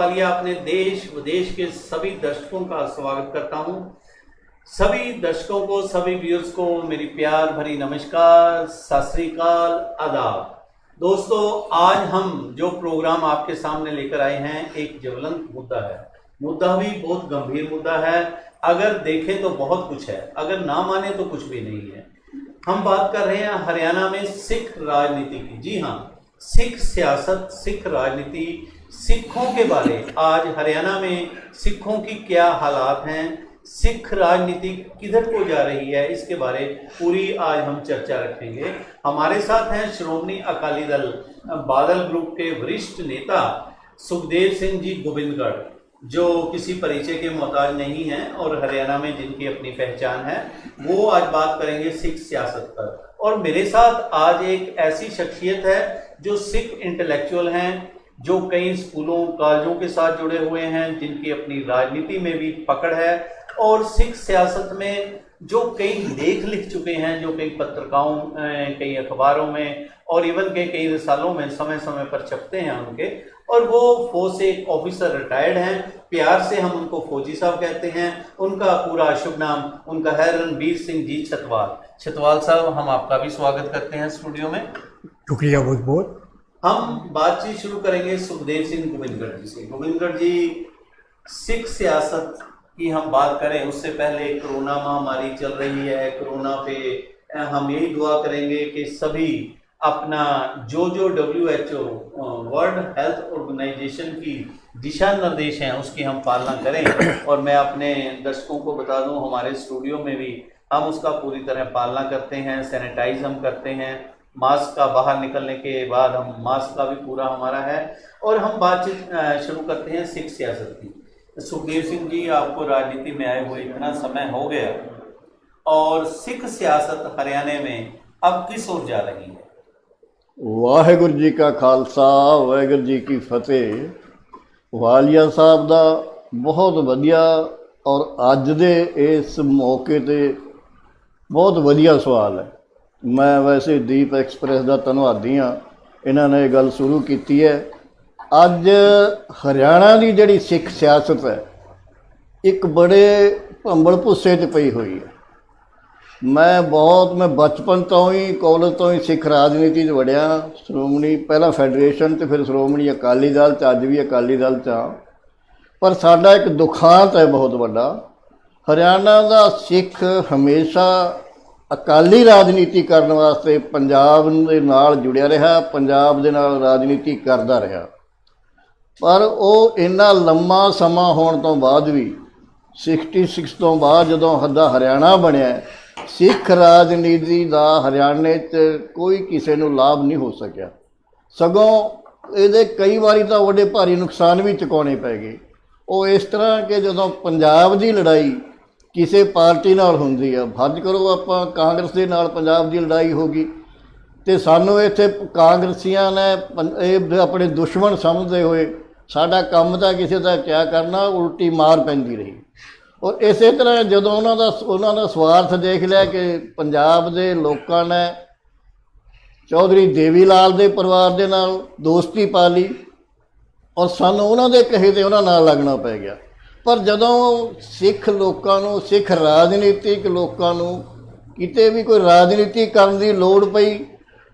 वालिया अपने देश विदेश के सभी दर्शकों का स्वागत करता हूं। सभी दर्शकों को, सभी व्यूअर्स को मेरी प्यार भरी नमस्कार, सत श्री अकाल, आदाब। दोस्तों, आज हम जो प्रोग्राम आपके सामने लेकर आए हैं एक ज्वलंत मुद्दा है। मुद्दा भी बहुत गंभीर मुद्दा है। अगर देखें तो बहुत कुछ है, अगर ना माने तो कुछ भी नहीं है। हम बात कर रहे हैं हरियाणा में सिख राजनीति की। जी हाँ, सिख सियासत, सिख राजनीति, सिखों के बारे। आज हरियाणा में सिखों की क्या हालात हैं, सिख राजनीति किधर को जा रही है, इसके बारे पूरी आज हम चर्चा रखेंगे। हमारे साथ हैं श्रोमणी अकाली दल बादल ग्रुप के वरिष्ठ नेता सुखदेव सिंह जी गोविंदगढ़, जो किसी परिचय के मोहताज नहीं हैं और हरियाणा में जिनकी अपनी पहचान है। वो आज बात करेंगे सिख सियासत पर। और मेरे साथ आज एक ऐसी शख्सियत है जो सिख इंटेलेक्चुअल हैं, जो कई स्कूलों कॉलेजों के साथ जुड़े हुए हैं, जिनकी अपनी राजनीति में भी पकड़ है और सिख सियासत में जो कई लेख लिख चुके हैं, जो कई पत्रिकाओं, कई अखबारों में और इवन के कई रिसालों में समय समय पर छपते हैं उनके। और वो फौज से एक ऑफिसर रिटायर्ड हैं, प्यार से हम उनको फौजी साहब कहते हैं। उनका पूरा शुभ नाम उनका है रणबीर सिंह जी छतवाल। छतवाल साहब, हम आपका भी स्वागत करते हैं स्टूडियो में। शुक्रिया बहुत बहुत। हम बातचीत शुरू करेंगे सुखदेव सिंह गोविंदगढ़ जी से। गोविंदगढ़ जी, सिख सियासत की हम बात करें उससे पहले कोरोना महामारी चल रही है। कोरोना पे हम यही दुआ करेंगे कि सभी अपना जो WHO वर्ल्ड हेल्थ ऑर्गेनाइजेशन की दिशा निर्देश हैं उसकी हम पालना करें। और मैं अपने दर्शकों को बता दूं, हमारे स्टूडियो में भी हम उसका पूरी तरह पालना करते हैं। सैनिटाइज हम करते हैं, मास्क का बाहर निकलने के बाद हम मास्क का भी पूरा हमारा है। और हम बातचीत शुरू करते हैं सिख सियासत की। सुखदेव सिंह जी, आपको राजनीति में आए हुए इतना समय हो गया और सिख सियासत हरियाणा में अब किस ओर जा रही है? वाहेगुरु जी का खालसा, वाहेगुरु जी की फतेह। वालिया साहब ਦਾ बहुत ਵਧੀਆ और ਅੱਜ ਦੇ ਇਸ ਮੌਕੇ ਤੇ ਬਹੁਤ ਵਧੀਆ ਸਵਾਲ ਹੈ। ਮੈਂ ਵੈਸੇ ਦੀਪ ਐਕਸਪ੍ਰੈਸ ਦਾ ਧੰਨਵਾਦੀ ਹਾਂ, ਇਹਨਾਂ ਨੇ ਇਹ ਗੱਲ ਸ਼ੁਰੂ ਕੀਤੀ ਹੈ। ਅੱਜ ਹਰਿਆਣਾ ਦੀ ਜਿਹੜੀ ਸਿੱਖ ਸਿਆਸਤ ਹੈ ਇੱਕ ਬੜੇ ਭੰਬਲ ਭੁੱਸੇ 'ਚ ਪਈ ਹੋਈ ਹੈ। मैं बचपन तो ही कॉलेज तो ही सिख राजनीति वड़िया। श्रोमणी पहला फैडरेशन तो फिर श्रोमणी अकाली दल च, अज भी अकाली दल च। पर साडा एक दुखांत है बहुत बड़ा। हरियाणा का सिख हमेशा अकाली राजनीति करने वास्ते पंजाब दे नाल जुड़िया रहा, पंजाब दे नाल राजनीति करता रहा। पर वो इन्ना लम्मा समा होने तो बाद भी 66 तो बाद जदों हरियाणा बनिया, सिख राजनीति का हरियाणे च कोई किसी को लाभ नहीं हो सकिया। सगों ये कई बारी तो बड़े भारी नुकसान भी चुकाने पै गए। वो इस तरह कि जो पंजाब की लड़ाई किसी पार्टी नाल हुंदी है, फर्ज करो आपां कांग्रेस के नाल पंजाब की लड़ाई होगी तो सानू इत्थे कांग्रेसियां ने अपने दुश्मन समझते हुए साडा काम तो किसी का क्या करना, उल्टी मार पैंदी रही। और इस तरह जो उन्होंने स्वार्थ देख लिया कि पंजाब के लोगों ने चौधरी देवी लाल के परिवार के नाल दोस्ती पा ली और सानू उन्होंने कहे तो उन्होंने नाल लगना पै गया। पर जदों सिख लोगों, सिख राजनीतिक लोगों किते भी कोई राजनीति करने की लौड़ पई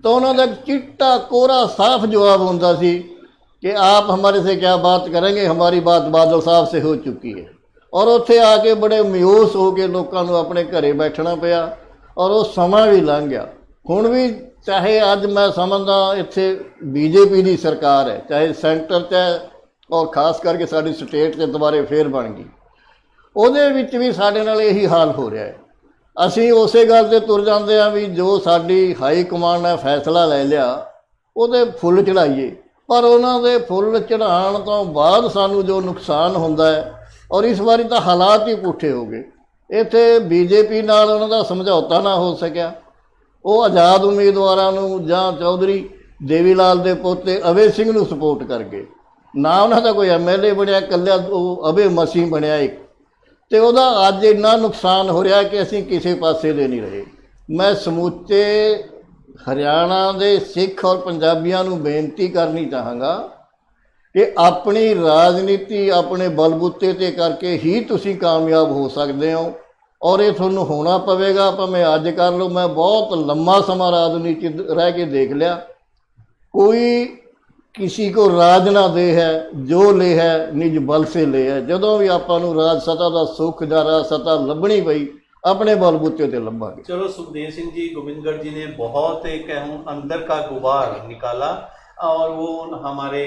तो उन्होंने चिट्टा कोरा साफ जवाब होंदा सी कि आप हमारे से क्या बात करेंगे, हमारी बात बादल साहब से हो चुकी है। और उत्थे आके बड़े मायूस हो के लोगों को अपने घरे बैठना पिया और वो समा भी लंघ गया। हुण भी चाहे अज मैं समझदा इत्थे BJP की सरकार है, चाहे सेंटर च और खास करके साडी स्टेट के दोबारे फिर बन गई, उहदे विच भी साडे नाल यही हाल हो रहा है। असीं उस गल ते तुर जांदे आ भी जो साडी हाई कमांड ने फैसला ले लिया उहदे फुल चढ़ाइए, पर उन्हां दे फुल चढ़ाउण तो बाद सानू जो नुकसान हुंदा है, और इस बारी तो हालात ही पुठे हो गए। इत्थे BJP नाल उन्हां दा समझौता ना हो सकिया। वो आज़ाद उम्मीदवारां नूं जां चौधरी देवी लाल दे पोते अभय सिंह नूं सपोर्ट कर गए। ना उन्हां दा कोई MLA बनिया, कल्ला अभय मसीह बनिया एक। तो वह अज इन्ना नुकसान हो रहा कि असीं किसी पासे दे नहीं रहे। मैं समूचे हरियाणा के सिख और पंजाबियों नूं बेनती करनी चाहांगा ਕਿ ਆਪਣੀ ਰਾਜਨੀਤੀ ਆਪਣੇ ਬਲਬੂਤੇ ਤੇ ਕਰਕੇ ਹੀ ਤੁਸੀਂ ਕਾਮਯਾਬ ਹੋ ਸਕਦੇ ਹੋ, ਔਰ ਇਹ ਤੁਹਾਨੂੰ ਹੋਣਾ ਪਵੇਗਾ। ਭਾਵੇਂ ਅੱਜ ਕਰ ਲਓ, ਮੈਂ ਬਹੁਤ ਲੰਮਾ ਸਮਾਂ ਰਾਜਨੀਤੀ 'ਚ ਰਹਿ ਕੇ ਦੇਖ ਲਿਆ, ਕੋਈ किसी को राज ना दे है, जो ले है निज बल से ले है। ਜਦੋਂ ਵੀ ਆਪਾਂ ਨੂੰ ਰਾਜ ਸਤਾ ਦਾ ਸੁੱਖ ਜਾਂ ਰਾਜ ਸਤਾ ਲੱਭਣੀ ਪਈ, अपने बलबूते ते लंबागे। चलो, सुखदेव सिंह जी गोविंदगढ़ जी ने बहुत एक अंदर का गुबार निकाला, और वो हमारे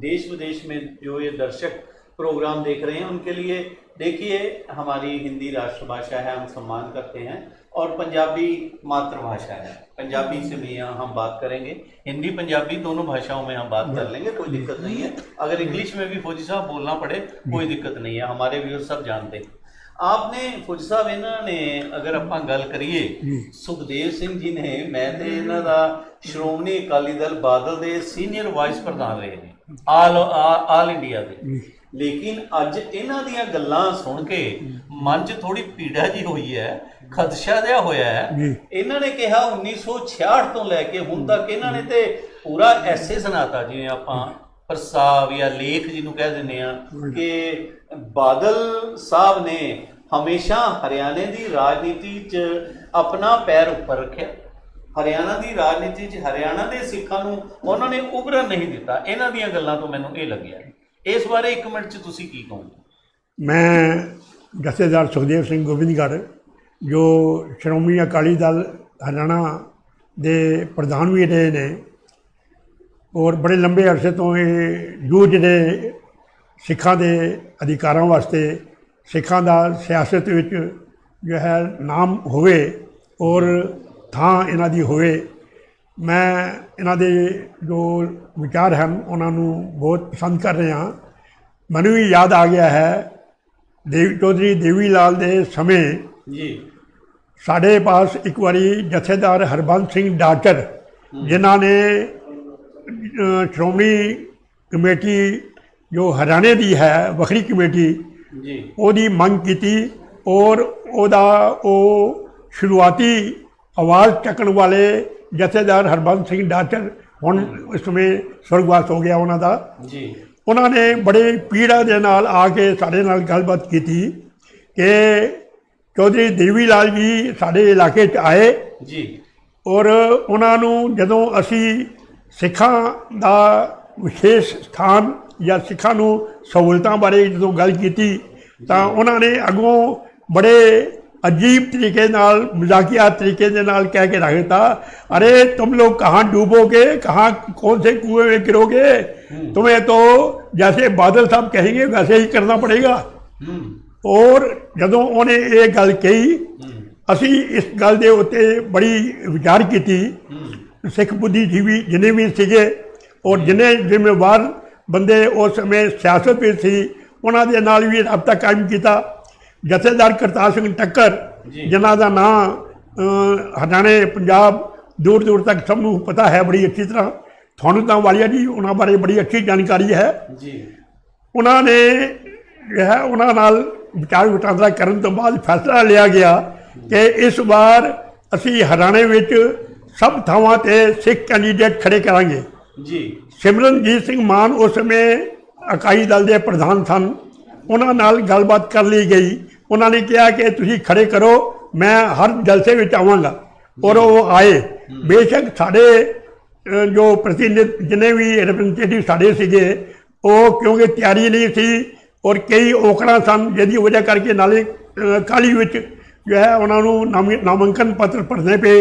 देश विदेश में जो ये दर्शक प्रोग्राम देख रहे हैं उनके लिए, देखिए हमारी हिंदी राष्ट्रभाषा है, हम सम्मान करते हैं, और पंजाबी मातृभाषा है। पंजाबी से भी यहाँ हम बात करेंगे, हिंदी पंजाबी दोनों भाषाओं में हम बात कर लेंगे, कोई दिक्कत नहीं है। अगर इंग्लिश में भी फौजी साहब बोलना पड़े कोई दिक्कत नहीं है, हमारे व्यूअर सब जानते हैं। आपने फौजी साहब इन्हों ने अगर आप गल करिए, सुखदेव सिंह जी ने, मैं तो इन्हों का श्रोमणी अकाली दल बादल के सीनियर वाइस प्रधान रहे हैं आल इंडिया के, लेकिन अज इन्हों दी गल्लां सुन के मन च थोड़ी पीड़ा जी हुई है, खदशा जिहा होया है। इन्हों ने कहा 1966 तो लैके हुण तक इन्हों ने तो पूरा ऐसे सुनाता, जिवें आपां प्रस्ताव या लेख जिन्हों कह देने कि बादल साहब ने हमेशा हरियाणे की राजनीति च अपना पैर ऊपर रखा, हरियाणा की राजनीति च हरियाणा के सिखां नूं उन्होंने उभरन नहीं दिता। इन्हां दीयां गल्लां तो मैनूं ये लग्या, इस बारे एक मिनट च तुसीं की कहोगे? मैं जथेदार सुखदेव सिंह गोविंदगढ़, जो श्रोमणी अकाली दल हरियाणा के प्रधान भी रहे ने, और बड़े लंबे अरसे तो ये जूझ रहे सिखां दे अधिकारां वास्ते, सिखां दा सियासत विच जो है नाम होवे और थां इन्हां दी होवे। मैं इन्हां दे जो विचार हैं उन्होंने बहुत पसंद कर रहा। मैनूं भी याद आ गया है चौधरी देवी लाल दे समय जी, साढ़े पास एक बारी जथेदार हरबंस सिंह डाटर, जिन्हां ने श्रोमणी कमेटी जो हरियाणे की है वखरी कमेटी ओदी मंग की, और ओदा ओ शुरुआती आवाज़ चकन वाले जथेदार हरबंस सिंह डाटर हुण इस समय स्वर्गवास हो गया उन्हों का। उन्होंने बड़े पीड़ा के नाल आके साढ़े नाल गलबात की कि चौधरी देवी लाल जी साढ़े इलाके च आए जी, और उन्होंने जदों असी सिखां दा विशेष स्थान या सिखां नूं सहूलतां बारे जो गल की, तो उन्होंने अगों बड़े अजीब तरीके नाल, मजाकिया तरीके दे नाल कह के रख दिता, अरे तुम लोग कहाँ डूबोगे, कहाँ कौन से कुएं में गिरोगे, तुम्हें तो जैसे बादल साहब कहेंगे वैसे ही करना पड़ेगा। और जदों उन्हें ये गल कही, असी इस गल दे उत्ते बड़ी विचार की, सिख बुद्धिजीवी जिन्हें भी सीगे और जिन्हें जिम्मेवार बंदे उस समय सियासत में सी, उन्होंने नाल भी रबता कायम किया। जथेदार करतार सिंह टक्कर, जिन्हों का नाम हरियाणे पंजाब दूर दूर तक सबनों पता है बड़ी अच्छी तरह, थानू तो वालिया जी उन्होंने बारे बड़ी अच्छी जानकारी है। उन्होंने जो है उन्होंने नाल विचार विटांदरा करने तो बाद फैसला लिया गया कि इस बार असी हरियाणे में सब थावां ते सिख कैंडीडेट खड़े करांगे। सिमरनजीत सिंह मान उस समय अकाली दल के प्रधान सन, उन्होंने नाल गलबात कर ली गई। उन्होंने कहा कि तुसीं खड़े करो, मैं हर जलसे में आवांगा, और वो आए। बेशक साढ़े जो प्रतिनिधि जिन्हें भी रिप्रजेंटेटिव साढ़े सीगे, वो क्योंकि तैयारी नहीं सी और कई ओकड़ा सन, जिसकी वजह करके नाले काली विच जो है उन्होंने नामांकन पत्र भरने पे,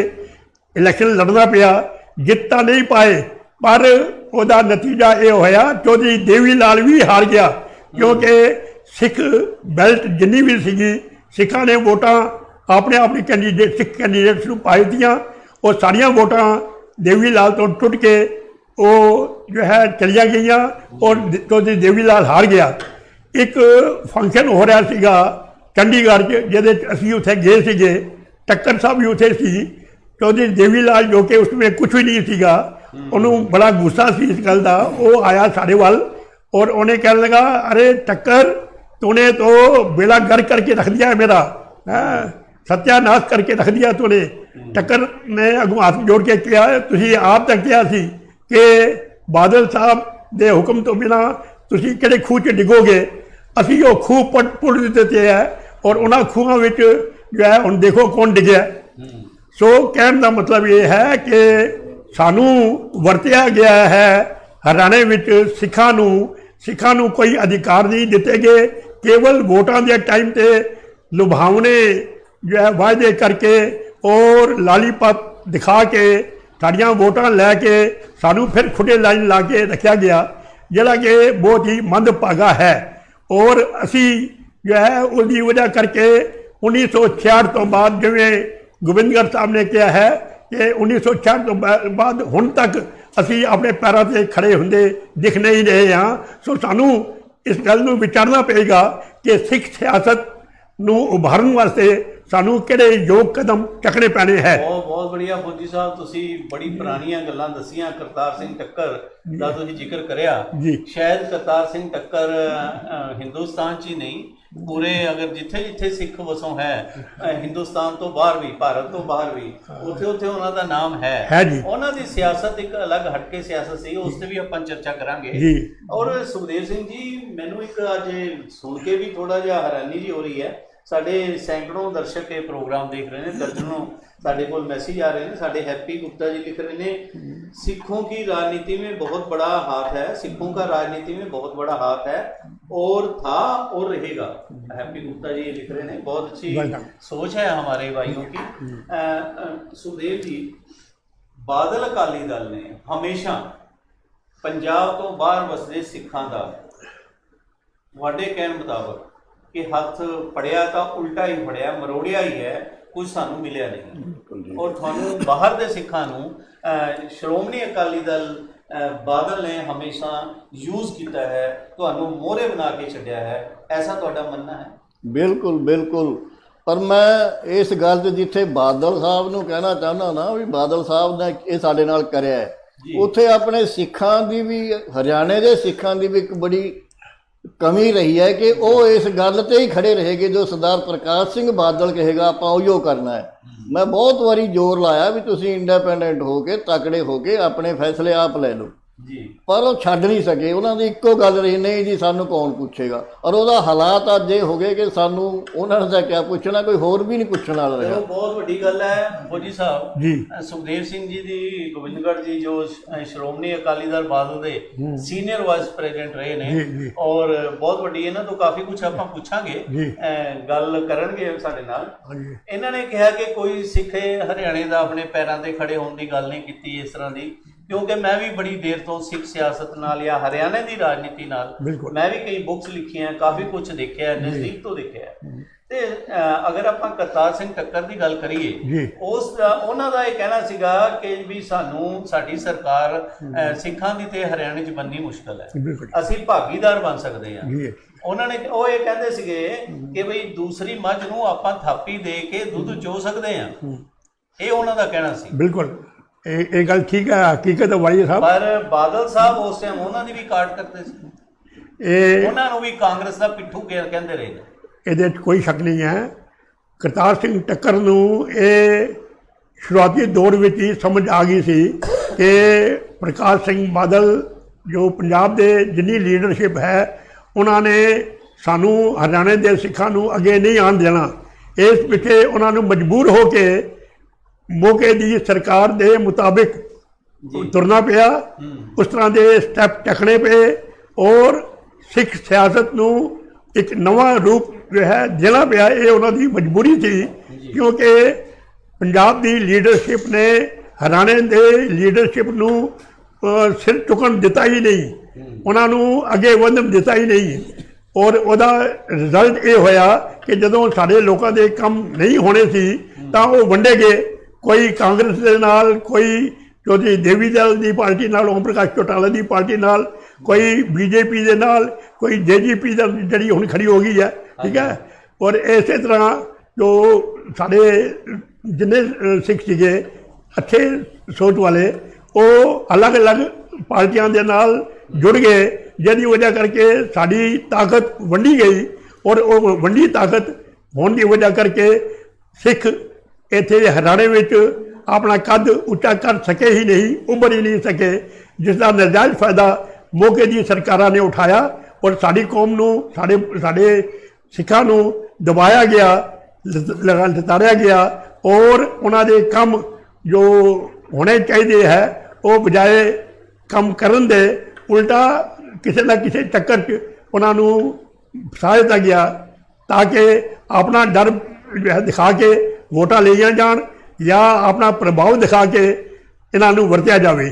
इलैक्शन लड़ना पिया, जिता नहीं पाए। पर उसका नतीजा ये होया चौधरी देवी लाल भी हार गया, क्योंकि सिख बैल्ट जिन्नी भी सी सिखा ने वोटां अपने अपने कैंडीडेट सिख कैंडीडेट्स को पाई दियाँ, और सारिया वोटां देवी लाल तो टुट के वो जो है चलिया गई, और चौधरी देवी लाल हार गया। एक फंक्शन हो रहा सीगा चंडीगढ़ जिहदे असीं उत्थे गए सीगे, टक्कर साहब भी उत्थे सी। चौधरी देवी लाल जो कि उसमें कुछ भी नहीं सीगा, उन्होंने बड़ा गुस्सा सी इस गल का। वो आया साढ़े वाल और उन्हें कहने लगा, अरे टक्कर तूने तो बेड़ा गर्क करके रख दिया है मेरा, सत्यानाश करके रख दिया तूने। टक्कर ने अगों हाथ जोड़ के किया, तुसीं आप तक किया सी कि बादल साहब ਦੇ ਹੁਕਮ ਤੋਂ ਬਿਨਾ ਤੁਸੀਂ ਕਿਹੜੇ ਖੂਹ 'ਚ ਡਿੱਗੋਗੇ। ਅਸੀਂ ਉਹ ਖੂਹ ਪੁੱਟ ਦਿੱਤੇ ਹੈ ਔਰ ਉਹਨਾਂ ਖੂਹਾਂ ਵਿੱਚ ਜੋ ਹੈ ਹੁਣ ਦੇਖੋ ਕੌਣ ਡਿੱਗਿਆ। ਸੋ ਕਹਿਣ ਦਾ ਮਤਲਬ ਇਹ ਹੈ ਕਿ ਸਾਨੂੰ ਵਰਤਿਆ ਗਿਆ ਹੈ ਹਰਿਆਣੇ ਵਿੱਚ ਸਿੱਖਾਂ ਨੂੰ ਕੋਈ ਅਧਿਕਾਰ ਨਹੀਂ ਦਿੱਤੇ ਗਏ। ਕੇਵਲ ਵੋਟਾਂ ਦੇ ਟਾਈਮ 'ਤੇ ਲੁਭਾਵਣੇ ਜੋ ਹੈ ਵਾਅਦੇ ਕਰਕੇ ਔਰ ਲਾਲੀਪਾਪ ਦਿਖਾ ਕੇ ਸਾਡੀਆਂ ਵੋਟਾਂ ਲੈ ਕੇ ਸਾਨੂੰ ਫਿਰ ਖੁੱਡੇ ਲਾਈਨ ਲਾ ਕੇ ਰੱਖਿਆ ਗਿਆ, ਜਿਹੜਾ ਕਿ ਬਹੁਤ ਹੀ ਮੰਦਭਾਗਾ ਹੈ। ਔਰ ਅਸੀਂ ਜੋ ਹੈ उसकी वजह करके 1966 ਤੋਂ ਬਾਅਦ ਜਿਵੇਂ ਗੋਬਿੰਦਗੜ੍ਹ ਸਾਹਿਬ ਨੇ ਕਿਹਾ ਹੈ ਕਿ 1966 ਤੋਂ ਬਾਅਦ ਹੁਣ ਤੱਕ ਅਸੀਂ ਆਪਣੇ ਪੈਰਾਂ 'ਤੇ ਖੜੇ ਹੁੰਦੇ ਦਿਖ ਨਹੀਂ ਰਹੇ ਹਾਂ। ਸੋ ਸਾਨੂੰ ਇਸ ਗੱਲ ਨੂੰ ਵਿਚਾਰਨਾ ਪਏਗਾ ਕਿ ਸਿੱਖ ਸਿਆਸਤ ਨੂੰ ਉਭਾਰਨ ਵਾਸਤੇ ਸਾਨੂੰ ਕਿਹੜੇ ਯੋਗ ਕਦਮ ਚੱਕਣੇ ਪੈਣੇ ਹੈ। ਬਹੁਤ ਬੜੀਆ ਫੌਜੀ ਸਾਹਿਬ, ਤੁਸੀਂ ਬੜੀ ਪੁਰਾਣੀਆਂ ਗੱਲਾਂ ਦੱਸੀਆਂ। ਕਰਤਾਰ ਸਿੰਘ ਟੱਕਰ ਦਾ ਤੁਸੀਂ ਜ਼ਿਕਰ ਕਰਿਆ। ਸ਼ਾਇਦ ਕਰਤਾਰ ਸਿੰਘ ਟੱਕਰ ਹਿੰਦੁਸਤਾਨ 'ਚ ਹੀ ਨਹੀਂ, ਪੂਰੇ ਅਗਰ ਜਿੱਥੇ ਜਿੱਥੇ ਸਿੱਖ ਵਸੋਂ ਹੈ ਹਿੰਦੁਸਤਾਨ ਤੋਂ ਬਾਹਰ ਵੀ, ਭਾਰਤ ਤੋਂ ਬਾਹਰ ਵੀ, ਉੱਥੇ ਉਹਨਾਂ ਦਾ ਨਾਮ ਹੈ। ਉਹਨਾਂ ਦੀ ਸਿਆਸਤ ਇੱਕ ਅਲੱਗ ਹਟਕੇ ਸਿਆਸਤ ਸੀ, ਉਸ ਤੇ ਵੀ ਆਪਾਂ ਚਰਚਾ ਕਰਾਂਗੇ। ਔਰ ਸੁਖਦੇਵ ਸਿੰਘ ਜੀ, ਮੈਨੂੰ ਇੱਕ ਅੱਜ ਸੁਣ ਕੇ ਵੀ ਥੋੜਾ ਜਿਹਾ ਹੈਰਾਨੀ ਜੀ ਹੋ ਰਹੀ ਹੈ। ਸਾਡੇ ਸੈਂਕੜੋਂ ਦਰਸ਼ਕ ਇਹ ਪ੍ਰੋਗਰਾਮ ਦੇਖ ਰਹੇ ਨੇ, ਦਰਜਨों ਸਾਡੇ ਕੋਲ ਮੈਸੇਜ आ रहे हैं। साढ़े हैप्पी गुप्ता जी लिख रहे हैं, सिखों की राजनीति में बहुत बड़ा हाथ है, सिखों का राजनीति में बहुत बड़ा हाथ है और था और रहेगा। हैप्पी गुप्ता जी लिख रहे हैं, बहुत अच्छी सोच है हमारे भाइयों की। सुखदेव जी, बादल अकाली दल ने हमेशा पंजाब तो बाहर वसदे सिखां दा तुहाडे कहण मुताबक कि हथ फड़िया तो उल्टा ही फड़िया, मरोड़िया ही है, कुछ सानू मिलिया नहीं। और थानू बाहर दे सिखां नू श्रोमणी अकाली दल बादल ने हमेशा यूज किया है, थानू मोहरे बना के छड्या है, ऐसा तुहाडा मनना है? बिल्कुल बिल्कुल, पर मैं इस गल ते जिथे बादल साहब नू कहना चाहना ना भी बादल साहब ने ये साडे नाल करिया है, उत्थे अपने सिखां दी भी, हरियाणे दे सिखां दी भी एक बड़ी कमी रही है कि वो इस गल ते ही खड़े रहेगे जो सरदार प्रकाश सिंह बादल कहेगा आप उहियो करना है। मैं बहुत बारी जोर लाया भी तुसी इंडिपेंडेंट हो के तकड़े हो के अपने फैसले आप ले लो जी, पर वो छड्ड नहीं सके। उन्होंने इक्को गल रही, नहीं जी सानू कौन पूछेगा। और ਉਹਦਾ हालात अज ये हो गए कि सानू उन्होंने तो क्या पूछना, कोई होर भी नहीं पूछने वाला रहा। बहुत बड़ी गल है फौजी साहब जी। सुखदेव सिंह जी दी गोबिंदगढ़ जी जो श्रोमणी अकाली दल बादल दे सीनियर वाइस प्रेजिडेंट रहे ने, और बहुत बड़ी इन्हां तो काफी कुछ आपां पुछांगे, गल करनगे साडे नाल। इन्हां ने कहा कि कोई सिख हरियाणे दा अपने पैरां ते खड़े होण दी गल नहीं कीती इस तरह दी, क्योंकि मैं भी बड़ी देर तो सिख सियासत नाल या हरियाणे की राजनीति नाल मैं भी कई बुक्स लिखी हैं, काफ़ी कुछ देखा है, नज़दीक तो देखा है। ते अगर आप करतार सिंह टक्कर की गल करिए, उस उन्हां दा ये कहना सीगा कि भी सानू साडी सरकार सिखां दी ते हरियाणे च बननी मुश्किल है, असीं भागीदार बन सकते हैं। उन्होंने वो ये कहते सीगे कि बई दूसरी मझ नूं आपां थापी दे के दुध चो सकते हैं, ये उन्हां दा कहना सी। बिल्कुल ये गल ठीक है, हकीकत है वाली साहब। पर बादल साहब उस टाइम उन्होंने भी काट करते सी, उन्होंने भी कांग्रेस का पिट्ठू कहते रहे। ये कोई शक नहीं है। करतार सिंह टक्कर नूं ये शुरुआती दौर में ही समझ आ गई सी कि प्रकाश सिंह बादल जो पंजाब दे जिन्नी लीडरशिप है उन्होंने सानू हरियाणे दे सिखां नूं अगे नहीं आन देना। इस पिछे उन्होंने मजबूर हो के मौके की सरकार के मुताबिक तुरना पिया, उस तरह के स्टैप चकने पे और सिख सियासत नूं एक नवा रूप जो है देना पिया। ये उन्होंने मजबूरी थी, क्योंकि पंजाब की लीडरशिप ने हरियाणे के लीडरशिप नूं सिर चुकन दिता ही नहीं, उन्होंने अगे वधन दिता ही नहीं। और उहदा रिजल्ट ये होया कि जदों साडे लोकां दे काम नहीं होने सी तां वो वंडे गए, कोई कांग्रेस के नाल, कोई चौधरी देवी दल की पार्टी नाल, ओम प्रकाश चौटाला की पार्टी नाल, कोई बीजेपी के नाल, कोई जेजीपी जी हुण खड़ी हो गई है, ठीक है। और इस तरह जो साढ़े जिन्ने सिख सीगे अच्छे सोच वाले वो अलग अलग पार्टियां के नाल जुड़ गए, जिहदी वजह करके साड़ी ताकत वंडी गई। और वो वंडी ताकत होने की वजह करके सिख इत्थे हरियाणे विच अपना कद उच्चा कर सके ही नहीं, उभर ही नहीं सके, जिसका नजायज़ फायदा ਮੌਕੇ ਦੀ ਸਰਕਾਰਾਂ ਨੇ ਉਠਾਇਆ ਔਰ ਸਾਡੀ ਕੌਮ ਨੂੰ ਸਾਡੇ ਸਿੱਖਾਂ ਨੂੰ ਦਬਾਇਆ ਗਿਆ, ਲਤਾੜਿਆ ਗਿਆ ਔਰ ਉਹਨਾਂ ਦੇ ਕੰਮ ਜੋ ਹੋਣੇ ਚਾਹੀਦੇ ਹੈ ਉਹ ਬਜਾਏ ਕੰਮ ਕਰਨ ਦੇ ਉਲਟਾ ਕਿਸੇ ਨਾ ਕਿਸੇ ਚੱਕਰ 'ਚ ਉਹਨਾਂ ਨੂੰ ਫਸਾ ਦਿੱਤਾ ਗਿਆ ਤਾਂ ਕਿ ਆਪਣਾ ਡਰ ਦਿਖਾ ਕੇ ਵੋਟਾਂ ਲਈਆਂ ਜਾਣ ਜਾਂ ਆਪਣਾ ਪ੍ਰਭਾਵ ਦਿਖਾ ਕੇ ਇਹਨਾਂ ਨੂੰ ਵਰਤਿਆ ਜਾਵੇ।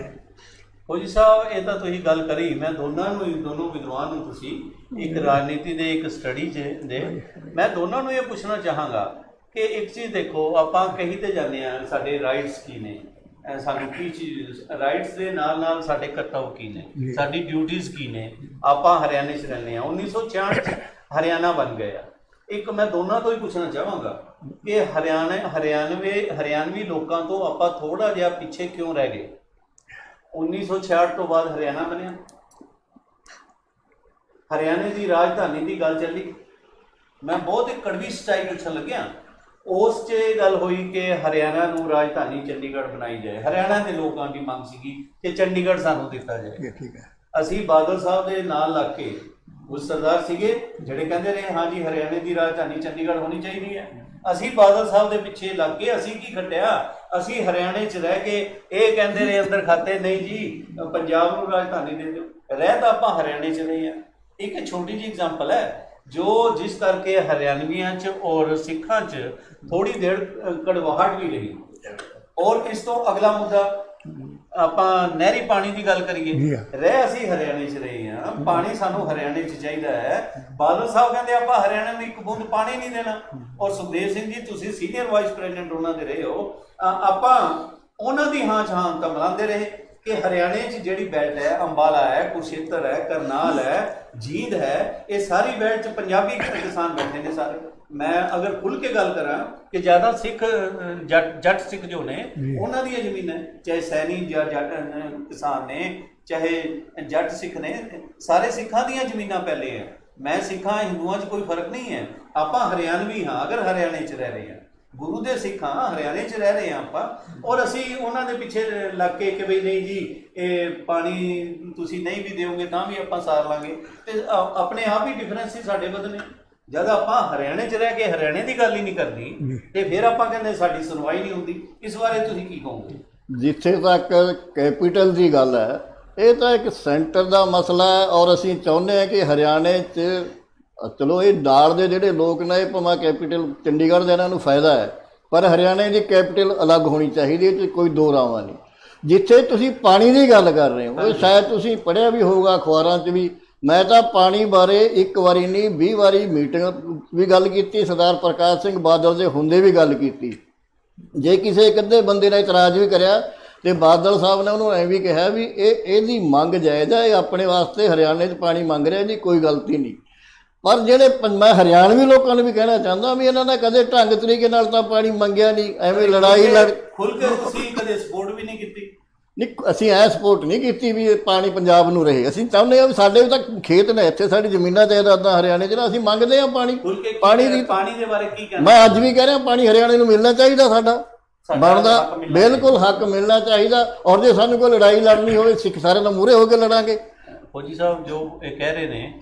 ਫੌਜੀ ਸਾਹਿਬ ਇਹ ਤਾਂ ਤੁਸੀਂ ਗੱਲ ਕਰੀ, ਮੈਂ ਦੋਨੋਂ ਵਿਦਵਾਨ ਨੂੰ ਤੁਸੀਂ ਇੱਕ ਰਾਜਨੀਤੀ ਦੇ ਇੱਕ ਸਟੱਡੀ ਦੇ ਮੈਂ ਦੋਨਾਂ ਨੂੰ ਇਹ ਪੁੱਛਣਾ ਚਾਹਾਂਗਾ ਕਿ ਇੱਕ ਚੀਜ਼ ਦੇਖੋ, ਆਪਾਂ ਕਹੀ ਤੇ ਜਾਂਦੇ ਹਾਂ ਸਾਡੇ ਰਾਈਟਸ ਕੀ ਨੇ, ਸਾਨੂੰ ਕੀ ਚੀਜ਼ ਰਾਈਟਸ ਦੇ ਨਾਲ ਸਾਡੇ ਕਰਤੱਵ ਕੀ ਨੇ, ਸਾਡੀ ਡਿਊਟੀਜ਼ ਕੀ ਨੇ। ਆਪਾਂ ਹਰਿਆਣੇ 'ਚ ਰਹਿੰਦੇ ਹਾਂ, 1966 'ਚ ਹਰਿਆਣਾ ਬਣ ਗਿਆ। ਇੱਕ ਮੈਂ ਦੋਨਾਂ ਤੋਂ ਹੀ ਪੁੱਛਣਾ ਚਾਹਾਂਗਾ ਕਿ ਹਰਿਆਣਵੀ ਲੋਕਾਂ ਤੋਂ ਆਪਾਂ ਥੋੜਾ ਜਿਹਾ ਪਿੱਛੇ ਕਿਉਂ ਰਹਿ ਗਏ? 1966 ਤੋਂ ਬਾਅਦ ਹਰਿਆਣਾ ਬਣਿਆ, ਹਰਿਆਣੇ ਦੀ ਰਾਜਧਾਨੀ ਦੀ ਗੱਲ ਚੱਲੀ। ਮੈਂ ਬਹੁਤ ਇੱਕ ਕੜਵੀ ਸੱਚਾਈ ਪੁੱਛਣ ਲੱਗਿਆ, ਉਸ 'ਚ ਇਹ ਗੱਲ ਹੋਈ ਕਿ ਹਰਿਆਣਾ ਨੂੰ ਰਾਜਧਾਨੀ ਚੰਡੀਗੜ੍ਹ ਬਣਾਈ ਜਾਏ। ਹਰਿਆਣਾ ਦੇ ਲੋਕਾਂ ਦੀ ਮੰਗ ਸੀਗੀ ਕਿ ਚੰਡੀਗੜ੍ਹ ਸਾਨੂੰ ਦਿੱਤਾ ਜਾਏ। ਠੀਕ ਹੈ, ਅਸੀਂ ਬਾਦਲ ਸਾਹਿਬ ਦੇ ਨਾਲ ਲੱਗ ਕੇ ਉਸ ਸਰਦਾਰ ਸੀਗੇ ਜਿਹੜੇ ਕਹਿੰਦੇ ਰਹੇ ਹਾਂ ਜੀ ਹਰਿਆਣੇ ਦੀ ਰਾਜਧਾਨੀ ਚੰਡੀਗੜ੍ਹ ਹੋਣੀ ਚਾਹੀਦੀ ਹੈ। ਅਸੀਂ ਬਾਦਲ ਸਾਹਿਬ ਦੇ ਪਿੱਛੇ ਲੱਗ ਕੇ ਅਸੀਂ ਕੀ ਖੱਟਿਆ, ਅਸੀਂ ਹਰਿਆਣੇ 'ਚ ਰਹਿ ਕੇ ਇਹ ਕਹਿੰਦੇ ਰਹੇ ਅੰਦਰ ਖਾਤੇ ਨਹੀਂ ਜੀ ਪੰਜਾਬ ਨੂੰ ਰਾਜਧਾਨੀ ਦੇ ਦਿਓ। ਰਹਿ ਤਾਂ ਆਪਾਂ ਹਰਿਆਣੇ 'ਚ ਰਹੇ ਹਾਂ। ਇੱਕ ਛੋਟੀ ਜਿਹੀ ਐਗਜ਼ਾਮਪਲ ਹੈ ਜਿਸ ਕਰਕੇ ਹਰਿਆਣਵੀਆਂ 'ਚ ਔਰ ਸਿੱਖਾਂ 'ਚ ਥੋੜੀ ਦੇਰ ਕੜਵਾਹਟ ਵੀ ਰਹੀ। ਔਰ ਇਸ ਤੋਂ ਅਗਲਾ ਮੁੱਦਾ ਆਪਾਂ ਨਹਿਰੀ ਪਾਣੀ ਦੀ ਗੱਲ ਕਰੀਏ, ਰਹਿ ਅਸੀਂ ਹਰਿਆਣੇ 'ਚ ਰਹੇ ਹਾਂ, ਪਾਣੀ ਸਾਨੂੰ ਹਰਿਆਣੇ 'ਚ ਚਾਹੀਦਾ ਹੈ। ਬਾਦਲ ਸਾਹਿਬ ਕਹਿੰਦੇ ਆਪਾਂ ਹਰਿਆਣੇ ਨੂੰ ਇੱਕ ਬੂੰਦ ਪਾਣੀ ਨਹੀਂ ਦੇਣਾ। ਔਰ ਸੁਖਦੇਵ ਸਿੰਘ ਜੀ ਤੁਸੀਂ ਸੀਨੀਅਰ ਵਾਈਸ ਪ੍ਰੈਜ਼ੀਡੈਂਟ ਉਹਨਾਂ ਦੇ ਰਹੇ ਹੋ, ਆਪਾਂ ਉਹਨਾਂ ਦੀ ਹਾਂ 'ਚ ਹਾਂ ਤਾਂ ਮਿਲਾਉਂਦੇ ਰਹੇ ਕਿ ਹਰਿਆਣੇ 'ਚ ਜਿਹੜੀ ਬੈਲਟ ਹੈ, ਅੰਬਾਲਾ ਹੈ, ਕੁਰਸ਼ੇਤਰ ਹੈ, ਕਰਨਾਲ ਹੈ, ਜੀਂਦ ਹੈ, ਇਹ ਸਾਰੀ ਬੈਲਟ 'ਚ ਪੰਜਾਬੀ ਕਿਸਾਨ ਬੈਠੇ ਨੇ ਸਾਰੇ। ਮੈਂ ਅਗਰ ਖੁੱਲ੍ਹ ਕੇ ਗੱਲ ਕਰਾਂ ਕਿ ਜ਼ਿਆਦਾ ਸਿੱਖ ਜੱਟ ਸਿੱਖ ਜੋ ਨੇ ਉਹਨਾਂ ਦੀਆਂ ਜ਼ਮੀਨਾਂ, ਚਾਹੇ ਸੈਣੀ ਜਾਂ ਜੱਟ ਕਿਸਾਨ ਨੇ, ਚਾਹੇ ਜੱਟ ਸਿੱਖ ਨੇ, ਸਾਰੇ ਸਿੱਖਾਂ ਦੀਆਂ ਜ਼ਮੀਨਾਂ ਪਹਿਲੇ ਹੈ। ਮੈਂ ਸਿੱਖਾਂ ਹਿੰਦੂਆਂ 'ਚ ਕੋਈ ਫਰਕ ਨਹੀਂ ਹੈ। ਆਪਾਂ ਹਰਿਆਣਵੀ ਹਾਂ ਅਗਰ ਹਰਿਆਣੇ 'ਚ ਰਹਿ ਰਹੇ ਹਾਂ, ਗੁਰੂ ਦੇ ਸਿੱਖ ਹਾਂ, ਹਰਿਆਣੇ 'ਚ ਰਹਿ ਰਹੇ ਹਾਂ ਆਪਾਂ। ਔਰ ਅਸੀਂ ਉਹਨਾਂ ਦੇ ਪਿੱਛੇ ਲੱਗ ਕੇ ਕਿ ਬਈ ਨਹੀਂ ਜੀ ਇਹ ਪਾਣੀ ਤੁਸੀਂ ਨਹੀਂ ਵੀ ਦਿਓਗੇ ਤਾਂ ਵੀ ਆਪਾਂ ਸਾਰ ਲਾਂਗੇ, ਤੇ ਆਪਣੇ ਆਪ ਹੀ ਡਿਫਰੈਂਸ ਹੀ ਸਾਡੇ ਵਧਨੇ। ਜਦ ਆਪਾਂ ਹਰਿਆਣੇ 'ਚ ਰਹਿ ਕੇ ਹਰਿਆਣੇ ਦੀ ਗੱਲ ਹੀ ਨਹੀਂ ਕਰਨੀ ਤੇ ਫਿਰ ਆਪਾਂ ਕਹਿੰਦੇ ਸਾਡੀ ਸੁਣਵਾਈ ਨਹੀਂ ਹੁੰਦੀ। ਇਸ ਬਾਰੇ ਤੁਸੀਂ ਕੀ ਕਹੋਗੇ? ਜਿੱਥੇ ਤੱਕ ਕੈਪੀਟਲ ਦੀ ਗੱਲ ਹੈ, ਇਹ ਤਾਂ ਇੱਕ ਸੈਂਟਰ ਦਾ ਮਸਲਾ ਹੈ ਔਰ ਅਸੀਂ ਚਾਹੁੰਦੇ ਹਾਂ ਕਿ ਹਰਿਆਣੇ 'ਚ ਚਲੋ ਇਹ ਨਾਲ ਦੇ ਜਿਹੜੇ ਲੋਕ ਨੇ, ਇਹ ਭਾਵੇਂ ਕੈਪੀਟਲ ਚੰਡੀਗੜ੍ਹ ਦਾ ਇਹਨਾਂ ਨੂੰ ਫਾਇਦਾ ਹੈ, ਪਰ ਹਰਿਆਣੇ ਦੀ ਕੈਪੀਟਲ ਅਲੱਗ ਹੋਣੀ ਚਾਹੀਦੀ, ਇਹ 'ਚ ਕੋਈ ਦੋ ਰਾਵਾਂ ਨਹੀਂ। ਜਿੱਥੇ ਤੁਸੀਂ ਪਾਣੀ ਦੀ ਗੱਲ ਕਰ ਰਹੇ ਹੋ, ਉਹ ਸ਼ਾਇਦ ਤੁਸੀਂ ਪੜ੍ਹਿਆ ਵੀ ਹੋਊਗਾ ਅਖਬਾਰਾਂ 'ਚ ਵੀ। ਮੈਂ ਤਾਂ ਪਾਣੀ ਬਾਰੇ ਇੱਕ ਵਾਰੀ ਨਹੀਂ 20 ਵਾਰੀ ਮੀਟਿੰਗ ਵੀ ਗੱਲ ਕੀਤੀ, ਸਰਦਾਰ ਪ੍ਰਕਾਸ਼ ਸਿੰਘ ਬਾਦਲ ਦੇ ਹੁੰਦੇ ਵੀ ਗੱਲ ਕੀਤੀ। ਜੇ ਕਿਸੇ ਇੱਕ ਅੱਧੇ ਬੰਦੇ ਨੇ ਇਤਰਾਜ਼ ਵੀ ਕਰਿਆ ਤੇ ਬਾਦਲ ਸਾਹਿਬ ਨੇ ਉਹਨੂੰ ਐਂ ਵੀ ਕਿਹਾ ਵੀ ਇਹਦੀ ਮੰਗ ਜਾਇਜ਼ ਹੈ, ਇਹ ਆਪਣੇ ਵਾਸਤੇ ਹਰਿਆਣੇ 'ਚ ਪਾਣੀ ਮੰਗ ਰਿਹਾ ਜੀ, ਕੋਈ ਗਲਤੀ ਨਹੀਂ। ਪਰ ਜਿਹੜੇ ਮੈਂ ਹਰਿਆਣਵੀ ਲੋਕਾਂ ਨੂੰ ਵੀ ਕਹਿਣਾ ਚਾਹੁੰਦਾ ਵੀ ਇਹਨਾਂ ਨੇ ਕਦੇ ਢੰਗ ਤਰੀਕੇ ਨਾਲ ਤਾਂ ਪਾਣੀ ਮੰਗਿਆ ਨਹੀਂ, ਐਵੇਂ ਲੜਾਈ ਖੁੱਲ੍ਹ ਕੇ ਤੁਸੀਂ ਕਦੇ ਸਪੋਰਟ ਵੀ ਨਹੀਂ ਕੀਤੀ। ਨਹੀਂ, ਅਸੀਂ ਐ ਸਪੋਰਟ ਨਹੀਂ ਕੀਤੀ ਵੀ ਪਾਣੀ ਪੰਜਾਬ ਨੂੰ ਰਹੇ। ਅਸੀਂ ਚਾਹੁੰਦੇ ਹਾਂ ਵੀ ਸਾਡੇ ਵੀ ਤਾਂ ਖੇਤ ਨੇ ਇੱਥੇ, ਸਾਡੀ ਜ਼ਮੀਨਾਂ ਜਾਇਦਾਦਾਂ ਹਰਿਆਣੇ 'ਚ, ਅਸੀਂ ਮੰਗਦੇ ਹਾਂ ਪਾਣੀ ਪਾਣੀ ਦੇ ਬਾਰੇ ਕੀ ਕਹਿਣਾ? ਮੈਂ ਅੱਜ ਵੀ ਕਹਿ ਰਿਹਾ ਪਾਣੀ ਹਰਿਆਣੇ ਨੂੰ ਮਿਲਣਾ ਚਾਹੀਦਾ, ਸਾਡਾ ਬਣਦਾ ਬਿਲਕੁਲ ਹੱਕ ਮਿਲਣਾ ਚਾਹੀਦਾ। ਔਰ ਜੇ ਸਾਨੂੰ ਕੋਈ ਲੜਾਈ ਲੜਨੀ ਹੋਵੇ, ਸਿੱਖ ਸਾਰਿਆਂ ਨਾਲ ਮੂਹਰੇ ਹੋ ਕੇ ਲੜਾਂਗੇ। ਫੌਜੀ ਸਾਹਿਬ ਜੋ ਇਹ ਕਹਿ ਰਹੇ ਨੇ,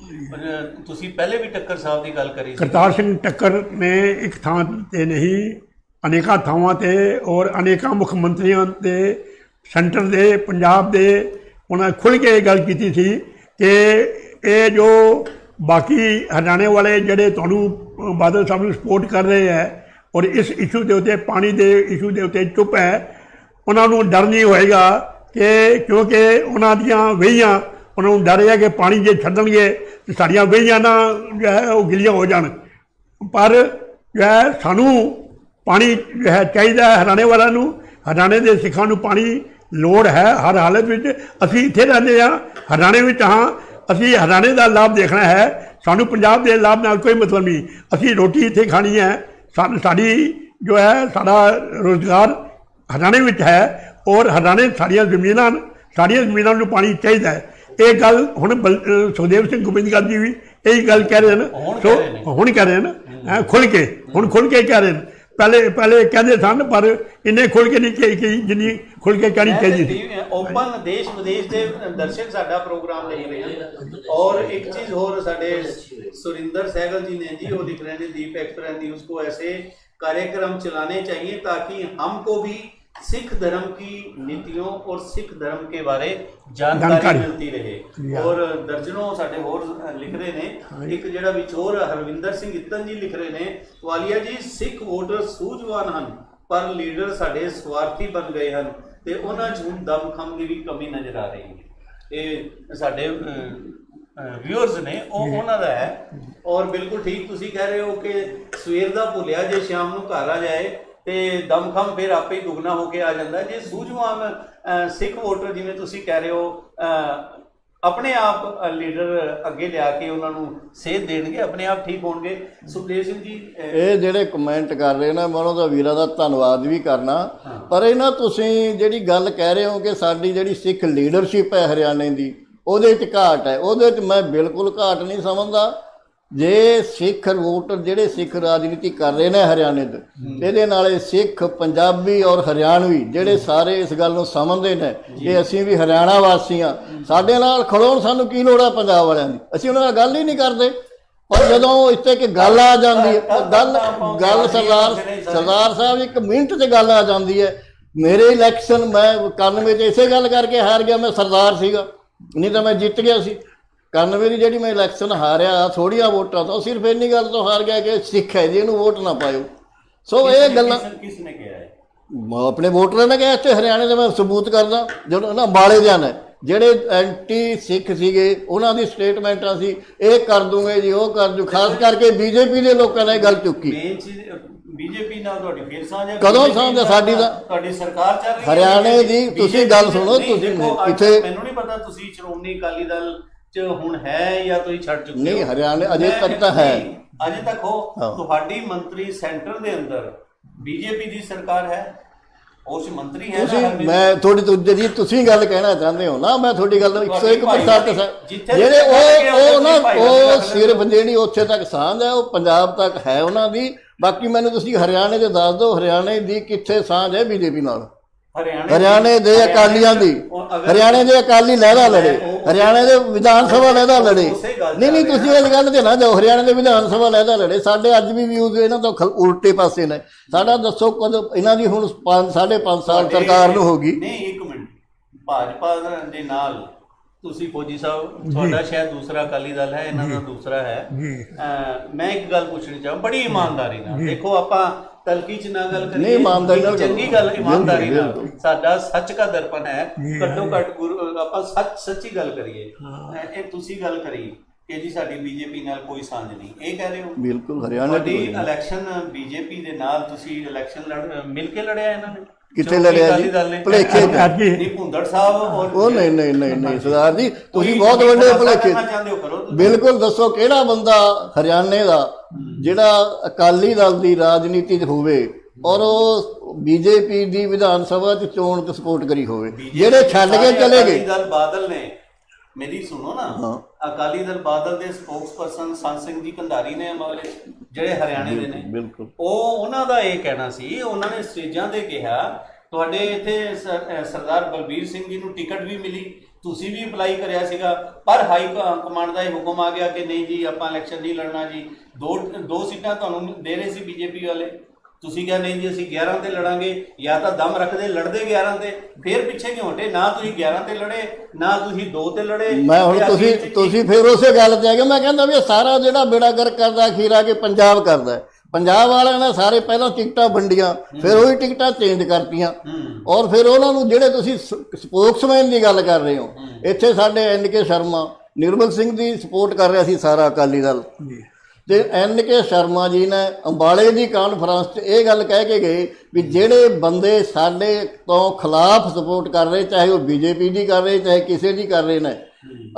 ਤੁਸੀਂ ਪਹਿਲੇ ਵੀ ਟੱਕਰ ਸਾਹਿਬ ਦੀ ਗੱਲ ਕਰੀ ਸੀ। ਕਰਤਾਰ ਸਿੰਘ ਟੱਕਰ ਨੇ ਇੱਕ ਥਾਂ ਤੇ ਨਹੀਂ ਅਨੇਕਾਂ ਥਾਵਾਂ ਤੇ ਔਰ ਅਨੇਕਾਂ ਮੁੱਖ ਮੰਤਰੀਆਂ ਤੇ ਸੈਂਟਰ ਦੇ ਪੰਜਾਬ ਦੇ ਉਹਨਾਂ ਖੁੱਲ੍ਹ ਕੇ ਇਹ ਗੱਲ ਕੀਤੀ ਸੀ ਕਿ ਇਹ ਜੋ ਬਾਕੀ ਹਰਿਆਣੇ ਵਾਲੇ ਜਿਹੜੇ ਤੁਹਾਨੂੰ ਬਾਦਲ ਸਾਹਿਬ ਨੂੰ ਸਪੋਰਟ ਕਰ ਰਹੇ ਹੈ ਔਰ ਇਸ ਇਸ਼ੂ ਦੇ ਉੱਤੇ, ਪਾਣੀ ਦੇ ਇਸ਼ੂ ਦੇ ਉੱਤੇ ਚੁੱਪ ਹੈ, ਉਹਨਾਂ ਨੂੰ ਡਰ ਨਹੀਂ ਹੋਏਗਾ ਕਿ ਕਿਉਂਕਿ ਉਹਨਾਂ ਦੀਆਂ ਵਹੀਆਂ, ਉਹਨਾਂ ਨੂੰ ਡਰ ਹੈ ਕਿ ਪਾਣੀ ਜੇ ਛੱਡਣਗੇ ਤਾਂ ਸਾਡੀਆਂ ਵਹੀਆਂ ਨਾ ਜੋ ਹੈ ਉਹ ਗਿੱਲੀਆਂ ਹੋ ਜਾਣ। ਪਰ ਜੋ ਹੈ ਸਾਨੂੰ ਪਾਣੀ ਜੋ ਹੈ ਚਾਹੀਦਾ ਹੈ ਹਰਿਆਣੇ ਵਾਲਿਆਂ ਨੂੰ, ਹਰਿਆਣੇ ਦੇ ਸਿੱਖਾਂ ਨੂੰ ਪਾਣੀ ਲੋੜ ਹੈ ਹਰ ਹਾਲਤ ਵਿੱਚ। ਅਸੀਂ ਇੱਥੇ ਰਹਿੰਦੇ ਹਾਂ, ਹਰਿਆਣੇ ਵਿੱਚ ਹਾਂ, ਅਸੀਂ ਹਰਿਆਣੇ ਦਾ ਲਾਭ ਦੇਖਣਾ ਹੈ, ਸਾਨੂੰ ਪੰਜਾਬ ਦੇ ਲਾਭ ਨਾਲ ਕੋਈ ਮਤਲਬ ਨਹੀਂ। ਅਸੀਂ ਰੋਟੀ ਇੱਥੇ ਖਾਣੀ ਹੈ, ਸਾਡੀ ਜੋ ਹੈ ਸਾਡਾ ਰੁਜ਼ਗਾਰ ਹਰਿਆਣੇ ਵਿੱਚ ਹੈ ਔਰ ਹਰਿਆਣੇ ਸਾਡੀਆਂ ਜ਼ਮੀਨਾਂ ਨੂੰ ਪਾਣੀ ਚਾਹੀਦਾ ਹੈ। ਇਹ ਗੱਲ ਹੁਣ ਸੁਖਦੇਵ ਸਿੰਘ ਗੋਬਿੰਦਗੜ੍ਹ ਜੀ ਵੀ ਇਹੀ ਗੱਲ ਕਹਿ ਰਹੇ ਨੇ, ਹੁਣ ਕਹਿ ਰਹੇ ਨੇ ਖੁੱਲ੍ਹ ਕੇ ਕਹਿ ਰਹੇ ਨੇ। ਪਹਿਲੇ ਕਹਿੰਦੇ ਸਨ, ਪਰ ਇੰਨੇ ਖੁੱਲ੍ਹ ਕੇ ਨਹੀਂ ਕਹੀ ਜਿੰਨੀ ਖੁੱਲ੍ਹ ਕੇ ਕਹਿਣੀ ਚਾਹੀਦੀ ਸੀ। ਓਪਨ ਦੇਸ਼ ਵਿਦੇਸ਼ ਦੇ ਦਰਸ਼ਕ ਸਾਡਾ ਪ੍ਰੋਗਰਾਮ ਦੇਖ ਰਹੇ ਹਨ। ਔਰ एक चीज और साढ़े सुरिंदर सहगल जी ने जी वो लिख रहे हैं दीप एक्सप्रेस न्यूज को ऐसे कार्यक्रम चलाने चाहिए ताकि हमको भी सिख धर्म की नीतियों और सिख धर्म के बारे जानकारी मिलती रहे। और दर्जनों साढ़े होर लिख रहे ने एक जिहड़ा विचोर हरविंदर सिंह इत्तन जी लिख रहे ने वालिया जी सिख वोटर सूझवान हैं पर लीडर साढ़े स्वार्थी बन गए हैं ते उन्हां च हुण दमखम की भी कमी नजर आ रही है। ये साढ़े व्यूअर्स ने उन्होंने है। और बिल्कुल ठीक तुसी कह रहे हो कि सवेर का भुलिया जे शाम को घर आ जाए तो दमखम फिर आपे ही दुगना होके आ जाता है। जे सूझवान सिख वोटर जिवें तुसी कह रहे हो अपने आप लीडर अगे लिया के उन्होंने सेध देणगे अपने आप ठीक होणगे। सुखदेव सिंह जी ਇਹ ਜਿਹੜੇ ਕਮੈਂਟ ਕਰ ਰਹੇ ਨੇ ਮੈਂ ਉਹਨਾਂ ਦਾ ਵੀਰਾਂ ਦਾ ਧੰਨਵਾਦ ਵੀ ਕਰਨਾ, ਪਰ ਇਹਨਾਂ ਤੁਸੀਂ ਜਿਹੜੀ ਗੱਲ ਕਹਿ ਰਹੇ ਹੋ ਕਿ ਸਾਡੀ ਜਿਹੜੀ ਸਿੱਖ ਲੀਡਰਸ਼ਿਪ ਹੈ ਹਰਿਆਣੇ ਦੀ ਉਹਦੇ 'ਚ ਘਾਟ ਹੈ, ਉਹਦੇ 'ਚ ਮੈਂ ਬਿਲਕੁਲ ਘਾਟ ਨਹੀਂ ਸਮਝਦਾ। ਜੇ ਸਿੱਖ ਵੋਟਰ ਜਿਹੜੇ ਸਿੱਖ ਰਾਜਨੀਤੀ ਕਰ ਰਹੇ ਨੇ ਹਰਿਆਣੇ 'ਚ ਇਹਦੇ ਨਾਲ ਸਿੱਖ ਪੰਜਾਬੀ ਔਰ ਹਰਿਆਣਵੀ ਜਿਹੜੇ ਸਾਰੇ ਇਸ ਗੱਲ ਨੂੰ ਸਮਝਦੇ ਨੇ ਕਿ ਅਸੀਂ ਵੀ ਹਰਿਆਣਾ ਵਾਸੀ ਹਾਂ, ਸਾਡੇ ਨਾਲ ਖੜੋਣ, ਸਾਨੂੰ ਕੀ ਲੋੜ ਆ ਪੰਜਾਬ ਵਾਲਿਆਂ ਦੀ, ਅਸੀਂ ਉਹਨਾਂ ਨਾਲ ਗੱਲ ਹੀ ਨਹੀਂ ਕਰਦੇ। ਪਰ ਜਦੋਂ ਇੱਥੇ ਕਿ ਗੱਲ ਆ ਜਾਂਦੀ ਹੈ ਗੱਲ ਸਰਦਾਰ ਸਾਹਿਬ ਇੱਕ ਮਿੰਟ 'ਚ ਗੱਲ ਆ ਜਾਂਦੀ ਹੈ। ਮੇਰੇ ਇਲੈਕਸ਼ਨ ਮੈਂ 91 'ਚ ਇਸੇ ਗੱਲ ਕਰਕੇ ਹਾਰ ਗਿਆ, ਮੈਂ ਸਰਦਾਰ ਸੀਗਾ, ਨਹੀਂ ਤਾਂ ਮੈਂ ਜਿੱਤ ਗਿਆ ਸੀ। 91 ਦੀ ਜਿਹੜੀ ਮੈਂ ਇਲੈਕਸ਼ਨ ਹਾਰਿਆ ਥੋੜ੍ਹੀਆਂ ਵੋਟਾਂ ਤੋਂ, ਸਿਰਫ ਇੰਨੀ ਗੱਲ ਤੋਂ ਹਾਰ ਗਿਆ ਕਿ ਸਿੱਖ ਹੈ ਜੀ ਇਹਨੂੰ ਵੋਟ ਨਾ ਪਾਇਓ। ਸੋ ਇਹ ਗੱਲਾਂ किस ने किया है? ਆਪਣੇ ਵੋਟਰਾਂ ਨੇ ਕਿਹਾ। ਇੱਥੇ ਹਰਿਆਣੇ ਦੇ ਮੈਂ ਸਬੂਤ ਕਰਦਾ, ਜਦੋਂ ਨਾ ਅੰਬਾਲੇ ਦੇ ਨੇ ਜਿਹੜੇ ਐਂਟੀ ਸਿੱਖ ਸੀਗੇ ਉਹਨਾਂ ਦੀ ਸਟੇਟਮੈਂਟਾਂ ਸੀ ਇਹ ਕਰ ਦੂੰਗੇ ਜੀ ਉਹ ਕਰ ਦੂ, ਖਾਸ ਕਰਕੇ ਬੀਜੇਪੀ ਦੇ ਲੋਕਾਂ ਨੇ ਗੱਲ ਚੁੱਕੀ। ਬੀਜੇਪੀ ਨਾਲ ਤੁਹਾਡੀ ਫੇਰ ਸਾਂਝ ਹੈ? ਕਦੋਂ ਸਾਂਝ ਹੈ ਸਾਡੀ ਦਾ? ਤੁਹਾਡੀ ਸਰਕਾਰ ਚੱਲ ਰਹੀ ਹੈ ਹਰਿਆਣੇ ਦੀ। ਤੁਸੀਂ ਗੱਲ ਸੁਣੋ, ਤੁਸੀਂ ਕਿੱਥੇ, ਮੈਨੂੰ ਨਹੀਂ ਪਤਾ ਤੁਸੀਂ ਸ਼੍ਰੋਮਣੀ ਅਕਾਲੀ ਦਲ ਚ ਹੁਣ ਹੈ ਜਾਂ ਤੁਸੀਂ ਛੱਡ ਚੁੱਕੇ ਹੋ? ਨਹੀਂ ਹਰਿਆਣੇ ਅਜੇ ਤੱਕ ਤਾਂ ਹੈ, ਅਜੇ ਤੱਕ ਹੋ। ਤੁਹਾਡੀ ਮੰਤਰੀ ਸੈਂਟਰ ਦੇ ਅੰਦਰ ਬੀਜੇਪੀ ਦੀ ਸਰਕਾਰ ਹੈ, ਉਸ ਮੰਤਰੀ ਹੈ ਤੁਸੀਂ ਮੈਂ ਥੋੜੀ ਜਿਹੜੀ ਤੁਸੀਂ ਗੱਲ ਕਹਿਣਾ ਚਾਹੁੰਦੇ ਹੋ ਨਾ, ਮੈਂ ਤੁਹਾਡੀ ਗੱਲ 101% ਜਿਹੜੇ ਉਹ ਨਾ ਉਹ ਸਿਰਫ ਜਿਹੜੀ ਉੱਥੇ ਤੱਕ ਸਾਂਝ ਹੈ ਉਹ ਪੰਜਾਬ ਤੱਕ ਹੈ ਉਹਨਾਂ ਦੀ। ਬਾਕੀ ਮੈਨੂੰ ਤੁਸੀਂ ਹਰਿਆਣੇ ਦੇ ਦੱਸ ਦਿਓ ਹਰਿਆਣੇ ਦੀ ਕਿੱਥੇ ਸਾਂਝ ਹੈ ਬੀਜੇਪੀ ਨਾਲ? ਹਰਿਆਣੇ ਦੇ ਅਕਾਲੀਆਂ ਦੀ, ਹਰਿਆਣੇ ਦੇ ਅਕਾਲੀ ਲਹਿਦਾ ਲੜੇ, ਹਰਿਆਣੇ ਦੇ ਵਿਧਾਨ ਸਭਾ ਲਹਿਦਾ ਲੜੇ। ਨਹੀਂ ਤੁਸੀਂ ਇਸ ਗੱਲ ਤੇ ਨਾ ਜਾਓ, ਹਰਿਆਣੇ ਦੇ ਵਿਧਾਨ ਸਭਾ ਲਹਿਦਾ ਲੜੇ। ਸਾਡੇ ਅੱਜ ਵੀ ਵਿਊਜ਼ ਇਹਨਾਂ ਤੋਂ ਉਲਟੇ ਪਾਸੇ ਨੇ। ਸਾਡਾ ਦੱਸੋ ਕਦੋਂ ਇਹਨਾਂ ਦੀ ਹੁਣ 5.5 ਸਾਲ ਸਰਕਾਰ ਨੂੰ ਹੋ ਗਈ। ਨਹੀਂ ਇੱਕ ਮਿੰਟ, ਭਾਜਪਾ ਦੇ ਨਾਲ ਤੁਸੀਂ ਫੌਜੀ ਸਾਹਿਬ ਤੁਹਾਡਾ ਸ਼ਾਇਦ ਦੂਸਰਾ ਅਕਾਲੀ ਦਲ ਹੈ, ਇਹਨਾਂ ਦਾ ਦੂਸਰਾ ਹੈ। ਮੈਂ ਇੱਕ ਗੱਲ ਪੁੱਛਣੀ ਚਾਹਾਂ ਬੜੀ ਇਮਾਨਦਾਰੀ ਨਾਲ, ਦੇਖੋ ਆਪਾਂ ਤਲਕੀ ਚ ਨਾ ਗੱਲ ਕਰੀਏ, ਚੰਗੀ ਗੱਲ ਇਮਾਨਦਾਰੀ ਨਾਲ, ਸਾਡਾ ਸੱਚ ਦਾ ਦਰਪਣ ਹੈ, ਘੱਟੋ ਘੱਟ ਆਪਾਂ ਸੱਚੀ ਗੱਲ ਕਰੀਏ। ਇਹ ਤੁਸੀਂ ਗੱਲ ਕਰੀ ਕਿ ਜੀ ਸਾਡੀ ਬੀਜੇਪੀ ਨਾਲ ਕੋਈ ਸਾਂਝ ਨਹੀਂ, ਇਹ ਕਹਿ ਰਹੇ ਹੋ? ਬਿਲਕੁਲ ਹਰਿਆਣਾ ਦੀ ਇਲੈਕਸ਼ਨ ਬੀਜੇਪੀ ਦੇ ਨਾਲ ਤੁਸੀਂ ਇਲੈਕਸ਼ਨ ਮਿਲ ਕੇ ਲੜਿਆ ਇਹਨਾਂ ਨੇ? ਕਿੱਥੇ ਲੜਿਆ ਜੀ? ਭੁਲੇਖੇ ਨਹੀਂ ਭੁੰਦੜ ਸਾਹਿਬ ਉਹ ਨਹੀਂ ਸਰਦਾਰ ਜੀ ਤੁਸੀਂ ਬਹੁਤ ਵੱਡੇ ਭੁਲੇਖੇ। ਬਿਲਕੁਲ ਦੱਸੋ ਕਿਹੜਾ ਬੰਦਾ ਹਰਿਆਣੇ ਦਾ ਜਿਹੜਾ ਅਕਾਲੀ ਦਲ ਦੀ ਰਾਜਨੀਤੀ 'ਚ ਹੋਵੇ ਔਰ ਉਹ ਬੀਜੇਪੀ ਦੀ ਵਿਧਾਨ ਸਭਾ 'ਚ ਚੋਣ ਤੇ ਸਪੋਰਟ ਕਰੀ ਹੋਵੇ, ਜਿਹੜੇ ਛੱਡ ਕੇ ਚਲੇ ਗਏ। ਦਲ ਬਾਦਲ ਨੇ, ਮੇਰੀ ਸੁਣੋ ਨਾ, ਅਕਾਲੀ ਦਲ ਬਾਦਲ ਦੇ ਸਪੋਕਸਪਰਸਨ ਸੰਤ ਸਿੰਘ ਜੀ ਕੰਧਾਰੀ ਨੇ ਵਾਲੇ ਜਿਹੜੇ ਹਰਿਆਣੇ ਦੇ ਨੇ, ਬਿਲਕੁਲ ਉਹਨਾਂ ਦਾ ਇਹ ਕਹਿਣਾ ਸੀ, ਉਹਨਾਂ ਨੇ ਸਟੇਜਾਂ ਤੇ ਕਿਹਾ ਤੁਹਾਡੇ ਇੱਥੇ ਸਰਦਾਰ ਬਲਬੀਰ ਸਿੰਘ ਜੀ ਨੂੰ ਟਿਕਟ ਵੀ ਮਿਲੀ, ਤੁਸੀਂ ਵੀ ਅਪਲਾਈ ਕਰਿਆ ਸੀਗਾ, ਪਰ ਹਾਈ ਕਮਾਂਡ ਦਾ ਇਹ ਹੁਕਮ ਆ ਗਿਆ ਕਿ ਨਹੀਂ ਜੀ ਆਪਾਂ ਇਲੈਕਸ਼ਨ ਨਹੀਂ ਲੜਨਾ ਜੀ। ਦੋ ਸੀਟਾਂ ਤੁਹਾਨੂੰ ਦੇ ਰਹੇ ਸੀ ਬੀਜੇਪੀ ਵਾਲੇ, ਤੁਸੀਂ ਕਿਹਾ ਨਹੀਂ ਜੀ ਅਸੀਂ 11 ਤੇ ਲੜਾਂਗੇ, ਜਾਂ ਤਾਂ ਦਮ ਰੱਖਦੇ ਲੜਦੇ 11 ਤੇ, ਫਿਰ ਪਿੱਛੇ ਕਿਉਂ ਹਟੇ? ਨਾ ਤੁਸੀਂ 11 ਤੇ ਲੜੇ, ਨਾ ਤੁਸੀਂ 2 ਤੇ ਲੜੇ। ਮੈਂ ਹੁਣ ਤੁਸੀਂ ਫਿਰ ਉਸੇ ਗੱਲ ਤੇ ਆ ਗਏ। ਮੈਂ ਕਹਿੰਦਾ ਵੀ ਸਾਰਾ ਜਿਹੜਾ ਬੇੜਾ ਗਰਕ ਕਰਦਾ ਅਖੀਰਾ ਕਿ ਪੰਜਾਬ ਕਰਦਾ। ਪੰਜਾਬ ਵਾਲਿਆਂ ਨੇ ਸਾਰੇ ਪਹਿਲਾਂ ਟਿਕਟਾਂ ਵੰਡੀਆਂ, ਫਿਰ ਉਹੀ ਟਿਕਟਾਂ ਚੇਂਜ ਕਰਤੀਆਂ, ਔਰ ਫਿਰ ਉਹਨਾਂ ਨੂੰ ਜਿਹੜੇ ਤੁਸੀਂ ਸਪੋਕਸਮੈਨ ਦੀ ਗੱਲ ਕਰ ਰਹੇ ਹੋ, ਇੱਥੇ ਸਾਡੇ NK ਸ਼ਰਮਾ ਨਿਰਮਲ ਸਿੰਘ ਦੀ ਸਪੋਰਟ ਕਰ ਰਿਹਾ ਸੀ ਸਾਰਾ ਅਕਾਲੀ ਦਲ, ਤੇ NK ਸ਼ਰਮਾ ਜੀ ਨੇ ਅੰਬਾਲੇ ਦੀ ਕਾਨਫਰੰਸ 'ਚ ਇਹ ਗੱਲ ਕਹਿ ਕੇ ਗਏ ਵੀ ਜਿਹੜੇ ਬੰਦੇ ਸਾਡੇ ਤੋਂ ਖਿਲਾਫ ਸਪੋਰਟ ਕਰ ਰਹੇ, ਚਾਹੇ ਉਹ ਬੀਜੇਪੀ ਦੀ ਕਰ ਰਹੇ ਚਾਹੇ ਕਿਸੇ ਦੀ ਕਰ ਰਹੇ ਨੇ,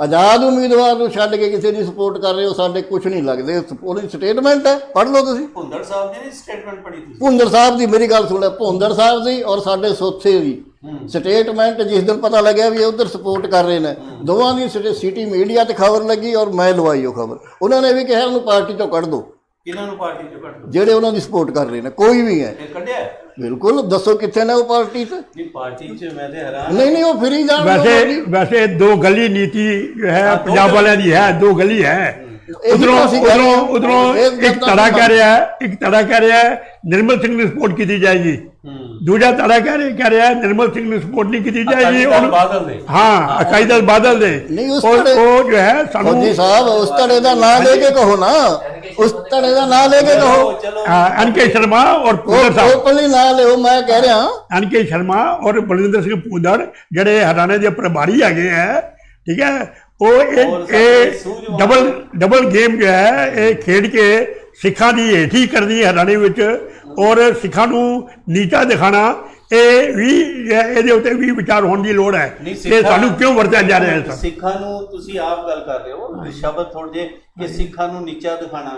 ਆਜ਼ਾਦ ਉਮੀਦਵਾਰ ਨੂੰ ਛੱਡ ਕੇ ਕਿਸੇ ਦੀ ਸਪੋਰਟ ਕਰ ਰਹੇ ਹੋ, ਸਾਡੇ ਕੁਝ ਨਹੀਂ ਲੱਗਦੇ। ਉਹਦੀ ਸਟੇਟਮੈਂਟ ਹੈ, ਪੜ੍ਹ ਲਓ ਤੁਸੀਂ। ਭੁੰਦੜ ਸਾਹਿਬ ਦੀ ਸਟੇਟਮੈਂਟ ਪੜ੍ਹੀ ਤੁਸੀਂ? ਭੁੰਦੜ ਸਾਹਿਬ ਦੀ, ਮੇਰੀ ਗੱਲ ਸੁਣੋ, ਭੁੰਦੜ ਸਾਹਿਬ ਦੀ ਔਰ ਸਾਡੇ ਸੋਥੇ ਦੀ ਸਟੇਟਮੈਂਟ ਜਿਸ ਦਿਨ ਪਤਾ ਲੱਗਿਆ ਵੀ ਇਹ ਉਧਰ ਸਪੋਰਟ ਕਰ ਰਹੇ ਨੇ, ਦੋਵਾਂ ਦੀ ਸਿਟੀ ਮੀਡੀਆ ਤੇ ਖਬਰ ਲੱਗੀ ਔਰ ਮੈਂ ਲਵਾਈ ਉਹ ਖਬਰ। ਉਹਨਾਂ ਨੇ ਵੀ ਕਿਹਾ ਉਹਨੂੰ ਪਾਰਟੀ ਤੋਂ ਕੱਢ ਦਿਓ, ਕਿਹਨਾਂ ਨੂੰ ਪਾਰਟੀ ਚੋਂ ਕੱਢ ਦੋ? ਜਿਹੜੇ ਉਹਨਾਂ ਦੀ ਸਪੋਰਟ ਕਰ ਰਹੇ ਨੇ, ਕੋਈ ਵੀ ਹੈ। ਫਿਰ ਕੱਢਿਆ? ਬਿਲਕੁਲ, ਦੱਸੋ ਕਿੱਥੇ ਨੇ ਉਹ ਪਾਰਟੀ 'ਚ? ਨਹੀਂ ਪਾਰਟੀ 'ਚ ਮੈਂ ਤੇ ਹੈਰਾਨ। ਨਹੀਂ ਉਹ ਫਿਰੀ ਜਾਣ। वैसे दो गली नीति जो है पंजाब वाले की है, दो गली है। उधरों एक धड़ा कह रहा है निर्मल सिंह ने सपोर्ट की जाएगी, दूजा धड़ा कह रहा है निर्मल सिंह ने सपोर्ट नहीं की जाएगी। हाँ, अकाली दल बादल दे। और वो जो है फौजी साहब उस धड़े का नाम लेके कहो ना, उस धड़े का नाम लेके कहो। एनके शर्मा और ओपनली ना लियो, मैं कह रहा एनके शर्मा और बलविंदर सिंह भूंदड़ ਜਿਹੜੇ हरियाणा के प्रभारी हैगे है, ठीक है, वो डबल गेम जो है ये खेड के सिखा की हेठी करनी हरियाणे विच और सिखा नूं नीचा दिखाना, ਇਹ ਵੀ ਇਹਦੇ ਉੱਤੇ ਵੀ ਵਿਚਾਰ ਹੋਣ ਦੀ ਲੋੜ ਹੈ ਕਿ ਸਾਨੂੰ ਕਿਉਂ ਵਰਤਿਆ ਜਾ ਰਿਹਾ ਹੈ। ਸਿੱਖਾਂ ਨੂੰ ਤੁਸੀਂ ਆਪ ਗੱਲ ਕਰ ਰਹੇ ਹੋ ਸ਼ਬਦ ਥੋੜੇ ਜਿਹੇ ਕਿ ਸਿੱਖਾਂ ਨੂੰ ਨੀਚਾ ਦਿਖਾਣਾ,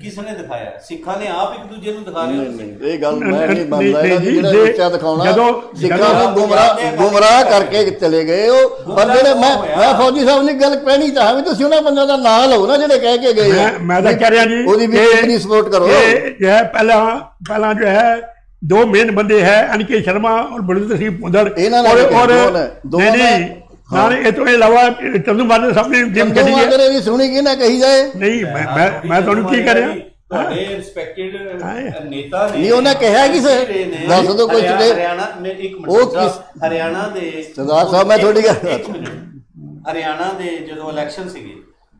ਕਿਸ ਨੇ ਦਿਖਾਇਆ? ਸਿੱਖਾਂ ਨੇ ਆਪ ਇੱਕ ਦੂਜੇ ਨੂੰ ਦਿਖਾ ਰਹੇ ਹੋ। ਇਹ ਗੱਲ ਮੈਂ ਨਹੀਂ ਮੰਨਦਾ, ਜਿਹੜਾ ਨੀਚਾ ਦਿਖਾਉਣਾ ਸਿੱਖਾਂ ਨੂੰ ਗੁੰਮਰਾਹ ਕਰਕੇ ਚਲੇ ਗਏ ਉਹ। ਪਰ ਜਿਹੜੇ ਮੈਂ ਫੌਜੀ ਸਾਹਿਬ ਦੀ ਗੱਲ ਕਹਿਣੀ ਚਾਹਾਂ ਵੀ ਤੁਸੀਂ ਉਹਨਾਂ ਬੰਦਿਆਂ ਦਾ ਨਾਂ ਲਓ ਨਾ ਜਿਹੜੇ ਕਹਿ ਕੇ ਗਏ। ਮੈਂ ਤਾਂ ਕਹਿ ਰਿਹਾ ਜੀ ਉਹਦੀ ਵੀ ਸਪੋਰਟ ਕਰੋ। जो है पहला जो है दो मेन बंदे हैं एनके शर्मा और बलविंदर सिंह भूंदड़ और ये तो अलावा चंदू माजरा साहब ने गेम खेली है। सुनी की ना कही जाए नहीं, मैं ਤੁਹਾਨੂੰ ਕੀ ਕਰ ਰਿਹਾ? ਤੁਹਾਡੇ ਰਿਸਪੈਕਟਡ ਨੇਤਾ ਨੇ ਨਹੀਂ ਉਹਨੇ ਕਿਹਾ ਕਿ ਦੱਸ ਦੋ ਕੁਝ ਤੇ ਹਰਿਆਣਾ ਨੇ ਇੱਕ ਮਿੰਟ ਹਰਿਆਣਾ ਦੇ ਸਰਦਾਰ ਸਾਹਿਬ ਮੈਂ ਤੁਹਾਡੀ ਗੱਲ ਹਰਿਆਣਾ ਦੇ ਜਦੋਂ ਇਲੈਕਸ਼ਨ ਸੀਗੇ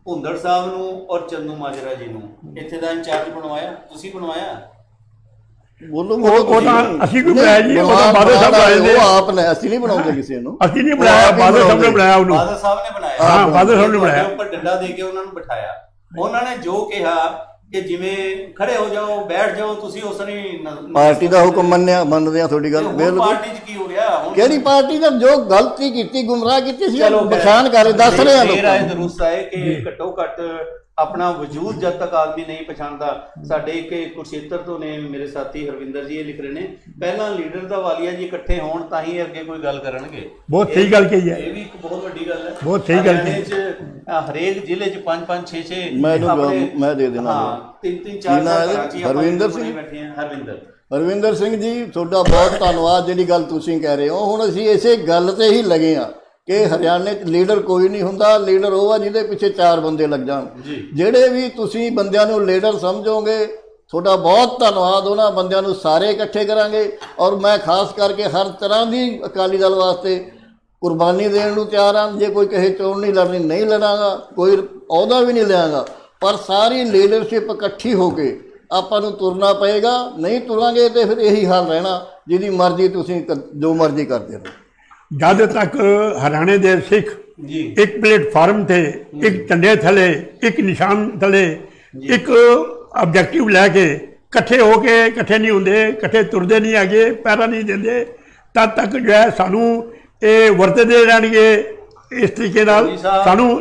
ਭੁੰਦੜ ਸਾਹਿਬ ਨੂੰ ਔਰ ਚੰਦੂ ਮਾਜਰਾ ਜੀ ਨੂੰ ਇੱਥੇ ਦਾ ਇੰਚਾਰਜ ਬਣਵਾਇਆ, ਤੁਸੀਂ ਬਣਵਾਇਆ? ਬੋਲੋ ਅਸੀਂ ਕਿਉਂ ਬਣਾਇਆ ਜੀ? ਉਹ ਤਾਂ ਬਾਦਲ ਸਾਹਿਬ ਬਣਾਏ ਨੇ, ਉਹ ਆਪ ਨੇ, ਅਸੀਂ ਨਹੀਂ ਬਣਾਉਂਦੇ ਕਿਸੇ ਨੂੰ। ਅਸੀਂ ਨਹੀਂ ਬਣਾਇਆ, ਬਾਦਲ ਸਾਹਿਬ ਨੇ ਬਣਾਇਆ ਉਹਨੂੰ। ਬਾਦਲ ਸਾਹਿਬ ਨੇ ਬਣਾਇਆ, ਹਾਂ ਬਾਦਲ ਸਾਹਿਬ ਨੇ ਬਣਾਇਆ। ਉੱਪਰ ਡੰਡਾ ਦੇ ਕੇ ਉਹਨਾਂ ਨੂੰ ਬਿਠਾਇਆ। ਉਹਨਾਂ ਨੇ ਜੋ ਕਿਹਾ ਕਿ ਜਿਵੇਂ ਖੜੇ ਹੋ ਜਾਓ, ਬੈਠ ਜਾਓ, ਤੁਸੀਂ ਉਸ ਨੇ ਪਾਰਟੀ ਦਾ ਹੁਕਮ ਮੰਨਦੇ ਆ ਤੁਹਾਡੀ ਗੱਲ। ਬਿਲਕੁਲ ਪਾਰਟੀ 'ਚ ਕੀ ਹੋ ਗਿਆ? ਕਿਹੜੀ ਪਾਰਟੀ ਦਾ ਜੋ ਗਲਤੀ ਕੀਤੀ, ਗੁੰਮਰਾਹ ਕੀਤੀ ਸੀ, ਪਛਾਣ ਕਰ ਦੱਸ ਰਹੇ ਆ ਲੋਕ। ਮੇਰਾ ਇਹ ਦਰੁਸਤ ਹੈ ਕਿ ਘੱਟੋ ਘੱਟ ਆਪਣਾ ਵਜੂਦ ਜਦ ਤੱਕ ਆਦਮੀ ਨਹੀਂ ਪਛਾਣਦਾ। ਸਾਡੇ ਇੱਕ ਕੁਰਸ਼ੇਤਰ ਤੋਂ ਨੇ ਮੇਰੇ ਸਾਥੀ ਹਰਵਿੰਦਰ ਜੀ, ਇਹ ਲਿਖ ਰਹੇ ਨੇ ਪਹਿਲਾਂ ਲੀਡਰ ਦਾ ਵਾਲੀਆ ਜੀ ਇਕੱਠੇ ਹੋਣ ਤਾਂ ਹੀ ਅੱਗੇ ਕੋਈ ਗੱਲ ਕਰਨਗੇ। ਬਹੁਤ ਸਹੀ ਗੱਲ ਕਹੀ ਹੈ, ਇਹ ਵੀ ਇੱਕ ਬਹੁਤ ਵੱਡੀ ਗੱਲ ਹੈ। ਬਹੁਤ ਸਹੀ ਗੱਲ ਕਹੀ। ਹਰੇਕ ਜ਼ਿਲ੍ਹੇ 'ਚ 5-5 6-6 ਮੈਂ ਦੇ ਦੇਣਾ। 3-3 4 ਹਰਵਿੰਦਰ ਸਿੰਘ ਬੈਠੇ ਆ। ਹਰਵਿੰਦਰ ਸਿੰਘ ਜੀ ਤੁਹਾਡਾ ਬਹੁਤ ਧੰਨਵਾਦ ਜਿਹੜੀ ਗੱਲ ਤੁਸੀਂ ਕਹਿ ਰਹੇ ਹੋ। ਹੁਣ ਅਸੀਂ ਇਸੇ ਗੱਲ ਤੇ ਹੀ ਲੱਗੇ ਹਾਂ ਕਿ ਹਰਿਆਣੇ 'ਚ ਲੀਡਰ ਕੋਈ ਨਹੀਂ ਹੁੰਦਾ, ਲੀਡਰ ਉਹ ਆ ਜਿਹਦੇ ਪਿੱਛੇ 4 ਬੰਦੇ ਲੱਗ ਜਾਣ। ਜਿਹੜੇ ਵੀ ਤੁਸੀਂ ਬੰਦਿਆਂ ਨੂੰ ਲੀਡਰ ਸਮਝੋਗੇ ਤੁਹਾਡਾ ਬਹੁਤ ਧੰਨਵਾਦ। ਉਹਨਾਂ ਬੰਦਿਆਂ ਨੂੰ ਸਾਰੇ ਇਕੱਠੇ ਕਰਾਂਗੇ ਔਰ ਮੈਂ ਖਾਸ ਕਰਕੇ ਹਰ ਤਰ੍ਹਾਂ ਦੀ ਅਕਾਲੀ ਦਲ ਵਾਸਤੇ ਕੁਰਬਾਨੀ ਦੇਣ ਨੂੰ ਤਿਆਰ ਹਾਂ। ਜੇ ਕੋਈ ਕਹੇ ਚੋਣ ਨਹੀਂ ਲੜਨੀ, ਨਹੀਂ ਲੜਾਂਗਾ, ਕੋਈ ਅਹੁਦਾ ਵੀ ਨਹੀਂ ਲਿਆਂਗਾ, ਪਰ ਸਾਰੀ ਲੀਡਰਸ਼ਿਪ ਇਕੱਠੀ ਹੋ ਕੇ ਆਪਾਂ ਨੂੰ ਤੁਰਨਾ ਪਏਗਾ। ਨਹੀਂ ਤੁਰਾਂਗੇ ਤੇ ਫਿਰ ਇਹੀ ਹਾਲ ਰਹਿਣਾ, ਜਿਹਦੀ ਮਰਜ਼ੀ ਤੁਸੀਂ ਜੋ ਮਰਜ਼ੀ ਕਰਦੇ ਰਹੋ। जब तक हरियाणे दे सिख एक प्लेटफार्म थे, एक झंडे थले, एक निशान थले, एक ऑब्जेक्टिव लैके कट्ठे होके कट्ठे नहीं होंगे, कट्ठे तुरते नहीं आगे, पैरा नहीं देंगे, तब तक जो है सानू ये वरतते रहणगे। इस तरीके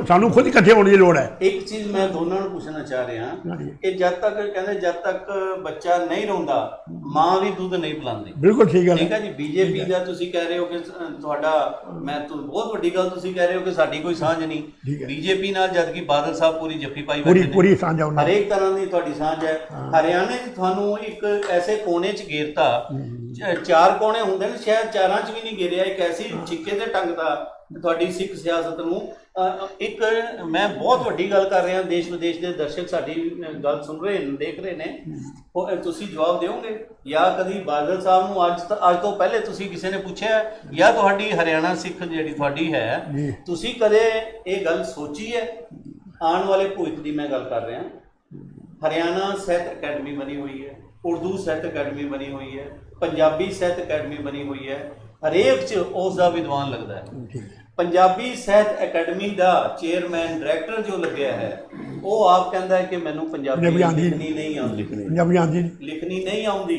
सानू खुद इकट्ठे होने की लोड़ है। एक चीज मैं दोनों को पूछना चाह रहा कि जब तक कहते जब तक बच्चा नहीं रोंदा मां भी दूध नहीं पिलांदी। बिल्कुल ठीक है। ठीक है जी। बीजेपी का तुसी कह रहे हो कि ਤੁਹਾਡਾ मैं तो बहुत ਵੱਡੀ ਗੱਲ ਤੁਸੀਂ ਕਹਿ ਰਹੇ ਹੋ ਕਿ ਸਾਡੀ ਕੋਈ ਸਾਂਝ ਨਹੀਂ ਬੀਜੇਪੀ ਨਾਲ, ਜਦ ਕਿ ਬਾਦਲ ਸਾਹਿਬ ਪੂਰੀ ਜੱਫੀ ਪਾਈ ਪੂਰੀ ਸਾਂਝ ਆ, ਹਰੇਕ ਤਰ੍ਹਾਂ ਦੀ ਤੁਹਾਡੀ ਸਾਂਝ ਹੈ। ਹਰਿਆਣੇ 'ਚ ਤੁਹਾਨੂੰ ਇੱਕ ਐਸੇ ਕੋਨੇ 'ਚ ਘੇਰਤਾ, 4 ਕੋਨੇ ਹੁੰਦੇ ਨੇ, ਸ਼ਾਇਦ 4ਾਂ 'ਚ ਵੀ ਨਹੀਂ ਘੇਰਿਆ। ਇੱਕ ਐਸੀ ਛਿੱਕੇ ਤੇ ਟੰਗਦਾ ਤੁਹਾਡੀ ਸਿੱਖ ਸਿਆਸਤ ਨੂੰ। ਇੱਕ ਮੈਂ ਬਹੁਤ ਵੱਡੀ ਗੱਲ ਕਰ ਰਿਹਾ, ਦੇਸ਼ ਵਿਦੇਸ਼ ਦੇ ਦਰਸ਼ਕ ਸਾਡੀ ਗੱਲ ਸੁਣ ਰਹੇ ਨੇ, ਦੇਖ ਰਹੇ ਨੇ। ਤੁਸੀਂ ਜਵਾਬ ਦਿਓਗੇ ਜਾਂ ਕਦੀ ਬਾਦਲ ਸਾਹਿਬ ਨੂੰ ਅੱਜ ਤੋਂ ਪਹਿਲੇ ਤੁਸੀਂ ਕਿਸੇ ਨੇ ਪੁੱਛਿਆ ਜਾਂ ਤੁਹਾਡੀ ਹਰਿਆਣਾ ਸਿੱਖ ਜਿਹੜੀ ਤੁਹਾਡੀ ਹੈ, ਤੁਸੀਂ ਕਦੇ ਇਹ ਗੱਲ ਸੋਚੀ ਹੈ? ਆਉਣ ਵਾਲੇ ਭਵਿੱਖ ਦੀ ਮੈਂ ਗੱਲ ਕਰ ਰਿਹਾ। ਹਰਿਆਣਾ ਸਾਹਿਤ ਅਕੈਡਮੀ ਬਣੀ ਹੋਈ ਹੈ, ਉਰਦੂ ਸਾਹਿਤ ਅਕੈਡਮੀ ਬਣੀ ਹੋਈ ਹੈ, ਪੰਜਾਬੀ ਸਾਹਿਤ ਅਕੈਡਮੀ ਬਣੀ ਹੋਈ ਹੈ। ਹਰੇਕ 'ਚ ਉਸ ਦਾ ਵਿਦਵਾਨ ਲੱਗਦਾ ਹੈ। ਪੰਜਾਬੀ ਸਾਹਿਤ ਅਕੈਡਮੀ ਦਾ ਚੇਅਰਮੈਨ ਡਾਇਰੈਕਟਰ ਜੋ ਲੱਗਿਆ ਹੈ, ਉਹ ਆਪ ਕਹਿੰਦਾ ਹੈ ਕਿ ਮੈਨੂੰ ਪੰਜਾਬੀ ਲਿਖਣੀ ਨਹੀਂ ਆਉਂਦੀ।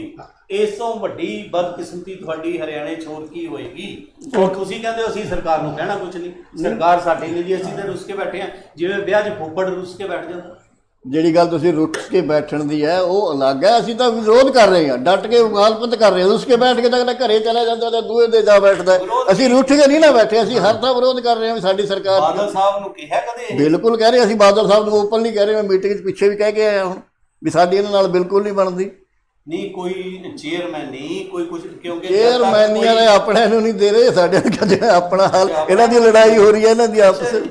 ਇਸ ਤੋਂ ਵੱਡੀ ਬਦਕਿਸਮਤੀ ਤੁਹਾਡੀ ਹਰਿਆਣੇ 'ਚ ਹੋਰ ਕੀ ਹੋਏਗੀ? ਔਰ ਤੁਸੀਂ ਕਹਿੰਦੇ ਹੋ ਅਸੀਂ ਸਰਕਾਰ ਨੂੰ ਕਹਿਣਾ ਕੁਝ ਨਹੀਂ, ਸਰਕਾਰ ਸਾਡੀ ਨਹੀਂ ਜੀ, ਅਸੀਂ ਤਾਂ ਰੁੱਸ ਕੇ ਬੈਠੇ ਹਾਂ, ਜਿਵੇਂ ਵਿਆਹ 'ਚ ਫੁੱਫੜ ਰੁੱਸ ਕੇ ਬੈਠ ਜਾਂਦਾ। ਜਿਹੜੀ ਗੱਲ ਤੁਸੀਂ ਰੁੱਟ ਕੇ ਬੈਠਣ ਦੀ ਹੈ ਉਹ ਅਲੱਗ ਹੈ। ਅਸੀਂ ਤਾਂ ਵਿਰੋਧ ਕਰ ਰਹੇ ਹਾਂ, ਡਟ ਕੇ ਮੁਖਾਲਫਤ ਕਰ ਰਹੇ ਹਾਂ। ਰੁੱਸ ਕੇ ਬੈਠ ਕੇ ਤਾਂ ਘਰੇ ਚਲਾ ਜਾਂਦਾ ਤਾਂ ਦੂਏ ਦੇ ਜਾ ਬੈਠਦਾ। ਅਸੀਂ ਰੁੱਠ ਕੇ ਨਹੀਂ ਨਾ ਬੈਠੇ, ਅਸੀਂ ਹਰ ਥਾਂ ਵਿਰੋਧ ਕਰ ਰਹੇ ਹਾਂ ਵੀ ਸਾਡੀ ਸਰਕਾਰ। ਬਾਦਲ ਸਾਹਿਬ ਨੂੰ ਕਿਹਾ ਕਦੇ? ਬਿਲਕੁਲ ਕਹਿ ਰਹੇ, ਅਸੀਂ ਬਾਦਲ ਸਾਹਿਬ ਨੂੰ ਓਪਨਲੀ ਕਹਿ ਰਹੇ ਹਾਂ, ਮੀਟਿੰਗ 'ਚ ਪਿੱਛੇ ਵੀ ਕਹਿ ਕੇ ਆਏ ਹੁਣ। ਵੀ ਸਾਡੀ ਇਹਨਾਂ ਨਾਲ ਬਿਲਕੁਲ ਨਹੀਂ ਬਣਦੀ। ਨਹੀਂ ਕੋਈ ਚੇਅਰਮੈਨ ਨਹੀਂ ਕੋਈ ਕੁਝ, ਕਿਉਂਕਿ ਚੇਅਰਮੈਨੀਆਂ ਨੇ ਆਪਣੇ ਨੂੰ ਨਹੀਂ ਦੇ ਰਹੇ, ਸਾਡੇ ਨੂੰ ਆਪਣਾ ਹਾਲ, ਇਹਨਾਂ ਦੀ ਲੜਾਈ ਹੋ ਰਹੀ ਹੈ ਇਹਨਾਂ ਦੀ ਆਪਸ ਵਿੱਚ।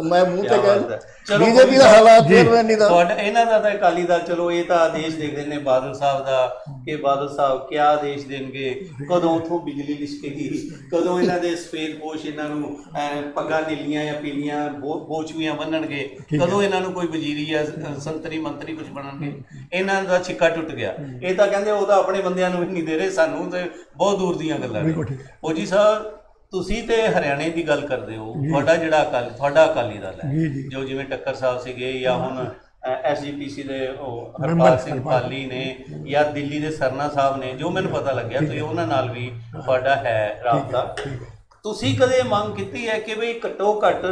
ਮੈਂ ਮੂੰਹ ਤੇ ਕਹਿ, ਬੀਜੇਪੀ ਦਾ ਹਾਲਾਤ ਚੇਅਰਮੈਨੀ ਦਾ, ਤੁਹਾਡਾ ਇਹਨਾਂ ਦਾ ਤਾਂ ਅਕਾਲੀ ਦਲ, ਚਲੋ ਇਹ ਤਾਂ ਆਦੇਸ਼ ਦੇਖਦੇ ਨੇ ਬਾਦਲ ਸਾਹਿਬ ਦਾ ਕਿ ਬਾਦਲ ਸਾਹਿਬ ਕਿਆ ਆਦੇਸ਼ ਦੇਣਗੇ, ਕਦੋਂ ਉੱਥੋਂ ਬਿਜਲੀ ਲਿਸ਼ਕੇਗੀ, ਕਦੋਂ ਇਹਨਾਂ ਦੇ ਸਫੇਦ ਪੋਸ਼ ਇਹਨਾਂ ਨੂੰ ਪੱਗਾਂ ਨੀਲੀਆਂ ਜਾਂ ਪੀਲੀਆਂ ਬੋਚਵੀਆਂ ਬੰਨਣਗੇ, ਕਦੋਂ ਇਹਨਾਂ ਨੂੰ ਕੋਈ ਵਜ਼ੀਰੀ ਜਾਂ ਸੰਤਰੀ ਮੰਤਰੀ ਕੁਝ ਬਣਨਗੇ। ਇਹਨਾਂ ਦਾ ਛਿੱਕਾ ਟੁੱਟ ਗਿਆ। ਇਹ ਤਾਂ ਕਹਿੰਦੇ ਉਹ ਤਾਂ ਆਪਣੇ ਬੰਦਿਆਂ ਨੂੰ ਵੀ ਨਹੀਂ ਦੇ ਰਹੇ, ਸਾਨੂੰ ਤੇ ਬਹੁਤ ਦੂਰ ਦੀਆਂ ਗੱਲਾਂ ਨੇ। ਫੌਜੀ ਸਾਹਿਬ ਤੁਸੀਂ ਤੇ ਹਰਿਆਣੇ ਦੀ ਗੱਲ ਕਰਦੇ ਹੋ, ਤੁਹਾਡਾ ਜਿਹੜਾ ਤੁਹਾਡਾ ਅਕਾਲੀ ਦਲ ਹੈ ਜੋ ਜਿਵੇਂ ਟੱਕਰ ਸਾਹਿਬ ਸੀਗੇ ਜਾਂ ਹੁਣ SGPC ਦੇ ਉਹ ਹਰਪਾਲ ਸਿੰਘ ਪਾਲੀ ਨੇ ਜਾਂ ਦਿੱਲੀ ਦੇ ਸਰਨਾ ਸਾਹਿਬ ਨੇ, ਜੋ ਮੈਨੂੰ ਪਤਾ ਲੱਗਿਆ ਤੁਸੀਂ ਉਹਨਾਂ ਨਾਲ ਵੀ ਤੁਹਾਡਾ ਹੈ ਰਾਬਤਾ। ਤੁਸੀਂ ਕਦੇ ਮੰਗ ਕੀਤੀ ਹੈ ਕਿ ਬਈ ਘੱਟੋ ਘੱਟ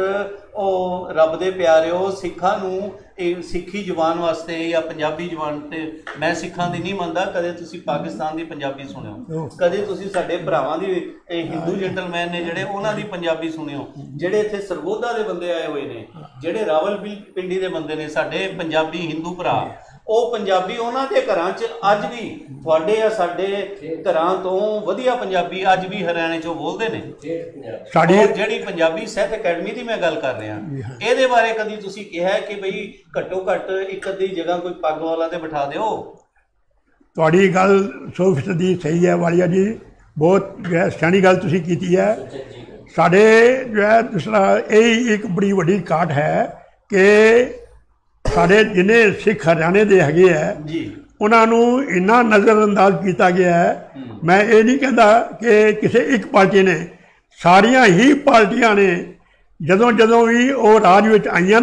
ਉਹ ਰੱਬ ਦੇ ਪਿਆਰਿਓ ਸਿੱਖਾਂ ਨੂੰ ਇਹ ਸਿੱਖੀ ਜ਼ੁਬਾਨ ਵਾਸਤੇ ਜਾਂ ਪੰਜਾਬੀ ਜ਼ੁਬਾਨ ਤੇ, ਮੈਂ ਸਿੱਖਾਂ ਦੀ ਨਹੀਂ ਮੰਨਦਾ, ਕਦੇ ਤੁਸੀਂ ਪਾਕਿਸਤਾਨ ਦੀ ਪੰਜਾਬੀ ਸੁਣਿਓ, ਕਦੇ ਤੁਸੀਂ ਸਾਡੇ ਭਰਾਵਾਂ ਦੀ ਹਿੰਦੂ ਜੈਂਟਲਮੈਨ ਨੇ ਜਿਹੜੇ ਉਹਨਾਂ ਦੀ ਪੰਜਾਬੀ ਸੁਣਿਓ, ਜਿਹੜੇ ਇੱਥੇ ਸਰਗੋਧਾ ਦੇ ਬੰਦੇ ਆਏ ਹੋਏ ਨੇ, ਜਿਹੜੇ ਰਾਵਲਪਿੰਡੀ ਦੇ ਬੰਦੇ ਨੇ ਸਾਡੇ ਪੰਜਾਬੀ ਹਿੰਦੂ ਭਰਾ, ਉਹ ਪੰਜਾਬੀ ਉਹਨਾਂ ਦੇ ਘਰਾਂ 'ਚ ਅੱਜ ਵੀ ਤੁਹਾਡੇ ਜਾਂ ਸਾਡੇ ਘਰਾਂ ਤੋਂ ਵਧੀਆ ਪੰਜਾਬੀ ਅੱਜ ਵੀ ਹਰਿਆਣੇ 'ਚੋਂ ਬੋਲਦੇ ਨੇ। ਸਾਡੀ ਜਿਹੜੀ ਪੰਜਾਬੀ ਸਾਹਿਤ ਅਕੈਡਮੀ ਦੀ ਮੈਂ ਗੱਲ ਕਰ ਰਿਹਾ, ਇਹਦੇ ਬਾਰੇ ਕਦੀ ਤੁਸੀਂ ਕਿਹਾ ਕਿ ਬਈ ਘੱਟੋ ਘੱਟ ਇੱਕ ਅੱਧੀ ਜਗ੍ਹਾ ਕੋਈ ਪੱਗ ਵਾਲਾ ਤੇ ਬਿਠਾ ਦਿਓ? ਤੁਹਾਡੀ ਗੱਲ 100% ਸਹੀ ਹੈ ਵਾਲੀਆ ਜੀ, ਬਹੁਤ ਜੋ ਹੈ ਸਿਆਣੀ ਗੱਲ ਤੁਸੀਂ ਕੀਤੀ ਹੈ। ਸਾਡੇ ਜੋ ਹੈ ਦੂਸਰਾ ਇਹ ਇੱਕ ਬੜੀ ਵੱਡੀ ਕਾਟ ਹੈ ਕਿ ਸਾਡੇ ਜਿੰਨੇ ਸਿੱਖ ਹਰਿਆਣੇ ਦੇ ਹੈਗੇ ਹੈ ਉਹਨਾਂ ਨੂੰ ਇੰਨਾ ਨਜ਼ਰਅੰਦਾਜ਼ ਕੀਤਾ ਗਿਆ ਹੈ। ਮੈਂ ਇਹ ਨਹੀਂ ਕਹਿੰਦਾ ਕਿ ਕਿਸੇ ਇੱਕ ਪਾਰਟੀ ਨੇ, ਸਾਰੀਆਂ ਹੀ ਪਾਰਟੀਆਂ ਨੇ ਜਦੋਂ ਵੀ ਉਹ ਰਾਜ ਵਿੱਚ ਆਈਆਂ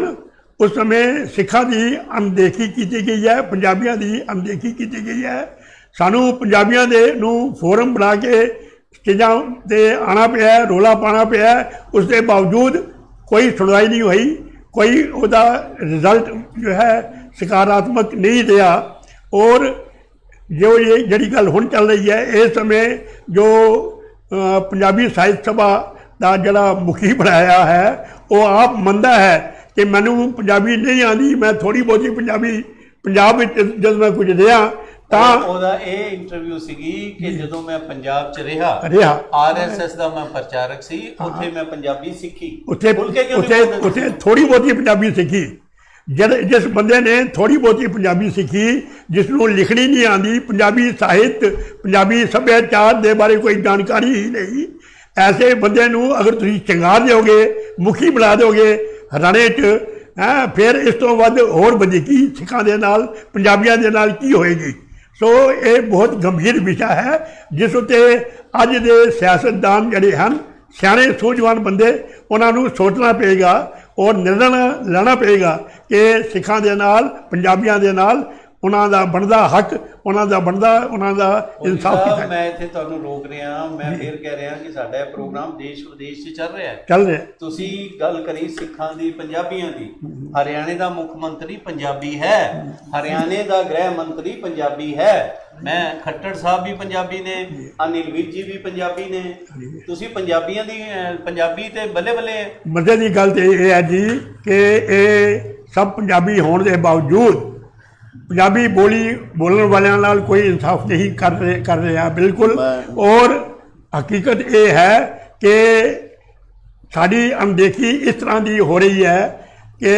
ਉਸ ਸਮੇਂ ਸਿੱਖਾਂ ਦੀ ਅਣਦੇਖੀ ਕੀਤੀ ਗਈ ਹੈ, ਪੰਜਾਬੀਆਂ ਦੀ ਅਣਦੇਖੀ ਕੀਤੀ ਗਈ ਹੈ। ਸਾਨੂੰ ਪੰਜਾਬੀਆਂ ਦੇ ਨੂੰ ਫੋਰਮ ਬਣਾ ਕੇ ਸਟੇਜਾਂ 'ਤੇ ਆਉਣਾ ਪਿਆ, ਰੌਲਾ ਪਾਉਣਾ ਪਿਆ, ਉਸ ਦੇ ਬਾਵਜੂਦ ਕੋਈ ਸੁਣਵਾਈ ਨਹੀਂ ਹੋਈ, ਕੋਈ ਉਹਦਾ ਰਿਜ਼ਲਟ ਜੋ ਹੈ ਸਕਾਰਾਤਮਕ ਨਹੀਂ ਰਿਹਾ। ਔਰ ਜੋ ਇਹ ਜਿਹੜੀ ਗੱਲ ਹੁਣ ਚੱਲ ਰਹੀ ਹੈ ਇਸ ਸਮੇਂ, ਜੋ ਪੰਜਾਬੀ ਸਾਹਿਤ ਸਭਾ ਦਾ ਜਿਹੜਾ ਮੁਖੀ ਬਣਾਇਆ ਹੈ ਉਹ ਆਪ ਮੰਨਦਾ ਹੈ ਕਿ ਮੈਨੂੰ ਪੰਜਾਬੀ ਨਹੀਂ ਆਉਂਦੀ, ਮੈਂ ਥੋੜ੍ਹੀ ਬਹੁਤੀ ਪੰਜਾਬੀ ਪੰਜਾਬ ਵਿੱਚ ਜਦੋਂ ਮੈਂ ਕੁਝ ਰਿਹਾ ਤਾਂ ਉਹਦਾ ਇਹ ਇੰਟਰਵਿਊ ਸੀਗੀ ਕਿ ਜਦੋਂ ਮੈਂ ਪੰਜਾਬ 'ਚ ਰਿਹਾ RSS ਦਾ ਮੈਂ ਪ੍ਰਚਾਰਕ ਸੀ, ਉੱਥੇ ਮੈਂ ਪੰਜਾਬੀ ਸਿੱਖੀ, ਉੱਥੇ ਥੋੜ੍ਹੀ ਬਹੁਤੀ ਪੰਜਾਬੀ ਸਿੱਖੀ। ਜਿਸ ਬੰਦੇ ਨੇ ਥੋੜ੍ਹੀ ਬਹੁਤੀ ਪੰਜਾਬੀ ਸਿੱਖੀ, ਜਿਸ ਨੂੰ ਲਿਖਣੀ ਨਹੀਂ ਆਉਂਦੀ, ਪੰਜਾਬੀ ਸਾਹਿਤ ਪੰਜਾਬੀ ਸੱਭਿਆਚਾਰ ਦੇ ਬਾਰੇ ਕੋਈ ਜਾਣਕਾਰੀ ਹੀ ਨਹੀਂ, ਐਸੇ ਬੰਦੇ ਨੂੰ ਅਗਰ ਤੁਸੀਂ ਚੰਗਾ ਦਿਓਗੇ, ਮੁਖੀ ਬਣਾ ਦਿਓਗੇ ਹਰਿਆਣੇ 'ਚ, ਫਿਰ ਇਸ ਤੋਂ ਵੱਧ ਹੋਰ ਵਧੀਕੀ ਸਿੱਖਾਂ ਦੇ ਨਾਲ ਪੰਜਾਬੀਆਂ ਦੇ ਨਾਲ ਕੀ ਹੋਏਗੀ। ਸੋ ਇਹ ਬਹੁਤ ਗੰਭੀਰ ਵਿਸ਼ਾ ਹੈ ਜਿਸ ਉੱਤੇ ਅੱਜ ਦੇ ਸਿਆਸਤਦਾਨ ਜਿਹੜੇ ਹਨ, ਸਿਆਣੇ ਸੂਝਵਾਨ ਬੰਦੇ, ਉਹਨਾਂ ਨੂੰ ਸੋਚਣਾ ਪਏਗਾ ਔਰ ਨਿਰਣਾ ਲੈਣਾ ਪਏਗਾ ਕਿ ਸਿੱਖਾਂ ਦੇ ਨਾਲ, ਪੰਜਾਬੀਆਂ ਦੇ ਨਾਲ ਉਹਨਾਂ ਦਾ ਬਣਦਾ ਹੱਕ, ਉਹਨਾਂ ਦਾ ਇਨਸਾਫ ਕੀਤਾ। ਮੈਂ ਇੱਥੇ ਤੁਹਾਨੂੰ ਰੋਕ ਰਿਹਾ, ਮੈਂ ਫਿਰ ਕਹਿ ਰਿਹਾ ਕਿ ਸਾਡਾ ਇਹ ਪ੍ਰੋਗਰਾਮ ਦੇਸ਼ ਵਿਦੇਸ਼ 'ਚ ਚੱਲ ਰਿਹਾ। ਤੁਸੀਂ ਗੱਲ ਕਰੀ ਸਿੱਖਾਂ ਦੀ, ਪੰਜਾਬੀਆਂ ਦੀ। ਹਰਿਆਣੇ ਦਾ ਮੁੱਖ ਮੰਤਰੀ ਪੰਜਾਬੀ ਹੈ, ਹਰਿਆਣੇ ਦਾ ਗ੍ਰਹਿ ਮੰਤਰੀ ਪੰਜਾਬੀ ਹੈ, ਮੈਂ ਖੱਟੜ ਸਾਹਿਬ ਵੀ ਪੰਜਾਬੀ ਨੇ, ਅਨਿਲ ਵੀਰ ਜੀ ਵੀ ਪੰਜਾਬੀ ਨੇ। ਤੁਸੀਂ ਪੰਜਾਬੀਆਂ ਦੀ ਪੰਜਾਬੀ ਤੇ ਬੱਲੇ ਬੱਲੇ। ਮਜ਼ੇ ਦੀ ਗੱਲ ਤੇ ਇਹ ਹੈ ਜੀ ਕਿ ਇਹ ਸਭ ਪੰਜਾਬੀ ਹੋਣ ਦੇ ਬਾਵਜੂਦ ਪੰਜਾਬੀ ਬੋਲਣ ਵਾਲਿਆਂ ਨਾਲ ਕੋਈ ਇਨਸਾਫ ਨਹੀਂ ਕਰ ਰਿਹਾ ਬਿਲਕੁਲ। ਔਰ ਹਕੀਕਤ ਇਹ ਹੈ ਕਿ ਸਾਡੀ ਅਣਦੇਖੀ ਇਸ ਤਰ੍ਹਾਂ ਦੀ ਹੋ ਰਹੀ ਹੈ ਕਿ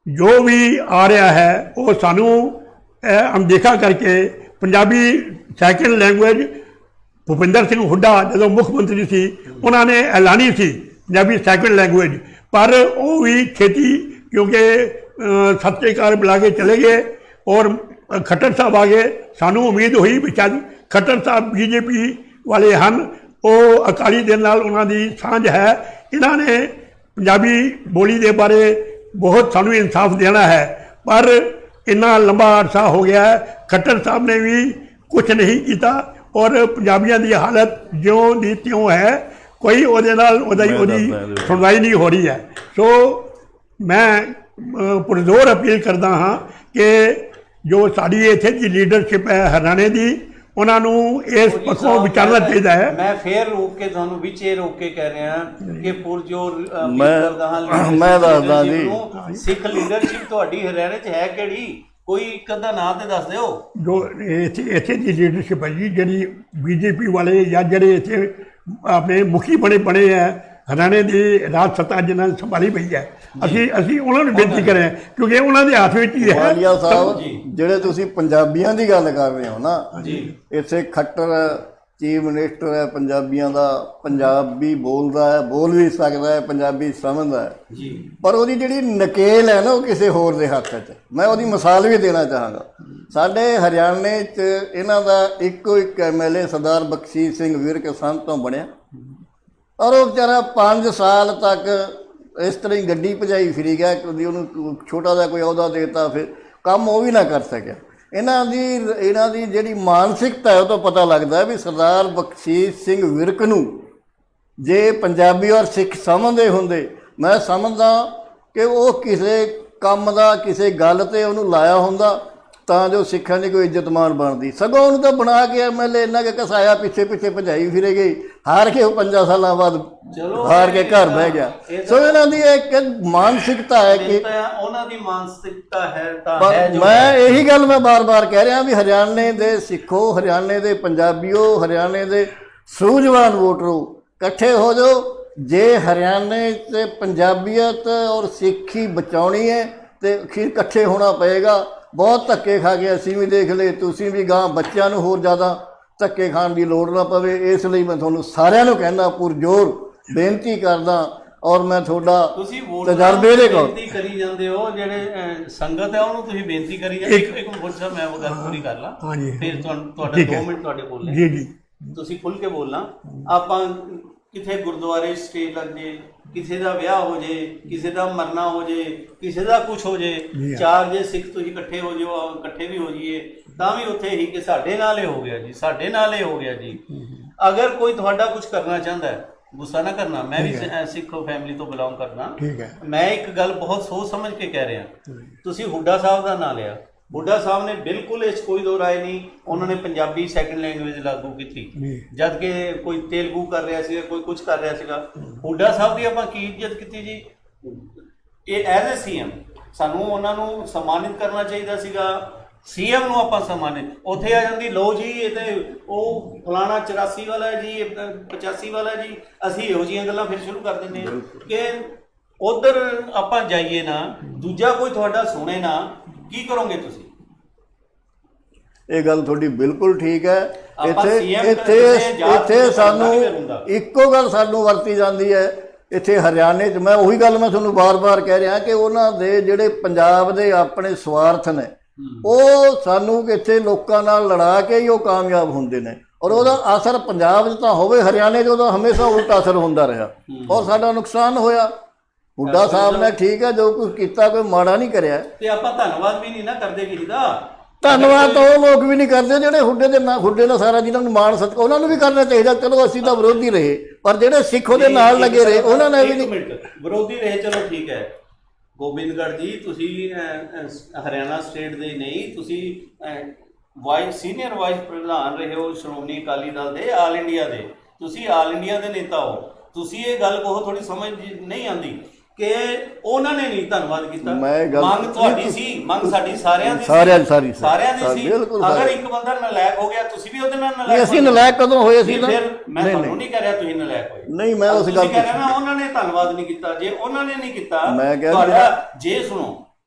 ਜੋ ਵੀ ਆ ਰਿਹਾ ਹੈ ਉਹ ਸਾਨੂੰ ਅਣਦੇਖਾ ਕਰਕੇ ਪੰਜਾਬੀ ਸੈਕੰਡ ਲੈਂਗੁਏਜ, ਭੁਪਿੰਦਰ ਸਿੰਘ ਹੁੱਡਾ ਜਦੋਂ ਮੁੱਖ ਮੰਤਰੀ ਸੀ ਉਹਨਾਂ ਨੇ ਐਲਾਨੀ ਸੀ ਪੰਜਾਬੀ ਸੈਕੰਡ ਲੈਂਗੁਏਜ, ਪਰ ਉਹ ਵੀ ਛੇਤੀ ਕਿਉਂਕਿ ਸਤਿ ਸ਼੍ਰੀ ਅਕਾਲ ਬੁਲਾ ਕੇ ਚਲੇ ਗਏ ਔਰ ਖੱਟਰ ਸਾਹਿਬ ਆ ਗਏ। ਸਾਨੂੰ ਉਮੀਦ ਹੋਈ ਵੀ ਸ਼ਾਇਦ ਖੱਟਰ ਸਾਹਿਬ BJP ਵਾਲੇ ਹਨ, ਉਹ ਅਕਾਲੀ ਦੇ ਨਾਲ ਉਹਨਾਂ ਦੀ ਸਾਂਝ ਹੈ, ਇਹਨਾਂ ਨੇ ਪੰਜਾਬੀ ਬੋਲੀ ਦੇ ਬਾਰੇ ਬਹੁਤ ਸਾਨੂੰ ਇਨਸਾਫ ਦੇਣਾ ਹੈ, ਪਰ ਇੰਨਾ ਲੰਬਾ ਅਰਸਾ ਹੋ ਗਿਆ ਖੱਟਰ ਸਾਹਿਬ ਨੇ ਵੀ ਕੁਝ ਨਹੀਂ ਕੀਤਾ ਔਰ ਪੰਜਾਬੀਆਂ ਦੀ ਹਾਲਤ ਜਿਉਂ ਦੀ ਤਿਉਂ ਹੈ, ਕੋਈ ਉਹਦੇ ਨਾਲ ਉਹਦੀ ਸੁਣਵਾਈ ਨਹੀਂ ਹੋ ਰਹੀ ਹੈ। ਸੋ ਮੈਂ ਪੁਰਜ਼ੋਰ ਅਪੀਲ ਕਰਦਾ ਹਾਂ ਕਿ ਜੋ ਸਾਡੀ ਇੱਥੇ ਦੀ ਲੀਡਰਸ਼ਿਪ ਹੈ ਹਰਿਆਣੇ ਦੀ, ਉਹਨਾਂ ਨੂੰ ਇਸ ਪੱਖੋਂ ਵਿਚਾਰਨਾ ਚਾਹੀਦਾ ਹੈ। ਮੈਂ ਫੇਰ ਰੋਕ ਕੇ ਤੁਹਾਨੂੰ ਵਿੱਚ ਇਹ ਰੋਕ ਕੇ ਕਹਿ ਰਿਹਾ ਕਿ ਪੁਰਜ਼ੋਰ ਮੈਂ ਦੱਸਦਾ ਜੀ, ਸਿੱਖ ਲੀਡਰਸ਼ਿਪ ਤੁਹਾਡੀ ਹਰਿਆਣੇ 'ਚ ਹੈ ਕਿਹੜੀ? ਕੋਈ ਇੱਕ ਅੱਧਾ ਨਾਂ ਤੇ ਦੱਸ ਦਿਓ। ਜੋ ਇੱਥੇ ਦੀ ਲੀਡਰਸ਼ਿਪ ਹੈ ਜੀ, ਜਿਹੜੀ ਬੀਜੇਪੀ ਵਾਲੇ ਜਾਂ ਜਿਹੜੇ ਇੱਥੇ ਆਪਣੇ ਮੁਖੀ ਬਣੇ ਹੈ, ਹਰਿਆਣੇ ਦੀ ਰਾਜ ਸੱਤਾ ਜਿਨ੍ਹਾਂ ਨੇ ਸੰਭਾਲੀ ਪਈ ਹੈ, ਅਸੀਂ ਉਹਨਾਂ ਨੂੰ ਬੇਨਤੀ ਕਰ ਰਹੇ ਹਾਂ, ਕਿਉਂਕਿ ਉਹਨਾਂ ਦੇ ਹੱਥ ਵਿੱਚ ਹੀ ਹੈ। ਵਾਲੀਆ ਸਾਹਿਬ, ਜਿਹੜੇ ਤੁਸੀਂ ਪੰਜਾਬੀਆਂ ਦੀ ਗੱਲ ਕਰ ਰਹੇ ਹੋ ਨਾ ਜੀ, ਇੱਥੇ ਖੱਟਰ ਚੀਫ ਮਿਨਿਸਟਰ ਹੈ ਪੰਜਾਬੀਆਂ ਦਾ, ਪੰਜਾਬੀ ਬੋਲਦਾ ਹੈ, ਬੋਲ ਵੀ ਸਕਦਾ ਹੈ, ਪੰਜਾਬੀ ਸਮਝਦਾ ਹੈ ਜੀ, ਪਰ ਉਹਦੀ ਜਿਹੜੀ ਨਕੇਲ ਹੈ ਨਾ ਉਹ ਕਿਸੇ ਹੋਰ ਦੇ ਹੱਥ 'ਚ। ਮੈਂ ਉਹਦੀ ਮਿਸਾਲ ਵੀ ਦੇਣਾ ਚਾਹਾਂਗਾ। ਸਾਡੇ ਹਰਿਆਣੇ 'ਚ ਇਹਨਾਂ ਦਾ ਇੱਕੋ ਇੱਕ MLA ਸਰਦਾਰ ਬਖਸ਼ੀਸ਼ ਸਿੰਘ ਵਿਰਕ ਸੰਤ ਤੋਂ ਬਣਿਆ, ਔਰ ਉਹ ਵਿਚਾਰਾ 5 ਸਾਲ ਤੱਕ ਇਸ ਤਰ੍ਹਾਂ ਹੀ ਗੱਡੀ ਭਜਾਈ ਫਿਰੀ ਗਿਆ, ਕਦੀ ਉਹਨੂੰ ਛੋਟਾ ਜਿਹਾ ਕੋਈ ਅਹੁਦਾ ਦੇ ਦਿੱਤਾ, ਫਿਰ ਕੰਮ ਉਹ ਵੀ ਨਾ ਕਰ ਸਕਿਆ। ਇਹਨਾਂ ਦੀ ਜਿਹੜੀ ਮਾਨਸਿਕਤਾ ਹੈ ਉਹ ਤੋਂ ਪਤਾ ਲੱਗਦਾ ਵੀ ਸਰਦਾਰ ਬਖਸ਼ੀਸ਼ ਸਿੰਘ ਵਿਰਕ ਨੂੰ ਜੇ ਪੰਜਾਬੀ ਔਰ ਸਿੱਖ ਸਮਝਦੇ ਹੁੰਦੇ, ਮੈਂ ਸਮਝਦਾ ਕਿ ਉਹ ਕਿਸੇ ਕੰਮ ਦਾ ਕਿਸੇ ਗੱਲ ਤੇ ਉਹਨੂੰ ਲਾਇਆ ਹੁੰਦਾ ਤਾਂ ਜੋ ਸਿੱਖਾਂ ਦੀ ਕੋਈ ਇੱਜ਼ਤ ਮਾਣ ਬਣਦੀ। ਸਗੋਂ ਉਹਨੂੰ ਤਾਂ ਬਣਾ ਕੇ MLA ਇੰਨਾ ਕਿ ਘਸਾਇਆ, ਪਿੱਛੇ ਭਜਾਈ ਫਿਰੇ ਗਈ, ਹਾਰ ਕੇ ਉਹ 5 ਸਾਲਾਂ ਬਾਅਦ ਹਾਰ ਕੇ ਘਰ ਬਹਿ ਗਿਆ। ਸੋ ਇਹਨਾਂ ਦੀ ਇੱਕ ਮਾਨਸਿਕਤਾ ਹੈ ਕਿ ਉਹਨਾਂ ਦੀ ਮਾਨਸਿਕਤਾ ਹੈ ਤਾਂ ਹੈ। ਮੈਂ ਇਹੀ ਗੱਲ ਮੈਂ ਬਾਰ-ਬਾਰ ਕਹਿ ਰਿਹਾ ਵੀ ਹਰਿਆਣੇ ਦੇ ਸਿੱਖੋ, ਹਰਿਆਣੇ ਦੇ ਪੰਜਾਬੀਓ, ਹਰਿਆਣੇ ਦੇ ਸੂਝਵਾਨ ਵੋਟਰੋ, ਇਕੱਠੇ ਹੋ ਜਾਓ। ਜੇ ਹਰਿਆਣੇ 'ਚ ਪੰਜਾਬੀਅਤ ਔਰ ਸਿੱਖੀ ਬਚਾਉਣੀ ਹੈ ਤੇ ਅਖੀਰ ਇਕੱਠੇ ਹੋਣਾ ਪਏਗਾ। ਬਹੁਤ ਧੱਕੇ ਖਾ ਕੇ ਅਸੀਂ ਵੀ ਦੇਖ ਲਏ, ਤੁਸੀਂ ਵੀ ਗਾਂ ਬੱਚਿਆਂ ਨੂੰ ਹੋਰ ਜ਼ਿਆਦਾ ਧੱਕੇ ਖਾਣ ਦੀ ਲੋੜ ਨਾ ਪਵੇ। ਇਸ ਲਈ ਮੈਂ ਤੁਹਾਨੂੰ ਸਾਰਿਆਂ ਨੂੰ ਕਹਿੰਦਾ, ਪੁਰਜ਼ੋਰ ਬੇਨਤੀ ਕਰਦਾ, ਔਰ ਮੈਂ ਤੁਹਾਡਾ ਤਜਰਬੇ ਦੇ ਕੋਲ ਬੇਨਤੀ ਕਰੀ ਜਾਂਦੇ ਹੋ, ਜਿਹੜੇ ਸੰਗਤ ਹੈ ਉਹਨੂੰ ਤੁਸੀਂ ਬੇਨਤੀ ਕਰੀ ਜਾਂਦੇ। ਇੱਕ ਮਿੰਟ ਸਾਹਿਬ, ਮੈਂ ਉਹ ਗੱਲ ਪੂਰੀ ਕਰ ਲਾਂ, ਫਿਰ ਤੁਹਾਡਾ 2 ਮਿੰਟ ਤੁਹਾਡੇ ਬੋਲਣੇ। ਜੀ ਜੀ, ਤੁਸੀਂ ਖੁੱਲ ਕੇ ਬੋਲਣਾ। ਆਪਾਂ ਕਿਥੇ ਗੁਰਦੁਆਰੇ ਸਟੇ ਲੱਗ ਜੇ, ਕਿਸੇ ਦਾ ਵਿਆਹ ਹੋ ਜੇ, ਕਿਸੇ ਦਾ ਮਰਨਾ ਹੋ ਜੇ, ਕਿਸੇ ਦਾ ਕੁਝ ਹੋ ਜੇ, 4 ਜੇ ਸਿੱਖ ਤੁਸੀਂ ਇਕੱਠੇ ਹੋ ਜਾਓ, ਇਕੱਠੇ ਵੀ ਹੋ ਜਾਈਏ ਤਾਂ ਵੀ ਉੱਥੇ ਹੀ ਕਿ ਸਾਡੇ ਨਾਲ ਹੀ ਹੋ ਗਿਆ ਜੀ, ਸਾਡੇ ਨਾਲ ਹੀ ਹੋ ਗਿਆ ਜੀ। ਅਗਰ ਕੋਈ ਤੁਹਾਡਾ ਕੁਝ ਕਰਨਾ ਚਾਹੁੰਦਾ ਹੈ, ਗੁੱਸਾ ਨਾ ਕਰਨਾ, ਮੈਂ ਵੀ ਸਿੱਖ ਫੈਮਿਲੀ ਤੋਂ ਬਿਲੋਂਗ ਕਰਦਾ, ਮੈਂ ਇੱਕ ਗੱਲ ਬਹੁਤ ਸੋਚ ਸਮਝ ਕੇ ਕਹਿ ਰਿਹਾ। ਤੁਸੀਂ ਹੁੱਡਾ ਸਾਹਿਬ ਦਾ ਨਾਂ ਲਿਆ, ਹੁੱਡਾ ਸਾਹਿਬ ਨੇ ਬਿਲਕੁਲ ਇਸ ਕੋਈ ਦੋ ਰਾਏ ਨਹੀਂ, ਉਹਨਾਂ ਨੇ ਪੰਜਾਬੀ ਸੈਕੰਡ ਲੈਂਗੁਏਜ ਲਾਗੂ ਕੀਤੀ, ਜਦ ਕਿ ਕੋਈ ਤੇਲਗੂ ਕਰ ਰਿਹਾ ਸੀਗਾ, ਕੋਈ ਕੁਝ ਕਰ ਰਿਹਾ ਸੀਗਾ। ਹੁੱਡਾ ਸਾਹਿਬ ਦੀ ਆਪਾਂ ਕੀ ਇੱਜ਼ਤ ਕੀਤੀ ਜੀ, ਇਹ ਐਜ਼ ਏ CM ਸਾਨੂੰ ਉਹਨਾਂ ਨੂੰ ਸਨਮਾਨਿਤ ਕਰਨਾ ਚਾਹੀਦਾ ਸੀਗਾ। CM ਨੂੰ ਆਪਾਂ ਸਨਮਾਨਿਤ, ਉੱਥੇ ਆ ਜਾਂਦੀ ਲਓ ਜੀ ਇਹ ਤੇ ਉਹ ਫਲਾਣਾ 84 ਵਾਲਾ ਹੈ ਜੀ, 85 ਵਾਲਾ ਜੀ, ਅਸੀਂ ਇਹੋ ਜਿਹੀਆਂ ਗੱਲਾਂ ਫਿਰ ਸ਼ੁਰੂ ਕਰ ਦਿੰਦੇ ਹਾਂ ਕਿ ਉਧਰ ਆਪਾਂ ਜਾਈਏ ਨਾ, ਦੂਜਾ ਕੋਈ ਤੁਹਾਡਾ ਸੁਣੇ ਨਾ, ਕੀ ਕਰੋਗੇ ਤੁਸੀਂ? ਇਹ ਗੱਲ ਤੁਹਾਡੀ ਬਿਲਕੁਲ ਠੀਕ ਹੈ। ਇੱਥੇ ਸਾਨੂੰ ਇੱਕੋ ਗੱਲ ਸਾਨੂੰ ਵਰਤੀ ਜਾਂਦੀ ਹੈ ਇੱਥੇ ਹਰਿਆਣੇ 'ਚ। ਮੈਂ ਉਹੀ ਗੱਲ ਮੈਂ ਤੁਹਾਨੂੰ ਬਾਰ-ਬਾਰ ਕਹਿ ਰਿਹਾ ਕਿ ਉਹਨਾਂ ਦੇ ਜਿਹੜੇ ਪੰਜਾਬ ਦੇ ਆਪਣੇ ਸਵਾਰਥ ਨੇ, ਉਹ ਸਾਨੂੰ ਇੱਥੇ ਲੋਕਾਂ ਨਾਲ ਲੜਾ ਕੇ ਹੀ ਉਹ ਕਾਮਯਾਬ ਹੁੰਦੇ ਨੇ, ਔਰ ਉਹਦਾ ਅਸਰ ਪੰਜਾਬ 'ਚ ਤਾਂ ਹੋਵੇ, ਹਰਿਆਣੇ 'ਚ ਉਹਦਾ ਹਮੇਸ਼ਾ ਉਲਟਾ ਅਸਰ ਹੁੰਦਾ ਰਿਹਾ, ਔਰ ਸਾਡਾ ਨੁਕਸਾਨ ਹੋਇਆ। ਹੁੱਡਾ ਸਾਹਿਬ ਨੇ ਠੀਕ ਹੈ ਜੋ ਕੁਝ ਕੀਤਾ, ਕੋਈ ਮਾੜਾ ਨਹੀਂ ਕਰਿਆ। ਤੇ ਆਪਾਂ ਧੰਨਵਾਦ ਵੀ ਨਹੀਂ ਨਾ ਕਰਦੇ ਕਿਸੇ ਦਾ। ਧੰਨਵਾਦ ਤਾਂ ਉਹ ਲੋਕ ਵੀ ਨਹੀਂ ਕਰਦੇ ਜਿਹੜੇ ਹੁੱਡੇ ਦਾ ਸਾਰਾ ਜਿਹਨਾਂ ਨੂੰ ਮਾਣ ਸਤਿਕਾਰ, ਉਹਨਾਂ ਨੂੰ ਵੀ ਕਰਨਾ ਚਾਹੀਦਾ। ਚਲੋ ਅਸੀਂ ਤਾਂ ਵਿਰੋਧੀ ਰਹੇ, ਪਰ ਜਿਹੜੇ ਸਿੱਖ ਉਹਦੇ ਨਾਲ ਲੱਗੇ ਰਹੇ ਉਹਨਾਂ ਨੇ ਵੀ ਨਹੀਂ। ਵਿਰੋਧੀ ਰਹੇ, ਚਲੋ ਠੀਕ ਹੈ। ਗੋਬਿੰਦਗੜ੍ਹ ਜੀ, ਤੁਸੀਂ ਹਰਿਆਣਾ ਸਟੇਟ ਦੇ ਨਹੀਂ, ਤੁਸੀਂ ਸੀਨੀਅਰ ਵਾਈਸ ਪ੍ਰਧਾਨ ਰਹੇ ਹੋ ਸ਼੍ਰੋਮਣੀ ਅਕਾਲੀ ਦਲ ਦੇ, ਆਲ ਇੰਡੀਆ ਦੇ, ਤੁਸੀਂ ਆਲ ਇੰਡੀਆ ਦੇ ਨੇਤਾ ਹੋ। ਤੁਸੀਂ ਇਹ ਗੱਲ ਕਹੋ, ਥੋੜੀ ਸਮਝ ਨਹੀਂ ਆਉਂਦੀ ਕਿ ਉਹਨਾਂ ਨੇ ਨਹੀਂ ਧੰਨਵਾਦ ਕੀਤਾ। ਮੰਗ ਤੁਹਾਡੀ ਸੀ, ਮੰਗ ਸਾਡੀ ਸਾਰਿਆਂ ਦੀ ਸੀ। ਅਗਰ ਇੱਕ ਬੰਦਾ ਨਲਾਇਕ ਹੋ ਗਿਆ, ਤੁਸੀਂ ਵੀ ਉਹਦੇ ਨਾਲ ਨਲਾਇਕ। ਅਸੀਂ ਨਲਾਇਕ ਕਦੋਂ ਹੋਏ ਸੀ? ਫਿਰ ਮੈਂ ਤੁਹਾਨੂੰ ਨਹੀਂ ਕਹਿ ਰਿਹਾ ਤੁਸੀਂ ਨਲਾਇਕ ਹੋਏ, ਨਹੀਂ, ਮੈਂ ਉਸ ਗੱਲ ਕਹਿ ਰਿਹਾ ਨਾ ਉਹਨਾਂ ਨੇ ਧੰਨਵਾਦ ਨਹੀਂ ਕੀਤਾ। ਜੇ ਉਹਨਾਂ ਨੇ ਨਹੀਂ ਕੀਤਾ, ਮੈਂ ਤੁਹਾਡਾ ਜੇ ਸੁਣੋ,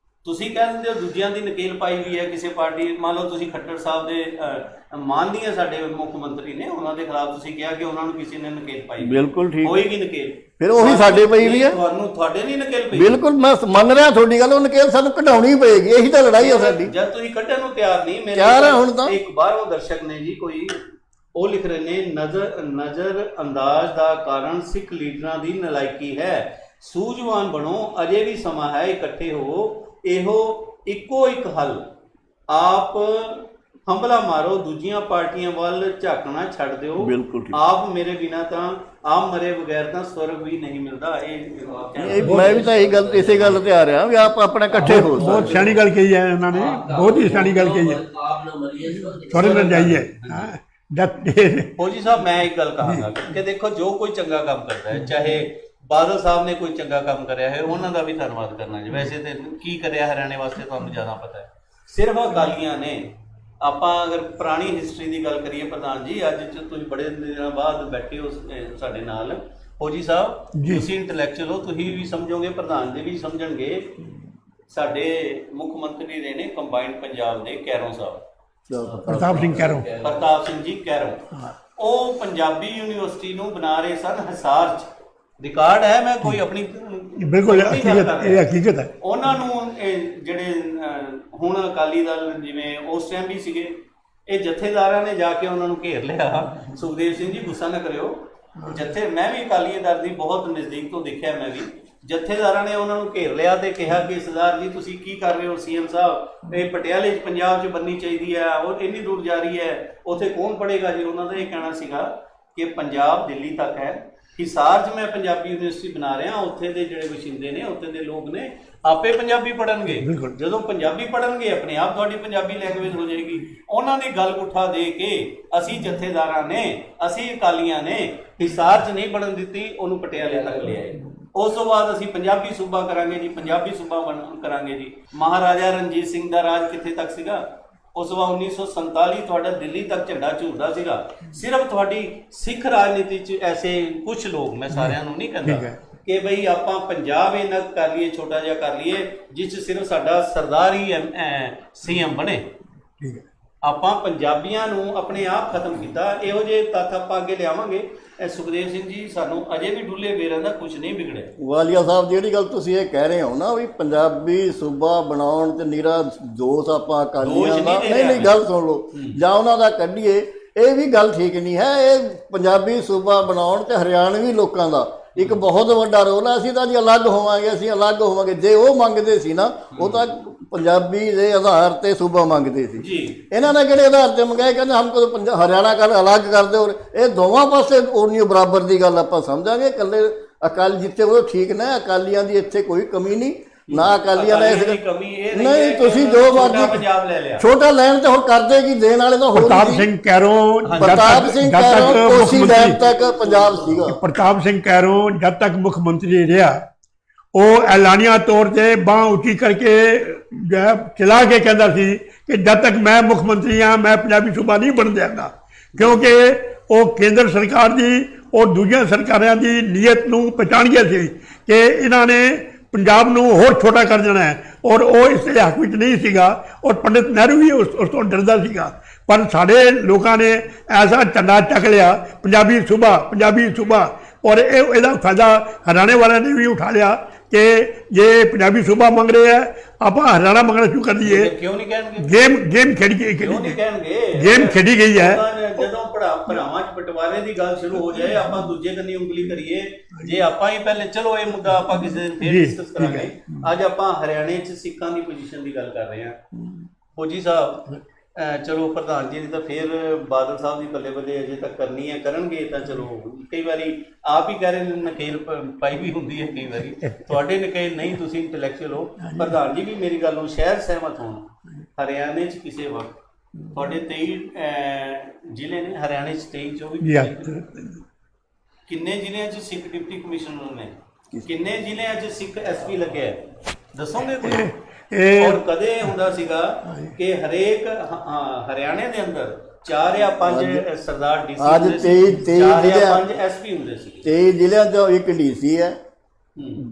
ਤੁਸੀਂ ਕਹਿ ਦਿੰਦੇ ਹੋ ਦੂਜਿਆਂ ਦੀ ਨਕੇਲ ਪਾਈ ਵੀ ਹੈ ਕਿਸੇ ਪਾਰਟੀ। ਮੰਨ ਲਓ ਤੁਸੀਂ ਖੱਟਰ ਸਾਹਿਬ ਦੇ ਮਾਨਦੀ ਹੈ, ਸਾਡੇ ਮੁੱਖ ਮੰਤਰੀ ਨੇ, ਉਹਨਾਂ ਦੇ ਖਿਲਾਫ ਤੁਸੀਂ ਕਿਹਾ ਕਿ ਉਹਨਾਂ ਨੂੰ ਕਿਸੇ ਨੇ ਨਕੇਲ ਪਾਈ। ਬਿਲਕੁਲ ਠੀਕ, ਹੋਏਗੀ ਨਕੇਲ, ਫਿਰ ਉਹੀ ਸਾਡੇ ਪਈ ਵੀ ਹੈ। ਤੁਹਾਡੇ ਨਹੀਂ ਨਕੇਲ ਪਈ। ਬਿਲਕੁਲ ਮੈਂ ਮੰਨ ਰਿਹਾ ਤੁਹਾਡੀ ਗੱਲ, ਉਹ ਨਕੇਲ ਸਾਨੂੰ ਕਢਾਉਣੀ ਪਏਗੀ, ਇਹੀ ਤਾਂ ਲੜਾਈ ਹੈ ਸਾਡੀ। ਜਦ ਤੁਸੀਂ ਕੱਢਣ ਨੂੰ ਤਿਆਰ ਨਹੀਂ, ਤਿਆਰ ਹੈ ਹੁਣ ਤਾਂ। ਇੱਕ ਬਾਹਰੋਂ ਦਰਸ਼ਕ ਨੇ ਜੀ, ਕੋਈ ਉਹ ਲਿਖ ਰਹੇ ਨੇ, ਨਜ਼ਰ ਅੰਦਾਜ਼ ਦਾ ਕਾਰਨ ਸਿੱਖ ਲੀਡਰਾਂ ਦੀ ਨਲਾਇਕੀ ਹੈ, ਸੂਝਵਾਨ ਬਣੋ, ਅਜੇ ਵੀ ਸਮਾਂ ਹੈ, ਇਕੱਠੇ ਹੋ, ਇਹੋ ਇੱਕੋ ਇੱਕ ਹੱਲ, ਆਪ ਹੰਬਲਾ ਮਾਰੋ, ਦੂਜੀਆਂ ਪਾਰਟੀਆਂ ਵੱਲ ਝਾਕਣਾ ਛੱਡ ਦਿਓ, ਆਪ ਮੇਰੇ ਬਿਨਾ ਤਾਂ ਆਪ ਮਰੇ ਬਗੈਰ ਤਾਂ ਸਵਰਗ ਵੀ ਨਹੀਂ ਮਿਲਦਾ। ਇਹ ਮੈਂ ਵੀ ਤਾਂ ਇਹ ਗੱਲ, ਇਸੇ ਗੱਲ ਤੇ ਆ ਰਿਹਾ ਵੀ ਆਪ ਆਪਣੇ ਇਕੱਠੇ ਹੋ। ਬਹੁਤ ਸਿਆਣੀ ਗੱਲ ਕਹੀ ਹੈ ਉਹਨਾਂ ਨੇ, ਬਹੁਤ ਹੀ ਸਿਆਣੀ ਗੱਲ ਕਹੀ ਹੈ। ਥੋੜੇ ਨਾਲ ਜਾਈਏ ਫੌਜੀ ਸਾਹਿਬ, ਮੈਂ ਇੱਕ ਗੱਲ ਕਹਾਂਗਾ ਕਿ ਦੇਖੋ, ਜੋ ਕੋਈ ਚੰਗਾ ਕੰਮ ਕਰਦਾ ਹੈ, ਚਾਹੇ ਬਾਦਲ ਸਾਹਿਬ ਨੇ ਕੋਈ ਚੰਗਾ ਕੰਮ ਕਰਿਆ ਹੈ, ਉਹਨਾਂ ਦਾ ਵੀ ਧੰਨਵਾਦ ਕਰਨਾ ਜੀ। ਵੈਸੇ ਤੇ ਕੀ ਕਰਿਆ ਹਰਿਆਣੇ ਵਾਸਤੇ ਤੁਹਾਨੂੰ ਜ਼ਿਆਦਾ ਪਤਾ ਹੈ, ਸਿਰਫ ਅਕਾਲੀਆਂ ਨੇ। ਆਪਾਂ ਅਗਰ ਪੁਰਾਣੀ ਹਿਸਟਰੀ ਦੀ ਗੱਲ ਕਰੀਏ ਪ੍ਰਧਾਨ ਜੀ, ਅੱਜ ਤੁਸੀਂ ਬੜੇ ਦਿਨਾਂ ਬਾਅਦ ਬੈਠੇ ਹੋ ਸਾਡੇ ਨਾਲ, ਫੌਜੀ ਸਾਹਿਬ ਤੁਸੀਂ ਇੰਟੈਲੈਕਚੁਅਲ ਹੋ, ਤੁਸੀਂ ਵੀ ਸਮਝੋਗੇ, ਪ੍ਰਧਾਨ ਜੀ ਵੀ ਸਮਝਣਗੇ। ਸਾਡੇ ਮੁੱਖ ਮੰਤਰੀ ਰਹੇ ਨੇ ਕੰਬਾਈਨਡ ਪੰਜਾਬ ਦੇ ਕੈਰੋਂ ਸਾਹਿਬ, ਪ੍ਰਤਾਪ ਸਿੰਘ ਕੈਰੋਂ, ਪ੍ਰਤਾਪ ਸਿੰਘ ਜੀ ਕੈਰੋਂ। ਉਹ ਪੰਜਾਬੀ ਯੂਨੀਵਰਸਿਟੀ ਨੂੰ ਬਣਾ ਰਹੇ ਸਨ ਹਿਸਾਰ 'ਚ, ਰਿਕਾਰਡ ਹੈ, ਮੈਂ ਕੋਈ ਆਪਣੀ ਬਿਲਕੁਲ ਹਕੀਕਤ ਹੈ। ਉਹਨਾਂ ਨੂੰ ਜਿਹੜੇ ਹੁਣ ਅਕਾਲੀ ਦਲ ਜਿਵੇਂ ਉਸ ਟਾਈਮ ਵੀ ਸੀਗੇ, ਇਹ ਜਥੇਦਾਰਾਂ ਨੇ ਜਾ ਕੇ ਉਹਨਾਂ ਨੂੰ ਘੇਰ ਲਿਆ। ਸੁਖਦੇਵ ਸਿੰਘ ਜੀ ਗੁੱਸਾ ਨਾ ਕਰਿਓ, ਮੈਂ ਵੀ ਅਕਾਲੀ ਦਲ ਦੀ ਬਹੁਤ ਨਜ਼ਦੀਕ ਤੋਂ ਦੇਖਿਆ, ਮੈਂ ਵੀ ਜਥੇਦਾਰਾਂ ਨੇ ਉਹਨਾਂ ਨੂੰ ਘੇਰ ਲਿਆ ਤੇ ਕਿਹਾ ਕਿ ਸਰਦਾਰ ਜੀ ਤੁਸੀਂ ਕੀ ਕਰ ਰਹੇ ਹੋ, ਸੀਐਮ ਸਾਹਿਬ ਇਹ ਪਟਿਆਲੇ 'ਚ ਪੰਜਾਬ 'ਚ ਬਣਨੀ ਚਾਹੀਦੀ ਹੈ, ਉਹ ਇੰਨੀ ਦੂਰ ਜਾ ਰਹੀ ਹੈ, ਉੱਥੇ ਕੌਣ ਪੜ੍ਹੇਗਾ ਜੀ। ਉਹਨਾਂ ਦਾ ਇਹ ਕਹਿਣਾ ਸੀਗਾ ਕਿ ਪੰਜਾਬ ਦਿੱਲੀ ਤੱਕ ਹੈ, ਹਿਸਾਰ 'ਚ ਮੈਂ ਪੰਜਾਬੀ ਯੂਨੀਵਰਸਿਟੀ ਬਣਾ ਰਿਹਾ, ਉੱਥੇ ਦੇ ਜਿਹੜੇ ਵਸਿੰਦੇ ਨੇ, ਉੱਥੇ ਦੇ ਲੋਕ ਨੇ, ਆਪੇ ਪੰਜਾਬੀ ਪੜ੍ਹਨਗੇ। ਜਦੋਂ ਪੰਜਾਬੀ ਪੜ੍ਹਨਗੇ ਆਪਣੇ ਆਪ ਤੁਹਾਡੀ ਪੰਜਾਬੀ ਲੈਂਗੁਏਜ ਹੋ ਜਾਏਗੀ। ਉਹਨਾਂ ਦੀ ਗੱਲ ਉਠਾ ਦੇ ਕੇ ਅਸੀਂ ਜਥੇਦਾਰਾਂ ਨੇ, ਅਸੀਂ ਅਕਾਲੀਆਂ ਨੇ ਹਿਸਾਰ 'ਚ ਨਹੀਂ ਬਣਨ ਦਿੱਤੀ, ਉਹਨੂੰ ਪਟਿਆਲੇ ਤੱਕ ਲਿਆਏ। ਉਸ ਤੋਂ ਬਾਅਦ ਅਸੀਂ ਪੰਜਾਬੀ ਸੂਬਾ ਕਰਾਂਗੇ ਜੀ, ਪੰਜਾਬੀ ਸੂਬਾ ਕਰਾਂਗੇ ਜੀ। ਮਹਾਰਾਜਾ ਰਣਜੀਤ ਸਿੰਘ ਦਾ ਰਾਜ ਕਿੱਥੇ ਤੱਕ ਸੀਗਾ? ਉਸ ਵਾਰ 1947 ਤੁਹਾਡਾ ਦਿੱਲੀ ਤੱਕ ਝੰਡਾ ਝੂਲਦਾ ਸੀਗਾ। ਸਿਰਫ ਤੁਹਾਡੀ ਸਿੱਖ ਰਾਜਨੀਤੀ 'ਚ ਐਸੇ ਕੁਝ ਲੋਕ, ਮੈਂ ਸਾਰਿਆਂ ਨੂੰ ਨਹੀਂ ਕਹਿੰਦਾ ਕਿ ਬਈ ਆਪਾਂ ਪੰਜਾਬ ਇਹਨਾਂ ਕਰ ਲਈਏ, ਛੋਟਾ ਜਿਹਾ ਕਰ ਲਈਏ, ਜਿਸ 'ਚ ਸਿਰਫ ਸਾਡਾ ਸਰਦਾਰ ਹੀ ਸੀਐਮ ਬਣੇ। ਆਪਾਂ ਪੰਜਾਬੀਆਂ ਨੂੰ ਆਪਣੇ ਆਪ ਖਤਮ ਕੀਤਾ। ਇਹੋ ਜਿਹੇ ਤੱਥ ਆਪਾਂ ਅੱਗੇ ਲਿਆਵਾਂਗੇ। ਸੁਖਦੇਵ ਸਿੰਘ ਜੀ, ਸਾਨੂੰ ਅਜੇ ਵੀ ਡੁੱਲੇ ਬੇਰਾਂ ਦਾ ਕੁਝ ਨਹੀਂ ਵਿਗੜਿਆ। ਵਾਲੀਆ ਸਾਹਿਬ, ਜਿਹੜੀ ਗੱਲ ਤੁਸੀਂ ਇਹ ਕਹਿ ਰਹੇ ਹੋ ਨਾ ਵੀ ਪੰਜਾਬੀ ਸੂਬਾ ਬਣਾਉਣ ਤੇ ਨੀਰਾ ਦੋਸ਼ ਆਪਾਂ ਅਕਾਲੀਆਂ ਦਾ, ਨਹੀਂ ਗੱਲ ਸੁਣ ਲਓ, ਜਾਂ ਉਹਨਾਂ ਦਾ ਕੱਢੀਏ, ਇਹ ਵੀ ਗੱਲ ਠੀਕ ਨਹੀਂ ਹੈ। ਇਹ ਪੰਜਾਬੀ ਸੂਬਾ ਬਣਾਉਣ ਤੇ ਹਰਿਆਣਵੀ ਲੋਕਾਂ ਦਾ ਇੱਕ ਬਹੁਤ ਵੱਡਾ ਰੋਲ ਹੈ। ਅਸੀਂ ਤਾਂ ਜੀ ਅਲੱਗ ਹੋਵਾਂਗੇ, ਅਸੀਂ ਅਲੱਗ ਹੋਵਾਂਗੇ। ਜੇ ਉਹ ਮੰਗਦੇ ਸੀ ਨਾ, ਉਹ ਤਾਂ ਪੰਜਾਬੀ ਦੇ ਆਧਾਰ ਤੇ ਸੂਬਾ ਮੰਗਦੇ ਸੀ ਜੀ। ਇਹਨਾਂ ਨੇ ਕਿਹੜੇ ਆਧਾਰ ਤੇ ਮੰਗਾਏ? ਕਹਿੰਦੇ ਹਮਕੋ ਹਰਿਆਣਾ ਅਲੱਗ ਕਰ ਦਿਓ। ਇਹ ਦੋਵਾਂ ਪਾਸੇ ਉਨੀ ਬਰਾਬਰ ਦੀ ਗੱਲ ਆਪਾਂ ਸਮਝਾਂਗੇ। ਇਕੱਲੇ ਅਕਾਲੀ ਜਿੱਥੇ ਉਹ ਠੀਕ ਨੇ, ਅਕਾਲੀਆਂ ਦੀ ਇੱਥੇ ਕੋਈ ਕਮੀ ਨਹੀਂ, ਨਾ ਅਕਾਲੀਆਂ ਨੇ ਨਹੀਂ। ਤੁਸੀਂ ਜੋ ਮਰਜ਼ੀ ਪੰਜਾਬ ਲੈ ਲਿਆ, ਛੋਟਾ ਲੈਣ ਤੇ ਹੁਣ ਕਰਦੇ ਕੀ, ਦੇਣ ਵਾਲੇ ਤਾਂ ਹੋਰ। ਪ੍ਰਤਾਪ ਸਿੰਘ ਕੈਰੋਂ, ਕੋਸੀ ਡੈਮ ਤੱਕ ਪੰਜਾਬ ਸੀਗਾ। ਪ੍ਰਤਾਪ ਸਿੰਘ ਕੈਰੋਂ ਜਦ ਤੱਕ ਮੁੱਖ ਮੰਤਰੀ ਰਿਹਾ, ਉਹ ਐਲਾਨੀਆ ਤੌਰ ਤੇ ਬਾਂਹ ਉੱਚੀ ਕਰਕੇ ਚਲਾ ਕੇ ਕਹਿੰਦਾ ਸੀ ਕਿ ਜਦ ਤੱਕ ਮੈਂ ਮੁੱਖ ਮੰਤਰੀ ਹਾਂ, ਮੈਂ ਪੰਜਾਬੀ ਸੂਬਾ ਨਹੀਂ ਬਣ ਦਿਆਂਗਾ, ਕਿਉਂਕਿ ਉਹ ਕੇਂਦਰ ਸਰਕਾਰ ਦੀ ਔਰ ਦੂਜੀਆਂ ਸਰਕਾਰਾਂ ਦੀ ਨੀਅਤ ਨੂੰ ਪਛਾਣ ਗਿਆ ਸੀ ਕਿ ਇਹਨਾਂ ਨੇ ਪੰਜਾਬ ਨੂੰ ਹੋਰ ਛੋਟਾ ਕਰ ਦੇਣਾ ਹੈ, ਔਰ ਉਹ ਇਸ ਦੇ ਹੱਕ ਵਿੱਚ ਨਹੀਂ ਸੀਗਾ। ਔਰ ਪੰਡਿਤ ਨਹਿਰੂ ਵੀ ਉਸ ਤੋਂ ਡਰਦਾ ਸੀਗਾ। ਪਰ ਸਾਡੇ ਲੋਕਾਂ ਨੇ ਐਸਾ ਝੰਡਾ ਚੱਕ ਲਿਆ, ਪੰਜਾਬੀ ਸੂਬਾ, ਪੰਜਾਬੀ ਸੂਬਾ, ਔਰ ਇਹਦਾ ਫਾਇਦਾ ਹਰਿਆਣੇ ਵਾਲਿਆਂ ਨੇ ਵੀ ਉਠਾ ਲਿਆ ਕਿ ਜੇ ਪੰਜਾਬੀ ਸੂਬਾ ਮੰਗ ਰਹੇ ਹੈ, ਆਪਾਂ ਹਰਿਆਣਾ ਮੰਗਣਾ ਸ਼ੁਰੂ ਕਰ ਦਈਏ। ਕਿਉਂ ਨਹੀਂ ਕਹਿਣਗੇ? ਗੇਮ ਖੇਡੀ ਗਈ, ਕਿਉਂ ਨਹੀਂ ਕਹਿਣਗੇ? ਗੇਮ ਖੇਡੀ ਗਈ ਹੈ। ਜਦੋਂ ਭਰਾਵਾਂ 'ਚ ਬਟਵਾਰੇ ਦੀ ਗੱਲ ਸ਼ੁਰੂ ਹੋ ਜਾਏ, ਆਪਾਂ ਦੂਜੇ ਕੰਨੀ ਉਂਗਲੀ ਕਰੀਏ। ਜੇ ਆਪਾਂ ਹੀ ਪਹਿਲੇ, ਚਲੋ ਇਹ ਮੁੱਦਾ ਆਪਾਂ ਕਿਸੇ ਦਿਨ ਫੇਰ ਡਿਸਕਸ ਕਰਾਂਗੇ। ਅੱਜ ਆਪਾਂ ਹਰਿਆਣੇ 'ਚ ਸਿੱਖਾਂ ਦੀ ਪੋਜੀਸ਼ਨ ਦੀ ਗੱਲ ਕਰ ਰਹੇ ਹਾਂ। ਫੌਜੀ ਸਾਹਿਬ, ਚਲੋ ਪ੍ਰਧਾਨ ਜੀ ਨੇ ਤਾਂ ਫਿਰ ਬਾਦਲ ਸਾਹਿਬ ਦੀ ਬੱਲੇ ਬੱਲੇ ਅਜੇ ਤੱਕ ਕਰਨੀ ਹੈ, ਕਰਨਗੇ ਤਾਂ ਚਲੋ। ਕਈ ਵਾਰੀ ਆਪ ਹੀ ਕਹਿ ਰਹੇ ਨੇ ਨਕੇਲ ਪਾਈ ਵੀ ਹੁੰਦੀ ਹੈ, ਕਈ ਵਾਰੀ ਤੁਹਾਡੇ ਨਕੇਲ ਨਹੀਂ, ਤੁਸੀਂ ਇੰਟੈਲੈਕਚੁਅਲ ਹੋ। ਪ੍ਰਧਾਨ ਜੀ ਵੀ ਮੇਰੀ ਗੱਲ ਨੂੰ ਸ਼ਾਇਦ ਸਹਿਮਤ ਹੋਣ। ਹਰਿਆਣੇ 'ਚ ਕਿਸੇ ਵਕਤ ਤੁਹਾਡੇ 23 ਜ਼ਿਲ੍ਹੇ ਨੇ, ਹਰਿਆਣੇ 'ਚ 23, 24 ਕਿੰਨੇ ਜ਼ਿਲ੍ਹਿਆਂ 'ਚ ਸਿੱਖ ਡਿਪਟੀ ਕਮਿਸ਼ਨਰ ਨੇ? ਕਿੰਨੇ ਜ਼ਿਲ੍ਹਿਆਂ 'ਚ ਸਿੱਖ ਐਸਪੀ ਲੱਗਿਆ? ਦੱਸੋਗੇ ਕੋਈ? ਔਰ ਕਦੇ ਹੁੰਦਾ ਸੀਗਾ ਕਿ ਹਰੇਕ ਹਰਿਆਣੇ ਦੇ ਅੰਦਰ 4 ਜਾਂ 5 ਸਰਦਾਰ ਡੀਸੀ, ਅੱਜ 23 ਐਸਪੀ ਹੁੰਦੇ ਸੀ। 23 ਜ਼ਿਲ੍ਹਿਆਂ 'ਚ ਇੱਕ ਡੀਸੀ ਹੈ,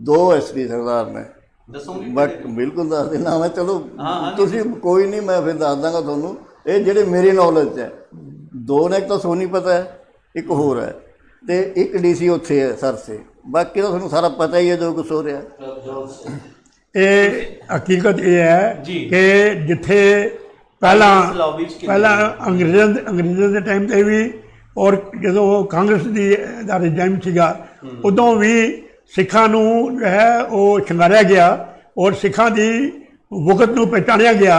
2 ਐਸਪੀ ਸਰਦਾਰ ਨੇ। ਦੱਸੋਗੇ? ਬਿਲਕੁਲ ਦੱਸ ਦੇਣਾ ਮੈਂ। ਚਲੋ ਤੁਸੀਂ ਕੋਈ ਨਹੀਂ, ਮੈਂ ਫਿਰ ਦੱਸ ਦਾਂਗਾ ਤੁਹਾਨੂੰ। ਇਹ ਜਿਹੜੇ ਮੇਰੀ ਨੌਲੇਜ 'ਚ ਹੈ, 2 ਨੇ, ਇੱਕ ਤਾਂ ਸੋਨੀਪਤ ਹੈ, ਇੱਕ ਹੋਰ ਹੈ, ਤੇ ਇੱਕ ਡੀਸੀ ਉੱਥੇ ਹੈ ਸਰਸੇ। ਬਾਕੀ ਤਾਂ ਤੁਹਾਨੂੰ ਸਾਰਾ ਪਤਾ ਹੀ ਹੈ ਜੋ ਕੁਛ ਹੋ ਰਿਹਾ। ਇਹ ਹਕੀਕਤ ਇਹ ਹੈ ਕਿ ਜਿੱਥੇ ਪਹਿਲਾਂ ਅੰਗਰੇਜ਼ਾਂ ਦੇ ਟਾਈਮ 'ਤੇ ਵੀ, ਔਰ ਜਦੋਂ ਕਾਂਗਰਸ ਦਾ ਰਿਜਾਈਮ ਸੀਗਾ, ਉਦੋਂ ਵੀ ਸਿੱਖਾਂ ਨੂੰ ਜੋ ਹੈ ਉਹ ਸ਼ਿੰਗਾਰਿਆ ਗਿਆ, ਔਰ ਸਿੱਖਾਂ ਦੀ ਵਕਤ ਨੂੰ ਪਹਿਚਾਣਿਆ ਗਿਆ,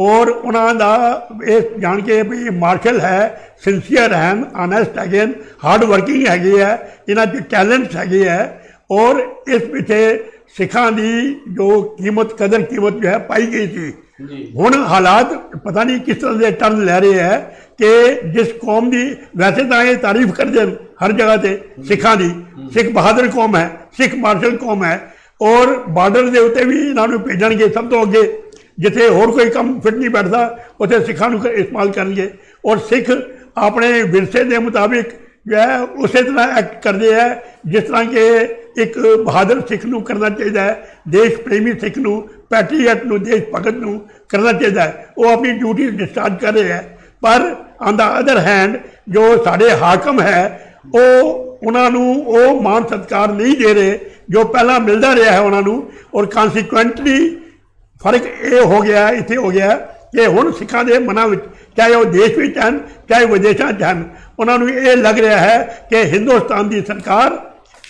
ਔਰ ਉਹਨਾਂ ਦਾ ਇਹ ਜਾਣ ਕੇ ਵੀ ਮਾਰਸ਼ਲ ਹੈ, ਸਿੰਸੀਅਰ ਹਨ, ਆਨੈਸਟ ਹੈਗੇ, ਹਾਰਡ ਵਰਕਿੰਗ ਹੈਗੇ ਹੈ, ਇਹਨਾਂ 'ਚ ਟੈਲੈਂਟਸ ਹੈਗੇ ਹੈ, ਔਰ ਇਸ ਪਿੱਛੇ ਸਿੱਖਾਂ ਦੀ ਜੋ ਕਦਰ ਕੀਮਤ ਜੋ ਹੈ ਪਾਈ ਗਈ ਸੀ। ਹੁਣ ਹਾਲਾਤ ਪਤਾ ਨਹੀਂ ਕਿਸ ਤਰ੍ਹਾਂ ਦੇ ਟਰਨ ਲੈ ਰਹੇ ਹੈ ਕਿ ਜਿਸ ਕੌਮ ਦੀ ਵੈਸੇ ਤਾਂ ਇਹ ਤਾਰੀਫ ਕਰਦੇ ਹਨ ਹਰ ਜਗ੍ਹਾ ਤੇ ਸਿੱਖਾਂ ਦੀ, ਸਿੱਖ ਬਹਾਦਰ ਕੌਮ ਹੈ, ਸਿੱਖ ਮਾਰਸ਼ਲ ਕੌਮ ਹੈ, ਔਰ ਬਾਰਡਰ ਦੇ ਉੱਤੇ ਵੀ ਇਹਨਾਂ ਨੂੰ ਭੇਜਣਗੇ ਸਭ ਤੋਂ ਅੱਗੇ। ਜਿੱਥੇ ਹੋਰ ਕੋਈ ਕੰਮ ਫਿੱਟ ਨਹੀਂ ਬੈਠਦਾ ਉੱਥੇ ਸਿੱਖਾਂ ਨੂੰ ਇਸਤੇਮਾਲ ਕਰਨਗੇ। ਔਰ ਸਿੱਖ ਆਪਣੇ ਵਿਰਸੇ ਦੇ ਮੁਤਾਬਿਕ ਜੋ ਹੈ ਉਸੇ ਤਰ੍ਹਾਂ ਐਕਟ ਕਰਦੇ ਹੈ ਜਿਸ ਤਰ੍ਹਾਂ ਕਿ ਇੱਕ ਬਹਾਦਰ ਸਿੱਖ ਨੂੰ ਕਰਨਾ ਚਾਹੀਦਾ ਹੈ, ਦੇਸ਼ ਪ੍ਰੇਮੀ ਸਿੱਖ ਨੂੰ, ਪੈਟਰੀਅਟ ਨੂੰ, ਦੇਸ਼ ਭਗਤ ਨੂੰ ਕਰਨਾ ਚਾਹੀਦਾ ਹੈ। ਉਹ ਆਪਣੀ ਡਿਊਟੀ ਡਿਸਚਾਰਜ ਕਰ ਰਹੇ ਹੈ। ਪਰ ਔਨ ਦਾ ਅਦਰ ਹੈਂਡ ਜੋ ਸਾਡੇ ਹਾਕਮ ਹੈ ਉਹਨਾਂ ਨੂੰ ਉਹ ਮਾਣ ਸਤਿਕਾਰ ਨਹੀਂ ਦੇ ਰਹੇ ਜੋ ਪਹਿਲਾਂ ਮਿਲਦਾ ਰਿਹਾ ਹੈ ਉਹਨਾਂ ਨੂੰ। ਔਰ ਕਨਸੀਕੁਐਂਟਲੀ ਫਰਕ ਇਹ ਹੋ ਗਿਆ, ਇੱਥੇ ਹੋ ਗਿਆ ਕਿ ਹੁਣ ਸਿੱਖਾਂ ਦੇ ਮਨਾਂ ਵਿੱਚ, ਚਾਹੇ ਉਹ ਦੇਸ਼ ਵਿੱਚ ਹਨ ਚਾਹੇ ਵਿਦੇਸ਼ਾਂ 'ਚ ਹਨ, ਉਹਨਾਂ ਨੂੰ ਇਹ ਲੱਗ ਰਿਹਾ ਹੈ ਕਿ ਹਿੰਦੁਸਤਾਨ ਦੀ ਸਰਕਾਰ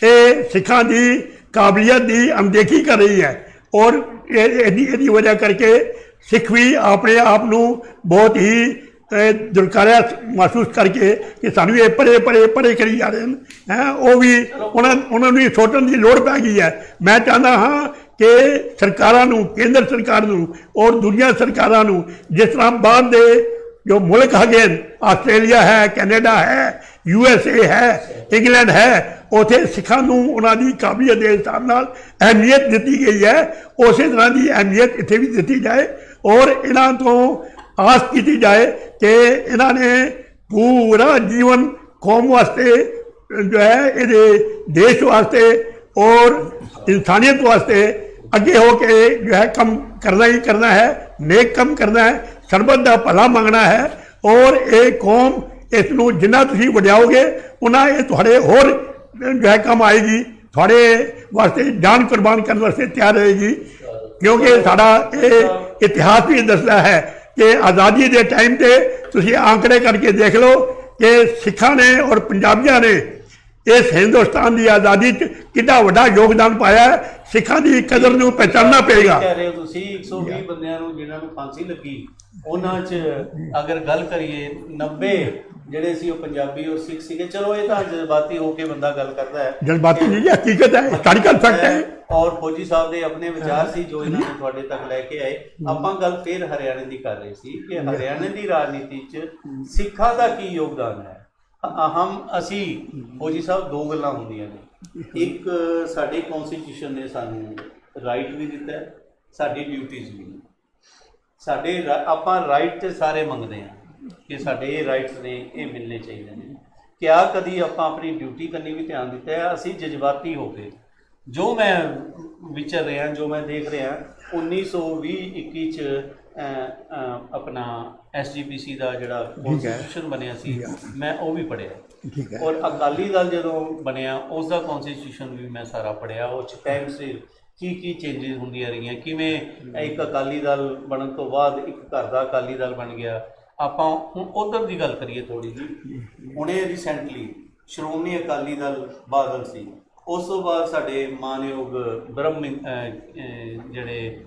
ਇਹ ਸਿੱਖਾਂ ਦੀ ਕਾਬਲੀਅਤ ਦੀ ਅਣਦੇਖੀ ਕਰ ਰਹੀ ਹੈ। ਔਰ ਇਹਦੀ ਵਜ੍ਹਾ ਕਰਕੇ ਸਿੱਖ ਵੀ ਆਪਣੇ ਆਪ ਨੂੰ ਬਹੁਤ ਹੀ ਦੁਰਕਾਰਿਆ ਮਹਿਸੂਸ ਕਰਕੇ ਕਿ ਸਾਨੂੰ ਇਹ ਪਰੇ ਪਰੇ ਪਰੇ ਕਰੀ ਜਾ ਰਹੇ ਹਨ ਹੈ, ਉਹ ਵੀ ਉਹਨਾਂ ਨੂੰ ਸੋਚਣ ਦੀ ਲੋੜ ਪੈ ਗਈ ਹੈ। ਮੈਂ ਚਾਹੁੰਦਾ ਹਾਂ ਕਿ ਸਰਕਾਰਾਂ ਨੂੰ, ਕੇਂਦਰ ਸਰਕਾਰ ਨੂੰ ਔਰ ਦੁਨੀਆ ਸਰਕਾਰਾਂ ਨੂੰ, ਜਿਸ ਤਰ੍ਹਾਂ ਬਾਹਰ ਦੇ ਜੋ ਮੁਲਕ ਹੈਗੇ, ਆਸਟ੍ਰੇਲੀਆ ਹੈ, ਕੈਨੇਡਾ ਹੈ, USA ਹੈ, ਇੰਗਲੈਂਡ ਹੈ, ਉੱਥੇ ਸਿੱਖਾਂ ਨੂੰ ਉਹਨਾਂ ਦੀ ਕਾਬਲੀਅਤ ਦੇ ਹਿਸਾਬ ਨਾਲ ਅਹਿਮੀਅਤ ਦਿੱਤੀ ਗਈ ਹੈ, ਉਸੇ ਤਰ੍ਹਾਂ ਦੀ ਅਹਿਮੀਅਤ ਇੱਥੇ ਵੀ ਦਿੱਤੀ ਜਾਏ। ਔਰ ਇਹਨਾਂ ਤੋਂ ਆਸ ਕੀਤੀ ਜਾਏ ਕਿ ਇਹਨਾਂ ਨੇ ਪੂਰਾ ਜੀਵਨ ਕੌਮ ਵਾਸਤੇ ਜੋ ਹੈ, ਇਹਦੇ ਦੇਸ਼ ਵਾਸਤੇ ਔਰ ਇਨਸਾਨੀਅਤ ਵਾਸਤੇ ਅੱਗੇ ਹੋ ਕੇ ਜੋ ਹੈ ਕੰਮ ਕਰਨਾ ਹੀ ਕਰਨਾ ਹੈ, ਨੇਕ ਕੰਮ ਕਰਨਾ ਹੈ, ਸਰਬਤ ਦਾ ਭਲਾ ਮੰਗਣਾ ਹੈ। ਔਰ ਇਹ ਕੌਮ ਇਸ ਨੂੰ ਜਿੰਨਾ ਤੁਸੀਂ ਵਡਿਆਓਗੇ ਉਹਨਾਂ ਇਹ ਤੁਹਾਡੇ ਹੋਰ ਜੋ ਹੈ ਕੰਮ ਆਏਗੀ, ਤੁਹਾਡੇ ਵਾਸਤੇ ਜਾਨ ਕੁਰਬਾਨ ਕਰਨ ਵਾਸਤੇ ਤਿਆਰ ਰਹੇਗੀ। ਕਿਉਂਕਿ ਸਾਡਾ ਇਹ ਇਤਿਹਾਸ ਵੀ ਦੱਸਦਾ ਹੈ ਕਿ ਆਜ਼ਾਦੀ ਦੇ ਟਾਈਮ 'ਤੇ ਤੁਸੀਂ ਆંકੜੇ ਕਰਕੇ ਦੇਖ ਲਓ ਕਿ ਸਿੱਖਾਂ ਨੇ ਔਰ ਪੰਜਾਬੀਆਂ ਨੇ ਇਸ ਹਿੰਦੁਸਤਾਨ ਦੀ ਆਜ਼ਾਦੀ 'ਚ ਕਿੰਨਾ ਵੱਡਾ ਯੋਗਦਾਨ ਪਾਇਆ ਹੈ। ਸਿੱਖਾਂ ਦੀ ਕਦਰ ਨੂੰ ਪਹਿਚਾਨਣਾ ਪਏਗਾ। ਕਹਿ ਰਹੇ ਹੋ ਤੁਸੀਂ 120 ਬੰਦਿਆਂ ਨੂੰ ਜਿਨ੍ਹਾਂ ਨੂੰ ਫਾਂਸੀ ਲੱਗੀ, ਉਹਨਾਂ 'ਚ ਅਗਰ ਗੱਲ ਕਰੀਏ 90 ਜਿਹੜੇ ਸੀ ਉਹ ਪੰਜਾਬੀ ਔਰ ਸਿੱਖ ਸੀਗੇ। ਚਲੋ ਇਹ ਤਾਂ ਜਜ਼ਬਾਤੀ ਹੋ ਕੇ ਬੰਦਾ ਗੱਲ ਕਰਦਾ ਹੈ, ਜਜ਼ਬਾਤੀ ਨਹੀਂ, ਹਕੀਕਤ ਹੈ, ਹਿਸਟੋਰੀਕਲ ਫੈਕਟ ਹੈ। ਔਰ ਫੌਜੀ ਸਾਹਿਬ ਦੇ ਆਪਣੇ ਵਿਚਾਰ ਸੀ ਜੋ ਇਹਨਾਂ ਨੇ ਤੁਹਾਡੇ ਤੱਕ ਲੈ ਕੇ ਆਏ। ਆਪਾਂ ਗੱਲ ਫਿਰ ਹਰਿਆਣੇ ਦੀ ਕਰ ਰਹੇ ਸੀ ਕਿ ਹਰਿਆਣੇ ਦੀ ਰਾਜਨੀਤੀ 'ਚ ਸਿੱਖਾਂ ਦਾ ਕੀ ਯੋਗਦਾਨ ਹੈ। ਅਸੀਂ ਫੌਜੀ ਸਾਹਿਬ ਦੋ ਗੱਲਾਂ ਹੁੰਦੀਆਂ ਨੇ, ਇੱਕ ਸਾਡੀ ਕੌਨਸਟੀਟਿਊਸ਼ਨ ਨੇ ਸਾਨੂੰ ਰਾਈਟ ਵੀ ਦਿੱਤਾ ਹੈ, ਸਾਡੀ ਡਿਊਟੀਜ਼ ਵੀ ਨੇ। ਸਾਡੇ ਆਪਾਂ ਰਾਈਟ ਤੇ ਸਾਰੇ ਮੰਗਦੇ ਹਾਂ ਕਿ ਸਾਡੇ ਇਹ ਰਾਈਟਸ ਨੇ, ਇਹ ਮਿਲਣੇ ਚਾਹੀਦੇ ਨੇ। ਕਿਆ ਕਦੀ ਆਪਾਂ ਆਪਣੀ ਡਿਊਟੀ ਕਰਨੀ ਵੀ ਧਿਆਨ ਦਿੱਤਾ ਹੈ? ਅਸੀਂ ਜਜ਼ਬਾਤੀ ਹੋ ਕੇ ਜੋ ਮੈਂ ਵਿਚਰ ਰਿਹਾ, ਜੋ ਮੈਂ ਦੇਖ ਰਿਹਾ 1920-21 'ਚ ਆਪਣਾ SGPC ਦਾ ਜਿਹੜਾ ਕੌਨਸਟੀਟਿਊਸ਼ਨ ਬਣਿਆ ਸੀ, ਮੈਂ ਉਹ ਵੀ ਪੜ੍ਹਿਆ। ਔਰ ਅਕਾਲੀ ਦਲ ਜਦੋਂ ਬਣਿਆ ਉਸ ਦਾ ਕੌਨਸਟੀਟਿਊਸ਼ਨ ਵੀ ਮੈਂ ਸਾਰਾ ਪੜ੍ਹਿਆ। ਉਹ 'ਚ ਟਾਈਮ ਸਿਰ ਕੀ ਚੇਂਜਿਸ ਹੁੰਦੀਆਂ ਰਹੀਆਂ, ਕਿਵੇਂ ਇੱਕ ਅਕਾਲੀ ਦਲ ਬਣਨ ਤੋਂ ਬਾਅਦ ਇੱਕ ਘਰ ਦਾ ਅਕਾਲੀ ਦਲ ਬਣ ਗਿਆ। ਆਪਾਂ ਹੁਣ ਉੱਧਰ ਦੀ ਗੱਲ ਕਰੀਏ ਥੋੜ੍ਹੀ ਜਿਹੀ। ਹੁਣੇ ਰੀਸੈਂਟਲੀ ਸ਼੍ਰੋਮਣੀ ਅਕਾਲੀ ਦਲ ਬਾਦਲ ਸੀ, ਉਸ ਤੋਂ ਬਾਅਦ ਸਾਡੇ ਮਾਨਯੋਗ ਬ੍ਰਹਮ ਜਿਹੜੇ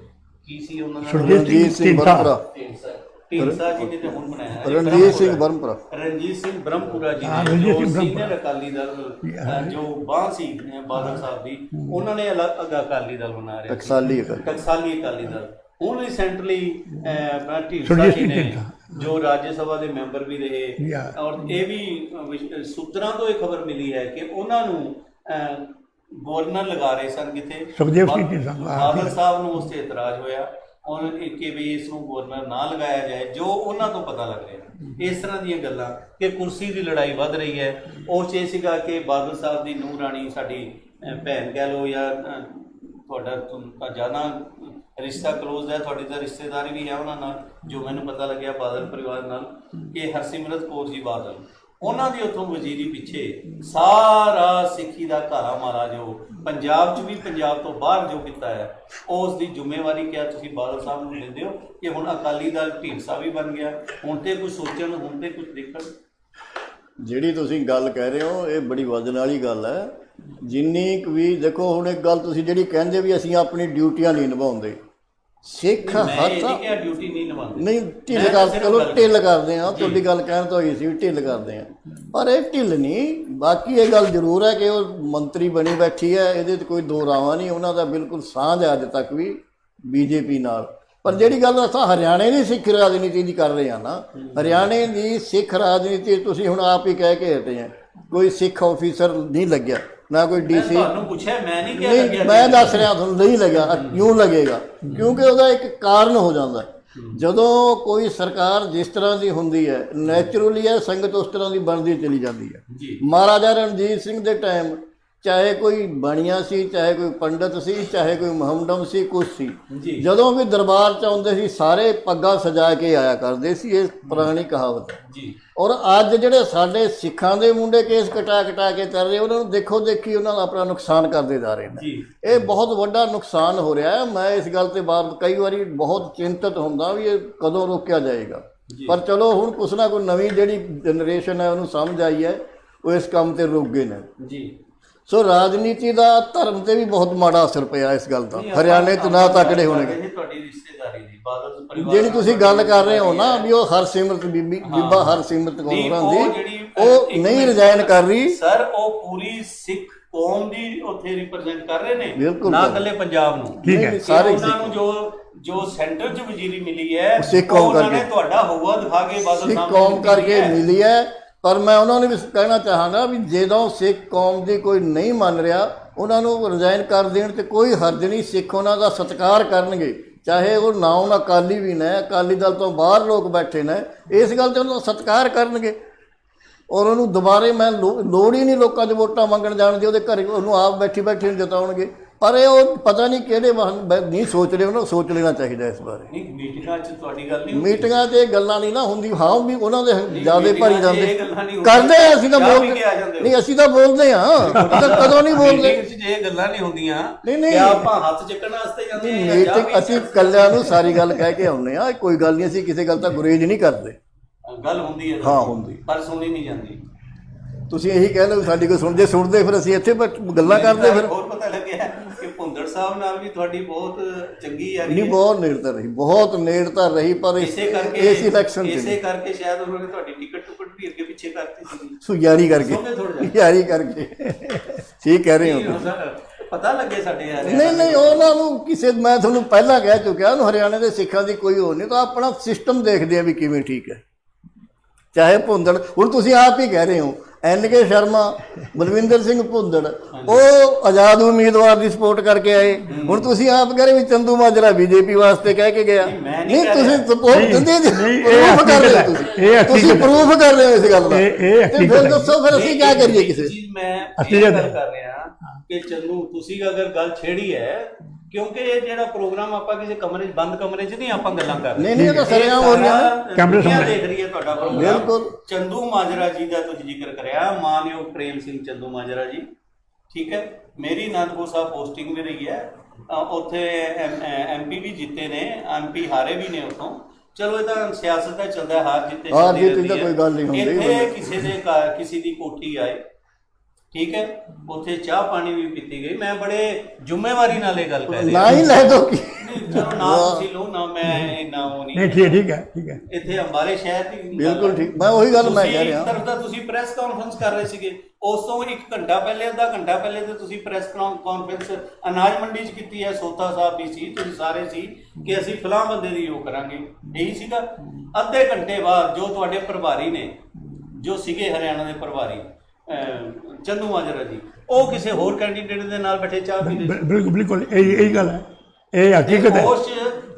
ਕੀ ਸੀ ਉਹਨਾਂ ਦਾ, ਰਣਜੀਤ ਸਿੰਘ ਬਰਮਪੁਰਾ, ਢੀਂਡਸਾ ਜੀ ਨੇ ਤੇ ਹੁਣ ਬਣਾਇਆ ਰਣਜੀਤ ਸਿੰਘ ਬਰਮਪੁਰਾ, ਰਣਜੀਤ ਸਿੰਘ ਬ੍ਰਹਮਪੁਰਾ ਜੀ ਨੇ, ਜੋ ਸੀਨੀਅਰ ਅਕਾਲੀ ਦਲ ਜੋ ਬਾਂਹ ਸੀ ਬਾਦਲ ਸਾਹਿਬ ਦੀ, ਉਹਨਾਂ ਨੇ ਅਲੱਗ ਅਕਾਲੀ ਦਲ ਬਣਾ ਰਿਹਾ, ਟਕਸਾਲੀ ਅਕਾਲੀ ਦਲ। ਹੁਣ ਰੀਸੈਂਟਲੀ ਢੀਂਡਸਾ ਜੀ ਨੇ ਜੋ ਰਾਜ ਸਭਾ ਦੇ ਮੈਂਬਰ ਵੀ ਰਹੇ, ਔਰ ਇਹ ਵੀ ਸੂਤਰਾਂ ਤੋਂ ਇਹ ਖਬਰ ਮਿਲੀ ਹੈ ਕਿ ਉਹਨਾਂ ਨੂੰ ਗਵਰਨਰ ਲਗਾ ਰਹੇ ਸਨ ਕਿਤੇ, ਬਾਦਲ ਸਾਹਿਬ ਨੂੰ ਉਸ ਤੇ ਇਤਰਾਜ਼ ਹੋਇਆ ਔਰ ਕਿ ਵੀ ਇਸ ਨੂੰ ਗਵਰਨਰ ਨਾ ਲਗਾਇਆ ਜਾਏ, ਜੋ ਉਹਨਾਂ ਤੋਂ ਪਤਾ ਲੱਗ ਰਿਹਾ। ਇਸ ਤਰ੍ਹਾਂ ਦੀਆਂ ਗੱਲਾਂ ਕਿ ਕੁਰਸੀ ਦੀ ਲੜਾਈ ਵੱਧ ਰਹੀ ਹੈ। ਉਹ 'ਚ ਇਹ ਸੀਗਾ ਕਿ ਬਾਦਲ ਸਾਹਿਬ ਦੀ ਨੂੰਹ ਰਾਣੀ ਸਾਡੀ ਭੈਣ ਕਹਿ ਲਓ ਜਾਂ ਤੁਹਾਡਾ ਤਾਂ ਜ਼ਿਆਦਾ ਰਿਸ਼ਤਾ ਕਲੋਜ਼ ਹੈ, ਤੁਹਾਡੀ ਤਾਂ ਰਿਸ਼ਤੇਦਾਰੀ ਵੀ ਹੈ ਉਹਨਾਂ ਨਾਲ, ਜੋ ਮੈਨੂੰ ਪਤਾ ਲੱਗਿਆ ਬਾਦਲ ਪਰਿਵਾਰ ਨਾਲ, ਕਿ ਹਰਸਿਮਰਤ ਕੌਰ ਜੀ ਬਾਦਲ, ਉਹਨਾਂ ਦੀ ਉੱਥੋਂ ਵਜ਼ੀਰੀ ਪਿੱਛੇ ਸਾਰਾ ਸਿੱਖੀ ਦਾ ਘਾਰਾ ਮਾਰਾ ਜੋ ਪੰਜਾਬ 'ਚ ਵੀ ਪੰਜਾਬ ਤੋਂ ਬਾਹਰ ਜੋ ਕੀਤਾ ਹੈ, ਉਸ ਦੀ ਜ਼ਿੰਮੇਵਾਰੀ ਕਿਹਾ ਤੁਸੀਂ ਬਾਦਲ ਸਾਹਿਬ ਨੂੰ ਦਿੰਦੇ ਹੋ ਕਿ ਹੁਣ ਅਕਾਲੀ ਦਲ ਢੀਂਡਸਾ ਵੀ ਬਣ ਗਿਆ। ਹੁਣ ਤੇ ਕੁਝ ਸੋਚਣ, ਹੁਣ ਤੇ ਕੁਝ ਦੇਖਣ। ਜਿਹੜੀ ਤੁਸੀਂ ਗੱਲ ਕਹਿ ਰਹੇ ਹੋ ਇਹ ਬੜੀ ਵਜ਼ਨ ਵਾਲੀ ਗੱਲ ਹੈ। ਜਿੰਨੀ ਕੁ ਵੀ ਦੇਖੋ, ਹੁਣ ਇੱਕ ਗੱਲ ਤੁਸੀਂ ਜਿਹੜੀ ਕਹਿੰਦੇ ਵੀ ਅਸੀਂ ਆਪਣੀ ਡਿਊਟੀਆਂ ਨਹੀਂ ਨਿਭਾਉਂਦੇ, ਸਿੱਖ ਡਿਊਟੀ ਨਹੀਂ ਨਿਭਾਉਂਦੇ, ਨਹੀਂ ਢਿੱਲ ਕਰਦੇ, ਚਲੋ ਢਿੱਲ ਕਰਦੇ ਹਾਂ, ਤੁਹਾਡੀ ਗੱਲ ਕਹਿਣ ਤੋਂ ਹੋਈ ਸੀ ਵੀ ਢਿੱਲ ਕਰਦੇ ਹਾਂ, ਪਰ ਇਹ ਢਿੱਲ ਨਹੀਂ। ਬਾਕੀ ਇਹ ਗੱਲ ਜ਼ਰੂਰ ਹੈ ਕਿ ਉਹ ਮੰਤਰੀ ਬਣੀ ਬੈਠੀ ਹੈ, ਇਹਦੇ 'ਚ ਕੋਈ ਦੋ ਰਾਵਾਂ ਨਹੀਂ, ਉਹਨਾਂ ਦਾ ਬਿਲਕੁਲ ਸਾਂਝ ਹੈ ਅੱਜ ਤੱਕ ਵੀ BJP ਨਾਲ। ਪਰ ਜਿਹੜੀ ਗੱਲ ਅਸੀਂ ਹਰਿਆਣੇ ਦੀ ਸਿੱਖ ਰਾਜਨੀਤੀ ਦੀ ਕਰ ਰਹੇ ਹਾਂ ਨਾ, ਹਰਿਆਣੇ ਦੀ ਸਿੱਖ ਰਾਜਨੀਤੀ ਤੁਸੀਂ ਹੁਣ ਆਪ ਹੀ ਕਹਿ ਕੇ ਹਟੇ ਆ, ਕੋਈ ਸਿੱਖ ਆਫੀਸਰ ਨਹੀਂ ਲੱਗਿਆ ਨਾ ਕੋਈ ਮੈਂ ਡੀਸੀ। ਤੁਹਾਨੂੰ ਪੁੱਛਿਆ, ਮੈਂ ਨਹੀਂ ਕਿਹਾ ਨਹੀਂ, ਲੱਗਿਆ ਮੈਂ ਦੱਸ ਰਿਹਾ ਤੁਹਾਨੂੰ, ਨਹੀਂ ਲੱਗਿਆ। ਕਿਉਂ ਲੱਗੇਗਾ? ਕਿਉਂਕਿ ਉਹਦਾ ਇੱਕ ਕਾਰਨ ਹੋ ਜਾਂਦਾ ਹੈ। ਜਦੋਂ ਕੋਈ ਸਰਕਾਰ ਜਿਸ ਤਰ੍ਹਾਂ ਦੀ ਹੁੰਦੀ ਹੈ, ਨੈਚੁਰਲੀ ਹੈ ਸੰਗਤ ਉਸ ਤਰ੍ਹਾਂ ਦੀ ਬਣਦੀ ਚਲੀ ਜਾਂਦੀ ਹੈ। ਜੀ ਮਹਾਰਾਜਾ ਰਣਜੀਤ ਸਿੰਘ ਦੇ ਟਾਈਮ ਚਾਹੇ ਕੋਈ ਬਣੀਆ ਸੀ, ਚਾਹੇ ਕੋਈ ਪੰਡਤ ਸੀ, ਚਾਹੇ ਕੋਈ ਮੁਹੰਮਦਮ ਸੀ, ਕੁਛ ਸੀ, ਜੀ ਜਦੋਂ ਵੀ ਦਰਬਾਰ ਚ ਆਉਂਦੇ ਸੀ ਸਾਰੇ ਪੱਗਾਂ ਸਜਾ ਕੇ ਆਇਆ ਕਰਦੇ ਸੀ। ਇਹ ਪੁਰਾਣੀ ਕਹਾਵਤ ਹੈ। ਜੀ ਔਰ ਅੱਜ ਜਿਹੜੇ ਸਾਡੇ ਸਿੱਖਾਂ ਦੇ ਮੁੰਡੇ ਕੇਸ ਕਟਾ ਕਟਾ ਕੇ ਕਰ ਰਹੇ, ਉਹਨਾਂ ਨੂੰ ਦੇਖੋ ਦੇਖੀ ਉਹਨਾਂ ਦਾ ਆਪਣਾ ਨੁਕਸਾਨ ਕਰਦੇ ਜਾ ਰਹੇ ਨੇ। ਜੀ ਇਹ ਬਹੁਤ ਵੱਡਾ ਨੁਕਸਾਨ ਹੋ ਰਿਹਾ ਹੈ। ਮੈਂ ਇਸ ਗੱਲ ਤੇ ਬਾਅਦ ਕਈ ਵਾਰੀ ਬਹੁਤ ਚਿੰਤਤ ਹੁੰਦਾ ਵੀ ਇਹ ਕਦੋਂ ਰੋਕਿਆ ਜਾਏਗਾ। ਪਰ ਚਲੋ ਹੁਣ ਕੁਛ ਨਾ ਕੋਈ ਨਵੀਂ ਜਿਹੜੀ ਜਨਰੇਸ਼ਨ ਹੈ ਉਹਨੂੰ ਸਮਝ ਆਈ ਹੈ, ਉਹ ਇਸ ਕੰਮ ਤੇ ਰੁਕ ਗਏ ਨੇ। ਜੀ ਸੋ ਰਾਜਨੀਤੀ ਦਾ ਧਰਮ ਤੇ ਵੀ ਬਹੁਤ ਮਾੜਾ ਅਸਰ ਪਿਆ ਇਸ ਗੱਲ ਦਾ। ਹਰਿਆਣੇ ਚ ਨਾ ਤਕੜੇ ਹੋਣਗੇ। ਤੁਹਾਡੀ ਰਿਸ਼ਤੇਦਾਰੀ ਦੀ ਬਾਦਲ ਪਰਿਵਾਰ ਜਿਹੜੀ ਤੁਸੀਂ ਗੱਲ ਕਰ ਰਹੇ ਹੋ ਨਾ ਵੀ ਉਹ ਹਰਸਿਮਰਤ ਬੀਬਾ ਹਰਸਿਮਰਤ ਕੌਰ ਹੋਰਾਂ ਦੀ, ਉਹ ਨਹੀਂ ਰਿਜ਼ਾਈਨ ਕਰ ਰਹੀ ਸਰ। ਉਹ ਪੂਰੀ ਸਿੱਖ ਕੌਮ ਦੀ ਉੱਥੇ ਰਿਪਰੈਜ਼ੈਂਟ ਕਰ ਰਹੇ ਨੇ, ਬਿਲਕੁਲ ਨਾ ਇਕੱਲੇ ਪੰਜਾਬ ਨੂੰ। ਠੀਕ ਹੈ। ਸਾਰੇ ਉਹਨਾਂ ਨੂੰ ਜੋ ਸੈਂਟਰ 'ਚ ਵਜ਼ੀਰੀ ਮਿਲੀ ਹੈ, ਸਿੱਖ ਕੌਮ ਉਹਨਾਂ ਨੇ ਕਰਕੇ, ਤੁਹਾਡਾ ਹਵਾ ਦਿਖਾ ਕੇ ਬਾਦਲ ਸਿੱਖ ਸਾਹਿਬ ਕੌਮ ਕਰਕੇ ਮਿਲੀ ਹੈ। ਪਰ ਮੈਂ ਉਹਨਾਂ ਨੂੰ ਵੀ ਕਹਿਣਾ ਚਾਹਾਂਗਾ ਵੀ ਜਦੋਂ ਸਿੱਖ ਕੌਮ ਦੀ ਕੋਈ ਨਹੀਂ ਮੰਨ ਰਿਹਾ, ਉਹਨਾਂ ਨੂੰ ਰਿਜ਼ਾਈਨ ਕਰ ਦੇਣ ਤੇ ਕੋਈ ਹਰਜ ਨਹੀਂ। ਸਿੱਖ ਉਹਨਾਂ ਦਾ ਸਤਿਕਾਰ ਕਰਨਗੇ, ਚਾਹੇ ਉਹ ਨਾ ਉਹਨਾਂ ਅਕਾਲੀ ਵੀ ਨੇ, ਅਕਾਲੀ ਦਲ ਤੋਂ ਬਾਹਰ ਲੋਕ ਬੈਠੇ ਨੇ, ਇਸ ਗੱਲ ਤੇ ਉਹਨਾਂ ਦਾ ਸਤਿਕਾਰ ਕਰਨਗੇ। ਔਰ ਉਹਨੂੰ ਦੁਬਾਰੇ ਮੈਂ ਲੋੜ ਹੀ ਨਹੀਂ ਲੋਕਾਂ 'ਚ ਵੋਟਾਂ ਮੰਗਣ ਜਾਣ ਦੀ, ਉਹਦੇ ਘਰੇ ਉਹਨੂੰ ਆਪ ਬੈਠੀ ਬੈਠੀ ਨੂੰ ਜਿਤਾਉਣਗੇ। ਪਰ ਇਹ ਉਹ ਪਤਾ ਨਹੀਂ ਕਿਹੜੇ ਵਾਹਨ ਨਹੀਂ ਸੋਚ ਰਹੇ, ਉਹਨਾਂ ਨੂੰ ਸੋਚ ਲੈਣਾ ਚਾਹੀਦਾ ਇਸ ਬਾਰੇ। ਨਹੀਂ, ਮੀਟਿੰਗਾਂ 'ਚ ਤੁਹਾਡੀ ਗੱਲ ਨਹੀਂ ਮੀਟਿੰਗਾਂ 'ਚ ਇਹ ਗੱਲਾਂ ਨਹੀਂ ਨਾ ਹੁੰਦੀ। ਹਾਂ ਵੀ ਉਹਨਾਂ ਦੇ ਜਿਆਦੇ ਭਰੀ ਇਹ ਜਾਂਦੇ ਗੱਲਾਂ ਨਹੀਂ ਕਰਦੇ ਆ। ਅਸੀਂ ਤਾਂ ਚਾਹ ਪੀ ਕੇ ਆ ਜਾਂਦੇ ਹੋ। ਨਹੀਂ, ਅਸੀਂ ਤਾਂ ਬੋਲਦੇ ਹਾਂ, ਕਦੋਂ ਨਹੀਂ ਬੋਲਦੇ। ਮੀਟਿੰਗ 'ਚ ਇਹ ਗੱਲਾਂ ਨਹੀਂ ਹੁੰਦੀਆਂ ਨਹੀਂ। ਕਿ ਆਪਾਂ ਹੱਥ ਚੱਕਣ ਵਾਸਤੇ ਜਾਂਦੇ ਹਾਂ। ਮੀਟਿੰਗ ਅਸੀਂ ਕੱਲਿਆਂ ਨੂੰ ਸਾਰੀ ਗੱਲ ਕਹਿ ਕੇ ਆਉਂਦੇ ਆ, ਕੋਈ ਗੱਲ ਨਹੀਂ, ਅਸੀਂ ਕਿਸੇ ਗੱਲ ਤਾਂ ਗੁਰੇਜ਼ ਨਹੀਂ ਕਰਦੇ। ਗੱਲ ਹੁੰਦੀ ਹੈ, ਹਾਂ ਹੁੰਦੀ, ਪਰ ਸੁਣੀ ਨਹੀਂ ਜਾਂਦੀ। ਤੁਸੀਂ ਇਹੀ ਕਹਿ ਲਓ ਸਾਡੀ ਕੋਈ ਸੁਣਦੇ ਫਿਰ ਅਸੀਂ ਇੱਥੇ ਗੱਲਾਂ ਕਰਦੇ। ਫਿਰ ਹੋਰ ਪਤਾ ਲੱਗਿਆ ਕਿ ਭੁੰਦੜ ਸਾਹਿਬ ਨਾਲ ਵੀ ਤੁਹਾਡੀ ਬਹੁਤ ਚੰਗੀ ਯਾਰੀ ਨਹੀਂ, ਹੈ। ਬਹੁਤ ਨੇੜਤਾ ਰਹੀ, ਬਹੁਤ ਨੇੜਤਾ ਰਹੀ। ਪਰ ਇਸੇ ਕਰਕੇ ਇਸ ਇਲੈਕਸ਼ਨ ਇਸੇ ਕਰਕੇ ਸ਼ਾਇਦ ਉਹਨਾਂ ਨੇ ਤੁਹਾਡੀ ਟਿਕਟ ਟੁਕਟ ਵੀ ਅੱਗੇ ਪਿੱਛੇ ਕਰਤੀ ਸੀ। ਸੋ ਯਾਰੀ ਕਰਕੇ, ਸੁਣਦੇ ਥੋੜ੍ਹਾ ਜਿਹਾ। ਯਾਰੀ ਕਰਕੇ ਠੀਕ ਕਹਿ ਰਹੇ ਹੋ। ਪਤਾ ਲੱਗੇ ਸਾਡੇ ਯਾਰ। ਨਹੀਂ, ਉਹਨਾਂ ਨੂੰ ਕਿਸੇ, ਮੈਂ ਤੁਹਾਨੂੰ ਪਹਿਲਾਂ ਕਹਿ ਚੁੱਕਿਆ, ਉਹਨੂੰ ਹਰਿਆਣੇ ਦੇ ਸਿੱਖਾਂ ਦੀ ਕੋਈ ਹੋਰ ਨਹੀਂ, ਤਾਂ ਆਪਣਾ ਸਿਸਟਮ ਦੇਖਦੇ ਆ ਵੀ ਕਿਵੇਂ ਠੀਕ ਹੈ। ਚਾਹੇ ਭੁੰਦੜ, ਹੁਣ ਤੁਸੀਂ ਆਪ ਹੀ ਕਹਿ ਰਹੇ ਹੋ, NK ਸ਼ਰਮਾ, ਬਲਵਿੰਦਰ ਸਿੰਘ ਭੁੰਦੜ, ਉਹ ਆਜ਼ਾਦ ਉਮੀਦਵਾਰ ਦੀ ਸਪੋਰਟ ਕਰਕੇ ਆਏ। ਹੁਣ ਤੁਸੀਂ ਆਪ ਕਹਿ ਰਹੇ ਵੀ ਚੰਦੂ ਮਾਜਰਾ BJP ਵਾਸਤੇ ਕਹਿ ਕੇ ਗਿਆ। ਨਹੀਂ, ਤੁਸੀਂ ਸਪੋਰਟ ਦਿੰਦੇ, ਪ੍ਰੂਫ ਕਰ ਰਹੇ ਹੋ, ਤੁਸੀਂ ਪ੍ਰੂਫ ਕਰ ਰਹੇ ਹੋ ਇਸ ਗੱਲ ਦਾ। ਤੇ ਫਿਰ ਦੱਸੋ, ਫਿਰ ਅਸੀਂ ਕੀ ਕਰੀਏ? ਕਿਸੇ ਚੀਜ਼ ਮੈਂ ਇਹ ਗੱਲ ਕਰ ਰਿਹਾ ਕਿ ਚੰਦੂ, ਤੁਸੀਂ ਅਗਰ ਗੱਲ ਛੇੜੀ ਹੈ, ਕਿਉਂਕਿ ਇਹ ਜਿਹੜਾ ਪ੍ਰੋਗਰਾਮ ਆਪਾਂ ਕਿਸੇ ਕਮਰੇ 'ਚ, ਬੰਦ ਕਮਰੇ 'ਚ ਨਹੀਂ ਆਪਾਂ ਗੱਲਾਂ ਕਰ ਰਹੇ। ਨਹੀਂ, ਇਹ ਤਾਂ ਸਰੇਆਮ ਹੋ ਰਹੀਆਂ ਨੇ, ਕੈਮਰੇ ਸਾਹਮਣੇ ਦੇਖ ਰਹੀ ਹੈ ਤੁਹਾਡਾ ਪ੍ਰੋਗਰਾਮ। ਬਿਲਕੁਲ। ਚੰਦੂ ਮਾਜਰਾ ਜੀ ਦਾ ਤੁਸੀਂ ਜ਼ਿਕਰ ਕਰਿਆ, ਮਾਨਯੋਗ ਪ੍ਰੇਮ ਸਿੰਘ ਚੰਦੂ ਮਾਜਰਾ ਜੀ, ਠੀਕ ਹੈ। ਮੇਰੀ ਅਨੰਦਪੁਰ ਸਾਹਿਬ ਪੋਸਟਿੰਗ ਵੀ ਰਹੀ ਹੈ, ਉੱਥੇ MP ਵੀ ਜਿੱਤੇ ਨੇ, MP ਹਾਰੇ ਵੀ ਨੇ ਉੱਥੋਂ। ਚਲੋ ਇਹ ਤਾਂ ਸਿਆਸਤ ਦਾ ਚੱਲਦਾ, ਹਾਰ ਜਿੱਤੇ ਹਾਰ ਜਿੱਤ ਦੀ ਕੋਈ ਗੱਲ ਨਹੀਂ ਹੁੰਦੀ। ਇੱਥੇ ਕਿਸੇ ਦੀ ਕੋਠੀ ਆਏ, ਠੀਕ ਹੈ, ਉੱਥੇ ਚਾਹ ਪਾਣੀ ਵੀ ਪੀਤੀ ਗਈ। ਮੈਂ ਬੜੇ ਜ਼ਿੰਮੇਵਾਰੀ ਨਾਲ ਇਹ ਗੱਲ ਕਰ ਰਿਹਾ। ਨਾ ਹੀ ਲੈ ਦੋ ਕੀ, ਚਲੋ ਨਾ ਤੁਸੀਂ ਲਓ ਨਾ, ਮੈਂ ਇੰਨਾ ਉਹ ਨਹੀਂ। ਠੀਕ ਹੈ। ਇੱਥੇ ਅੰਬਾਲੇ ਸ਼ਹਿਰ ਦੀ ਬਿਲਕੁਲ ਠੀਕ। ਮੈਂ ਉਹੀ ਗੱਲ ਮੈਂ ਕਹਿ ਰਿਹਾ। ਤਰਫ ਦਾ ਤੁਸੀਂ ਪ੍ਰੈਸ ਕਾਨਫਰੰਸ ਕਰ ਰਹੇ ਸੀਗੇ, ਉਸ ਤੋਂ 1 ਘੰਟਾ ਪਹਿਲੇ, ਅੱਧਾ ਘੰਟਾ ਪਹਿਲੇ ਤੇ ਤੁਸੀਂ ਪ੍ਰੈਸ ਕਾਨਫਰੰਸ ਅਨਾਜ ਮੰਡੀ 'ਚ ਕੀਤੀ ਹੈ। ਸੋਤਾ ਸਾਹਿਬ ਵੀ ਸੀ, ਤੁਸੀਂ ਸਾਰੇ ਸੀ ਕਿ ਅਸੀਂ ਫਲਾਂ ਬੰਦੇ ਦੀ ਉਹ ਕਰਾਂਗੇ, ਇਹੀ ਸੀਗਾ। ਅੱਧੇ ਘੰਟੇ ਬਾਅਦ ਜੋ ਤੁਹਾਡੇ ਪ੍ਰਭਾਰੀ ਨੇ, ਜੋ ਸੀਗੇ ਹਰਿਆਣਾ ਦੇ ਪ੍ਰਭਾਰੀ ਚੰਦੂ ਮਾਜਰਾ ਜੀ, ਉਹ ਕਿਸੇ ਹੋਰ ਕੈਂਡੀਡੇਟ ਦੇ ਨਾਲ ਬੈਠੇ ਚਾਹ ਪੀ ਰਹੇ। ਬਿਲਕੁਲ ਇਹੀ ਗੱਲ ਹੈ, ਇਹ ਹਕੀਕਤ ਹੈ।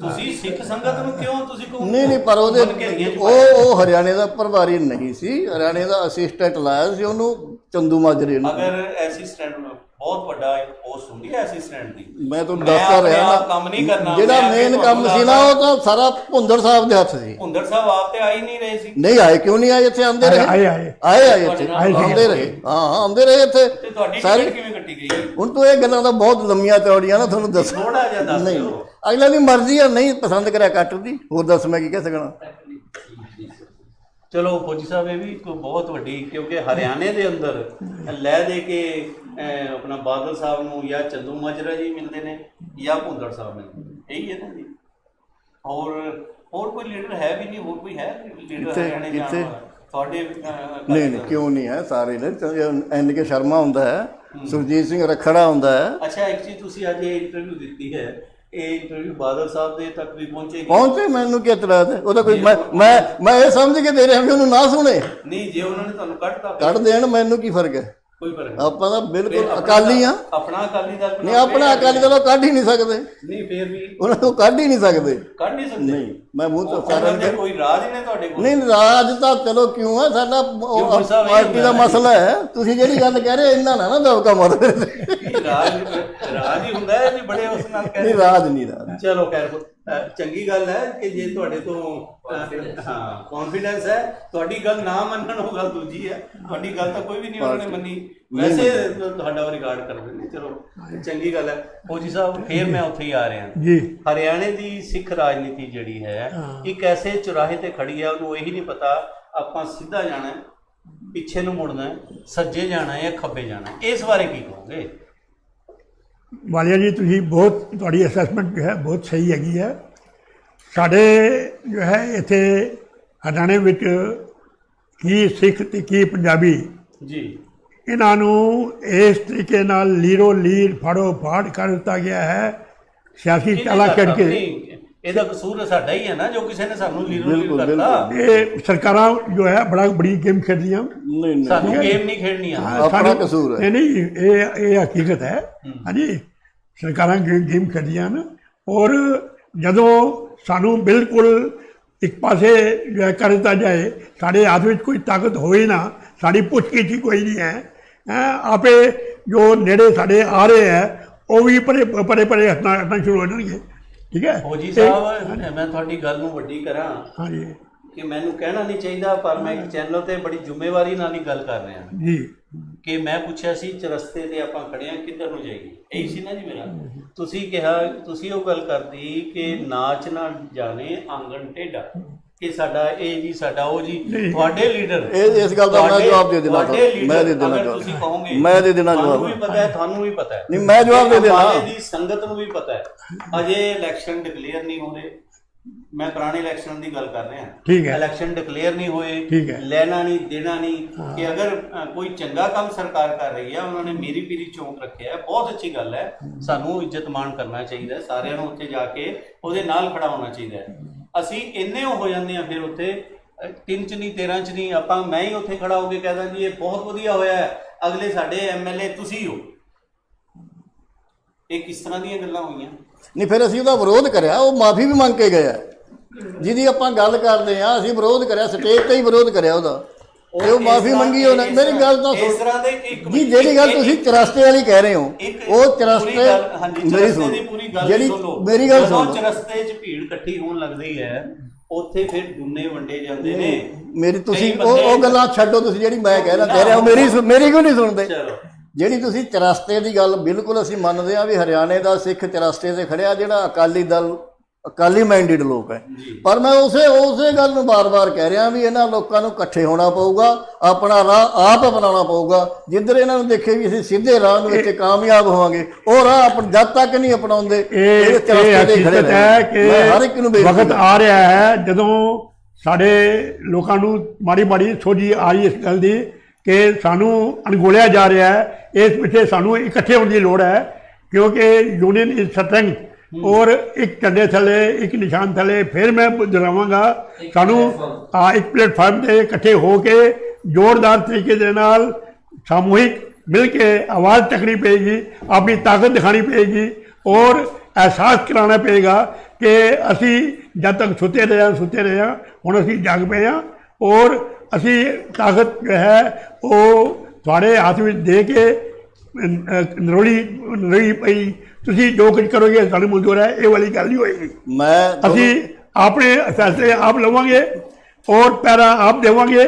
ਤੁਸੀਂ ਸਿੱਖ ਸੰਗਤ ਨੂੰ ਕਿਉਂ ਤੁਸੀਂ ਨਹੀਂ, ਪਰ ਉਹਦੇ ਉਹ ਹਰਿਆਣੇ ਦਾ ਪ੍ਰਭਾਰੀ ਨਹੀਂ ਸੀ, ਹਰਿਆਣੇ ਦਾ ਅਸਿਸਟੈਂਟ ਲਾਇਆ ਸੀ ਉਹਨੂੰ, ਚੰਦੂ ਮਾਜਰੇ ਨੂੰ। ਅਗਰ ਅਸਿਸਟੈਂਟ ਬਹੁਤ ਵੱਡਾ ਇੱਕ ਪੋਸਟ ਹੁੰਦੀ ਹੈ ਅਸਿਸਟੈਂਟ ਦੀ, ਮੈਂ ਤੁਹਾਨੂੰ ਦੱਸਦਾ ਰਿਹਾ ਨਾ, ਕੰਮ ਨਹੀਂ ਕਰਨਾ। ਜਿਹੜਾ ਮੇਨ ਕੰਮ ਸੀ ਨਾ, ਉਹ ਤਾਂ ਸਾਰਾ ਭੁੰਦੜ ਸਾਹਿਬ ਦੇ ਹੱਥ ਸੀ। ਭੁੰਦੜ ਸਾਹਿਬ ਆਪ ਤੇ ਆਈ ਨਹੀਂ ਰਹੇ ਸੀ। ਨਹੀਂ ਆਏ, ਕਿਉਂ ਨਹੀਂ ਆਏ? ਇੱਥੇ ਆਉਂਦੇ ਰਹੇ, ਆਏ ਇੱਥੇ ਆਉਂਦੇ ਰਹੇ। ਹਾਂ, ਆਉਂਦੇ ਰਹੇ ਇੱਥੇ। ਤੁਹਾਡੀ ਟਿਕਟ ਕਿਵੇਂ ਕੱਟੀ ਗਈ? ਹੁਣ ਤੂੰ ਇਹ ਗੱਲਾਂ ਤਾਂ ਬਹੁਤ ਲੰਮੀਆਂ ਚੌੜੀਆਂ ਨਾ, ਤੁਹਾਨੂੰ ਦੱਸ ਥੋੜਾ ਜਿਹਾ ਦੱਸ ਨਹੀਂ, ਦਿਓ। ਅਗਲੇ ਦੀ ਮਰਜ਼ੀ ਆ, ਨਹੀਂ ਪਸੰਦ ਕਰਿਆ ਕੱਟ ਦੀ, ਹੋਰ ਦੱਸ ਮੈਂ ਕੀ ਕਹਿ ਸਕਣਾ। ਚਲੋ ਫੌਜੀ ਸਾਹਿਬ, ਇਹ ਵੀ ਕੋਈ ਬਹੁਤ ਵੱਡੀ, ਕਿਉਂਕਿ ਹਰਿਆਣੇ ਦੇ ਅੰਦਰ ਲੈ ਦੇ ਕੇ ਆਪਣਾ ਬਾਦਲ ਸਾਹਿਬ ਨੂੰ ਜਾਂ ਚੰਦੂ ਮਾਜਰਾ ਜੀ ਮਿਲਦੇ ਨੇ ਜਾਂ ਭੁੰਦੜ ਸਾਹਿਬ ਮਿਲਦੇ ਨੇ, ਇਹੀ ਹੈ ਨਾ ਜੀ। ਹੋਰ ਕੋਈ ਲੀਡਰ ਹੈ ਵੀ ਨਹੀਂ, ਹੋਰ ਕੋਈ ਹੈ ਲੀਡਰ ਹਰਿਆਣੇ ਜਾਣ ਵਾਲਾ ਤੁਹਾਡੇ? ਨਹੀਂ, ਕਿਉਂ ਨਹੀਂ ਹੈ, ਸਾਰੇ ਨੇ। NK ਸ਼ਰਮਾ ਹੁੰਦਾ ਹੈ, ਸੁਰਜੀਤ ਸਿੰਘ ਰਖੜਾ ਹੁੰਦਾ ਹੈ। ਅੱਛਾ, ਇੱਕ ਚੀਜ਼ ਤੁਸੀਂ ਅੱਜ ਇਹ ਇੰਟਰਵਿਊ ਦਿੱਤੀ ਹੈ, ਇਹ ਇੰਟਰਵਿਊ ਬਾਦਲ ਸਾਹਿਬ ਦੇ ਤੱਕ ਵੀ ਪਹੁੰਚੇ? ਮੈਨੂੰ ਕੀ ਇਤਰਾਜ਼ ਹੈ? ਉਹਦਾ ਕੋਈ ਮੈਂ ਇਹ ਸਮਝ ਕੇ ਦੇ ਰਿਹਾ ਵੀ ਉਹਨੂੰ ਨਾ ਸੁਣੇ। ਨਹੀਂ, ਜੇ ਉਹਨਾਂ ਨੇ ਤੁਹਾਨੂੰ ਕੱਢ ਦੇਣ, ਮੈਨੂੰ ਕੀ ਫਰਕ ਹੈ? ਕੋਈ ਫਰਕ ਆਪਾਂ ਤਾਂ ਫਿਰ ਬਿਲਕੁਲ ਆਪਣਾ- ਅਕਾਲੀ ਆ। ਆਪਣਾ ਅਕਾਲੀ ਦਲ ਨਹੀਂ, ਆਪਣਾ ਅਕਾਲੀ ਦਲ ਉਹ ਕੱਢ ਹੀ ਨਹੀਂ ਸਕਦੇ, ਨਹੀਂ ਫੇਰ ਵੀ ਉਹਨਾਂ ਨੂੰ ਕੱਢ ਹੀ ਨਹੀਂ ਸਕਦੇ। ਕੱਢ ਨਹੀਂ ਸਕਦੇ। ਨਹੀਂ, ਮੈਂ ਮੂੰਹ ਤੋਂ ਉਹਨਾਂ ਸਾਰਿਆਂ ਦੇ ਨੂੰ ਕੋਈ ਰਾਜ ਹੀ ਨੇ ਤੁਹਾਡੇ ਕੋਲ। ਨਹੀਂ, ਰਾਜ ਤਾਂ ਚਲੋ ਕਿਉਂ ਹੈ, ਸਾਡਾ ਉਹ ਕਿਉਂ ਸਾਹਿਬ, ਇਹ ਪਾਰਟੀ ਦਾ ਹੁੰਦਾ ਮਸਲਾ ਹੈ। ਤੁਸੀਂ ਜਿਹੜੀ ਗੱਲ ਕਹਿ ਰਹੇ ਇੰਨਾ ਨਾ ਦਬਕਾ ਮਾਰੋ। ਕੀ ਰਾਜ ਹੀ ਹੁੰਦਾ ਹੈ ਜੀ, ਬੜੇ ਉਸ ਨਾਲ ਨਹੀਂ, ਕਹਿੰਦੇ। ਰਾਜ ਨਹੀਂ, ਰਾਜ। ਚਲੋ ਖੈਰ ਚੰਗੀ ਗੱਲ ਹੈ ਕਿ ਜੇ ਤੁਹਾਡੇ ਤੋਂ ਹਾਂ ਕੌਨਫੀਡੈਂਸ ਹੈ। ਤੁਹਾਡੀ ਗੱਲ ਨਾ ਮੰਨਣ ਉਹ ਗੱਲ ਦੂਜੀ ਹੈ, ਤੁਹਾਡੀ ਗੱਲ ਤਾਂ ਕੋਈ ਵੀ ਨਹੀਂ ਉਹਨਾਂ ਨੇ ਮੰਨੀ, ਵੈਸੇ ਤੁਹਾਡਾ ਉਹ ਰਿਕਾਰਡ ਕਰਦੇ ਨੇ। ਚਲੋ ਚੰਗੀ ਗੱਲ ਹੈ। ਫੌਜੀ ਸਾਹਿਬ ਫੇਰ ਮੈਂ ਉੱਥੇ ਹੀ ਆ ਰਿਹਾ ਜੀ। ਹਰਿਆਣੇ ਦੀ ਸਿੱਖ ਰਾਜਨੀਤੀ ਜਿਹੜੀ ਹੈ ਇੱਕ ਐਸੇ ਚੁਰਾਹੇ ਤੇ ਖੜੀ ਹੈ, ਉਹਨੂੰ ਇਹੀ ਨਹੀਂ ਪਤਾ ਆਪਾਂ ਸਿੱਧਾ ਜਾਣਾ ਹੈ, ਪਿੱਛੇ ਨੂੰ ਮੁੜਨਾ ਹੈ, ਸੱਜੇ ਜਾਣਾ ਹੈ ਜਾਂ ਖੱਬੇ ਜਾਣਾ ਹੈ। ਇਸ ਬਾਰੇ ਕੀ ਕਹੋਗੇ? ਵਾਲੀਆ ਜੀ, ਤੁਸੀਂ ਬਹੁਤ, ਤੁਹਾਡੀ ਅਸੈਸਮੈਂਟ ਜੋ ਹੈ ਬਹੁਤ ਸਹੀ ਹੈਗੀ ਹੈ। ਸਾਡੇ ਜੋ ਹੈ ਇੱਥੇ ਹਰਿਆਣੇ ਵਿੱਚ ਕੀ ਸਿੱਖ ਤੇ ਕੀ ਪੰਜਾਬੀ, ਜੀ ਇਹਨਾਂ ਨੂੰ ਇਸ ਤਰੀਕੇ ਨਾਲ ਲੀਰੋ ਲੀਰ ਫਾੜੋ ਫਾੜ ਕਰ ਦਿੱਤਾ ਗਿਆ ਹੈ ਸਿਆਸੀ ਚਾਲਾ ਕਰਕੇ। ਇਹਦਾ ਕਸੂਰ ਸਾਡਾ ਹੀ ਹੈ ਨਾ, ਜੋ ਕਿਸੇ ਨੇ ਸਾਨੂੰ ਲੀਰੋ ਲੀਰ ਬਿਲਕੁਲ, ਕਰਤਾ। ਇਹ ਸਰਕਾਰਾਂ ਜੋ ਹੈ ਬੜੀ ਗੇਮ ਖੇਡਦੀਆਂ। ਨਹੀਂ, ਨਹੀਂ, ਸਾਨੂੰ ਗੇਮ ਨਹੀਂ ਖੇਡਣੀ ਆ। ਆਪਣਾ ਕਸੂਰ ਹੈ। ਨਹੀਂ, ਇਹ ਹਕੀਕਤ ਹੈ। ਹਾਂਜੀ, ਸਰਕਾਰਾਂ ਗੇਮ ਖੇਡੀਆਂ ਹਨ। ਔਰ ਜਦੋਂ ਸਾਨੂੰ ਬਿਲਕੁਲ ਇੱਕ ਪਾਸੇ ਜੋ ਹੈ ਕਰ ਦਿੱਤਾ ਜਾਏ, ਸਾਡੇ ਹੱਥ ਵਿੱਚ ਕੋਈ ਤਾਕਤ ਹੋਏ ਨਾ, ਸਾਡੀ ਪੁੱਛ ਕੀਤੀ ਕੋਈ ਨਹੀਂ ਹੈ। ਆਪੇ ਜੋ ਨੇੜੇ ਸਾਡੇ ਆ ਰਹੇ ਹੈ ਉਹ ਵੀ ਪਰੇ ਹਟਣਾ ਸ਼ੁਰੂ ਹੋ ਜਾਣਗੇ। ਠੀਕ ਹੈ ਫੌਜੀ ਸਾਹਿਬ, ਮੈਂ ਤੁਹਾਡੀ ਗੱਲ ਨੂੰ ਵੱਡੀ ਕਰਾਂ ਹਾਂਜੀ ਕਿ ਮੈਨੂੰ ਕਹਿਣਾ ਨਹੀਂ ਚਾਹੀਦਾ, ਪਰ ਮੈਂ ਇੱਕ ਚੈਨਲ ਤੇ ਬੜੀ ਜ਼ਿੰਮੇਵਾਰੀ ਨਾਲ ਹੀ ਗੱਲ ਕਰ ਰਿਹਾ ਜੀ। ਕਿ ਮੈਂ ਪੁੱਛਿਆ ਸੀ ਚਰਸਤੇ ਤੇ ਆਪਾਂ ਖੜੇ ਹਾਂ, ਕਿੱਧਰ ਨੂੰ ਜਾਈਏ? ਇਹੀ ਸੀ ਨਾ ਜੀ ਮੇਰਾ। ਤੁਸੀਂ ਕਿਹਾ, ਤੁਸੀਂ ਉਹ ਗੱਲ ਕਰਦੀ ਕਿ ਨਾਚ ਨਾ ਜਾਣੇ ਆਂਗਣ ਟੇਢਾ, ਕਿ ਸਾਡਾ ਇਹ ਜੀ, ਸਾਡਾ ਉਹ ਜੀ। ਤੁਹਾਡੇ ਲੀਡਰ ਇਸ ਗੱਲ ਦਾ ਮੈਂ ਜਵਾਬ ਦੇ ਦੇਣਾ, ਮੈਂ ਦੇ ਦੇਣਾ ਜਵਾਬ। ਤੁਸੀਂ ਕਹੋਗੇ ਮੈਂ ਦੇ ਦੇਣਾ ਤੁਹਾਨੂੰ ਜਵਾਬ। ਵੀ ਪਤਾ ਹੈ, ਤੁਹਾਨੂੰ ਵੀ ਪਤਾ ਹੈ। ਨਹੀਂ, ਮੈਂ ਜਵਾਬ ਦੇ ਦੇਣਾ। ਦੀ ਸੰਗਤ ਨੂੰ ਵੀ ਪਤਾ ਹੈ। ਅਜੇ ਇਲੈਕਸ਼ਨ ਡਿਕਲੇਅਰ ਨਹੀਂ ਹੋਏ। ਮੈਂ ਪੁਰਾਣੇ ਇਲੈਕਸ਼ਨ ਦੀ ਗੱਲ ਕਰ ਰਿਹਾ। ਠੀਕ ਹੈ। ਇਲੈਕਸ਼ਨ ਡਿਕਲੇਅਰ ਨਹੀਂ ਹੋਏ, ਠੀਕ ਹੈ। ਲੈਣਾ ਨਹੀਂ ਦੇਣਾ ਨਹੀਂ। ਕਿ ਅਗਰ ਕੋਈ ਚੰਗਾ ਕੰਮ ਸਰਕਾਰ ਕਰ ਰਹੀ ਹੈ, ਉਹਨਾਂ ਨੇ ਮੇਰੀ ਪੀਰੀ ਚੌਂਕ ਰੱਖਿਆ ਹੈ, ਬਹੁਤ ਅੱਛੀ ਗੱਲ ਹੈ। ਸਾਨੂੰ ਇੱਜ਼ਤ ਮਾਣ ਕਰਨਾ ਚਾਹੀਦਾ ਹੈ, ਸਾਰਿਆਂ ਨੂੰ ਉੱਥੇ ਜਾ ਕੇ ਉਹਦੇ ਨਾਲ ਖੜਾ ਹੋਣਾ ਚਾਹੀਦਾ ਹੈ। ਅਸੀਂ ਇੰਨੇ ਹੋ ਜਾਂਦੇ ਹਾਂ ਫਿਰ ਉੱਥੇ 3 'ਚ ਨਹੀਂ 13 'ਚ ਨਹੀਂ, ਆਪਾਂ ਮੈਂ ਹੀ ਉੱਥੇ ਖੜਾ ਹੋ ਕੇ ਕਹਿ ਦਾਂ ਜੀ ਇਹ ਬਹੁਤ ਵਧੀਆ ਹੋਇਆ ਹੈ, ਅਗਲੇ ਸਾਡੇ ਐਮਐਲਏ ਤੁਸੀਂ ਹੋ। ਇਹ ਕਿਸ ਤਰ੍ਹਾਂ ਦੀਆਂ ਗੱਲਾਂ ਹੋਈਆਂ? ਨਹੀਂ, ਫਿਰ ਅਸੀਂ ਉਹਦਾ ਵਿਰੋਧ ਕਰਿਆ, ਉਹ ਮਾਫੀ ਵੀ ਮੰਗ ਕੇ ਗਿਆ। ਜਿਹਦੀ ਆਪਾਂ ਗੱਲ ਕਰਦੇ ਆ, ਅਸੀਂ ਵਿਰੋਧ ਕਰਿਆ, ਸਟੇਜ ਤੇ ਹੀ ਵਿਰੋਧ ਕਰਿਆ ਉਹਦਾ, ਤੇ ਉਹ ਮਾਫੀ ਮੰਗੀ ਉਹਨੇ। ਮੇਰੀ ਗੱਲ ਤਾਂ ਇਸ ਤਰ੍ਹਾਂ ਦੇ ਜੀ, ਜਿਹੜੀ ਗੱਲ ਤੁਸੀਂ ਚਰਸਤੇ ਵਾਲੀ ਕਹਿ ਰਹੇ ਹੋ, ਉਹ ਚਰਸਤੇ ਮੇਰੀ ਸੁਣ, ਜਿਹੜੀ ਮੇਰੀ ਗੱਲ ਸੁਣ। ਚਰਸਤੇ 'ਚ ਭੀੜ ਇਕੱਠੀ ਹੋਣ ਲੱਗਦੀ ਹੈ, ਉੱਥੇ ਫਿਰ ਡੁੰਨੇ ਵੰਡੇ ਜਾਂਦੇ ਨੇ। ਮੇਰੀ ਤੁਸੀਂ ਉਹ ਗੱਲਾਂ ਛੱਡੋ, ਤੁਸੀਂ ਜਿਹੜੀ ਮੈਂ ਕਹਿ ਰਿਹਾ ਉਹ ਮੇਰੀ ਕਿਉਂ ਨਹੀਂ ਸੁਣਦੇ? ਚਲੋ, ਜਿਹੜੀ ਤੁਸੀਂ ਚਰਸਤੇ ਦੀ ਗੱਲ, ਬਿਲਕੁਲ ਅਸੀਂ ਮੰਨਦੇ ਹਾਂ ਵੀ ਹਰਿਆਣੇ ਦਾ ਸਿੱਖ ਚਰਸਤੇ ਤੇ ਖੜਿਆ, ਜਿਹੜਾ ਅਕਾਲੀ ਦਲ ਅਕਾਲੀ ਮਾਈਂਡਡ ਲੋਕ ਹੈ। ਪਰ ਮੈਂ ਉਸੇ ਗੱਲ ਨੂੰ ਬਾਰ-ਬਾਰ ਕਹਿ ਰਿਹਾ ਵੀ ਇਹਨਾਂ ਲੋਕਾਂ ਨੂੰ ਇਕੱਠੇ ਹੋਣਾ ਪਊਗਾ, ਆਪਣਾ ਰਾਹ ਆਪ ਅਪਣਾਉਣਾ ਪਊਗਾ। ਜਿੱਧਰ ਇਹਨਾਂ ਨੂੰ ਦੇਖੇ ਵੀ ਅਸੀਂ ਸਿੱਧੇ ਰਾਹ ਵਿੱਚ ਕਾਮਯਾਬ ਹੋਵਾਂਗੇ, ਉਹ ਰਾਹ ਜਦ ਤੱਕ ਨਹੀਂ ਅਪਣਾਉਂਦੇ ਇਹ ਹਕੀਕਤ ਹੈ ਕਿ ਹਰ ਇੱਕ ਨੂੰ ਵਕਤ ਆ ਰਿਹਾ ਹੈ ਜਦੋਂ ਸਾਡੇ ਲੋਕਾਂ ਨੂੰ ਮਾੜੀ ਸੋਝੀ ਆ ਰਹੀ ਇਸ ਗੱਲ ਦੀ ਕਿ ਸਾਨੂੰ ਅਣਗੌਲਿਆ ਜਾ ਰਿਹਾ ਹੈ। ਇਸ ਪਿੱਛੇ ਸਾਨੂੰ ਇਕੱਠੇ ਹੋਣ ਦੀ ਲੋੜ ਹੈ, ਕਿਉਂਕਿ ਯੂਨੀਅਨ ਇਜ਼ ਸਟਰੈਂਥ। ਔਰ ਇੱਕ ਝੰਡੇ ਥੱਲੇ, ਇੱਕ ਨਿਸ਼ਾਨ ਥੱਲੇ, ਫਿਰ ਮੈਂ ਦੁਹਰਾਵਾਂਗਾ, ਸਾਨੂੰ ਇੱਕ ਪਲੇਟਫਾਰਮ 'ਤੇ ਇਕੱਠੇ ਹੋ ਕੇ ਜ਼ੋਰਦਾਰ ਤਰੀਕੇ ਦੇ ਨਾਲ ਸਾਮੂਹਿਕ ਮਿਲ ਕੇ ਆਵਾਜ਼ ਚੱਕਣੀ ਪਏਗੀ, ਆਪਣੀ ਤਾਕਤ ਦਿਖਾਣੀ ਪਏਗੀ ਔਰ ਅਹਿਸਾਸ ਕਰਾਉਣਾ ਪਏਗਾ ਕਿ ਅਸੀਂ ਜਦ ਤੱਕ ਸੁੱਤੇ ਰਹੇ ਹਾਂ, ਹੁਣ ਅਸੀਂ ਜਾਗ ਪਏ ਹਾਂ ਔਰ ਅਸੀਂ ਤਾਕਤ ਜੋ ਹੈ ਉਹ ਤੁਹਾਡੇ ਹੱਥ ਵਿੱਚ ਦੇ ਕੇ ਨਰੋਲੀ ਪਈ। ਤੁਸੀਂ ਜੋ ਕੁਝ ਕਰੋਗੇ ਸਾਨੂੰ ਮਨਜ਼ੂਰ ਹੈ, ਇਹ ਵਾਲੀ ਗੱਲ ਨਹੀਂ ਹੋਏਗੀ। ਅਸੀਂ ਆਪਣੇ ਫੈਸਲੇ ਆਪ ਲਵਾਂਗੇ ਔਰ ਪੈਰਾ ਆਪ ਦੇਵਾਂਗੇ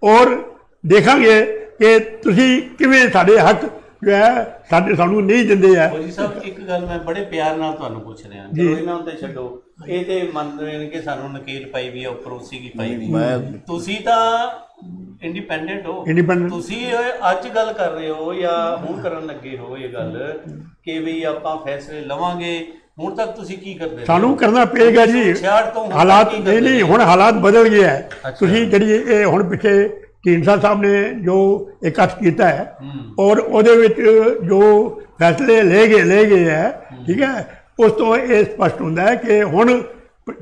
ਔਰ ਦੇਖਾਂਗੇ ਕਿ ਤੁਸੀਂ ਕਿਵੇਂ ਸਾਡੇ ਹੱਕ ਜੋ ਹੈ ਸਾਨੂੰ ਨਹੀਂ ਦਿੰਦੇ ਹੈ। ਫੌਜੀ ਸਾਹਿਬ, ਇੱਕ ਗੱਲ ਮੈਂ ਬੜੇ ਪਿਆਰ ਨਾਲ ਤੁਹਾਨੂੰ ਪੁੱਛ ਰਿਹਾ, ਚਲੋ ਇਹਨਾਂ ਉੱਤੇ ਛੱਡੋ, ਇਹ ਤੇ ਮੰਨਦੇ ਨੇ ਕਿ ਸਾਨੂੰ ਨਕੀਰ ਪਾਈ ਵੀ ਹੈ, ਉੱਪਰੋਂ ਸੀਗੀ ਪਾਈ ਵੀ। ਤੁਸੀਂ ਤਾਂ ਇੰਡੀਪੈਂਡੈਂਟ ਹੋ, ਤੁਸੀਂ ਅੱਜ ਗੱਲ ਕਰ ਰਹੇ ਹੋ ਜਾਂ ਹੁਣ ਕਰਨ ਲੱਗੇ ਹੋ ਇਹ ਗੱਲ ਕਿ ਵੀ ਆਪਾਂ ਫੈਸਲੇ ਲਵਾਂਗੇ? ਹੁਣ ਤੱਕ ਤੁਸੀਂ ਕੀ ਕਰਦੇ? ਸਾਨੂੰ ਕਰਨਾ ਪਏਗਾ ਜੀ, ਹਾਲਾਤ ਨਹੀਂ, ਹੁਣ ਹਾਲਾਤ ਬਦਲ ਗਏ ਹੈ। ਤੁਸੀਂ ਜਿਹੜੀ ਇਹ ਹੁਣ ਪਿੱਛੇ ਢੀਂਡਸਾ ਸਾਹਿਬ ਨੇ ਜੋ ਇਕੱਠ ਕੀਤਾ ਹੈ ਔਰ ਉਹਦੇ ਵਿੱਚ ਜੋ ਫੈਸਲੇ ਲਏ ਗਏ ਹੈ, ਠੀਕ ਹੈ, ਉਸ ਤੋਂ ਇਹ ਸਪਸ਼ਟ ਹੁੰਦਾ ਹੈ ਕਿ ਹੁਣ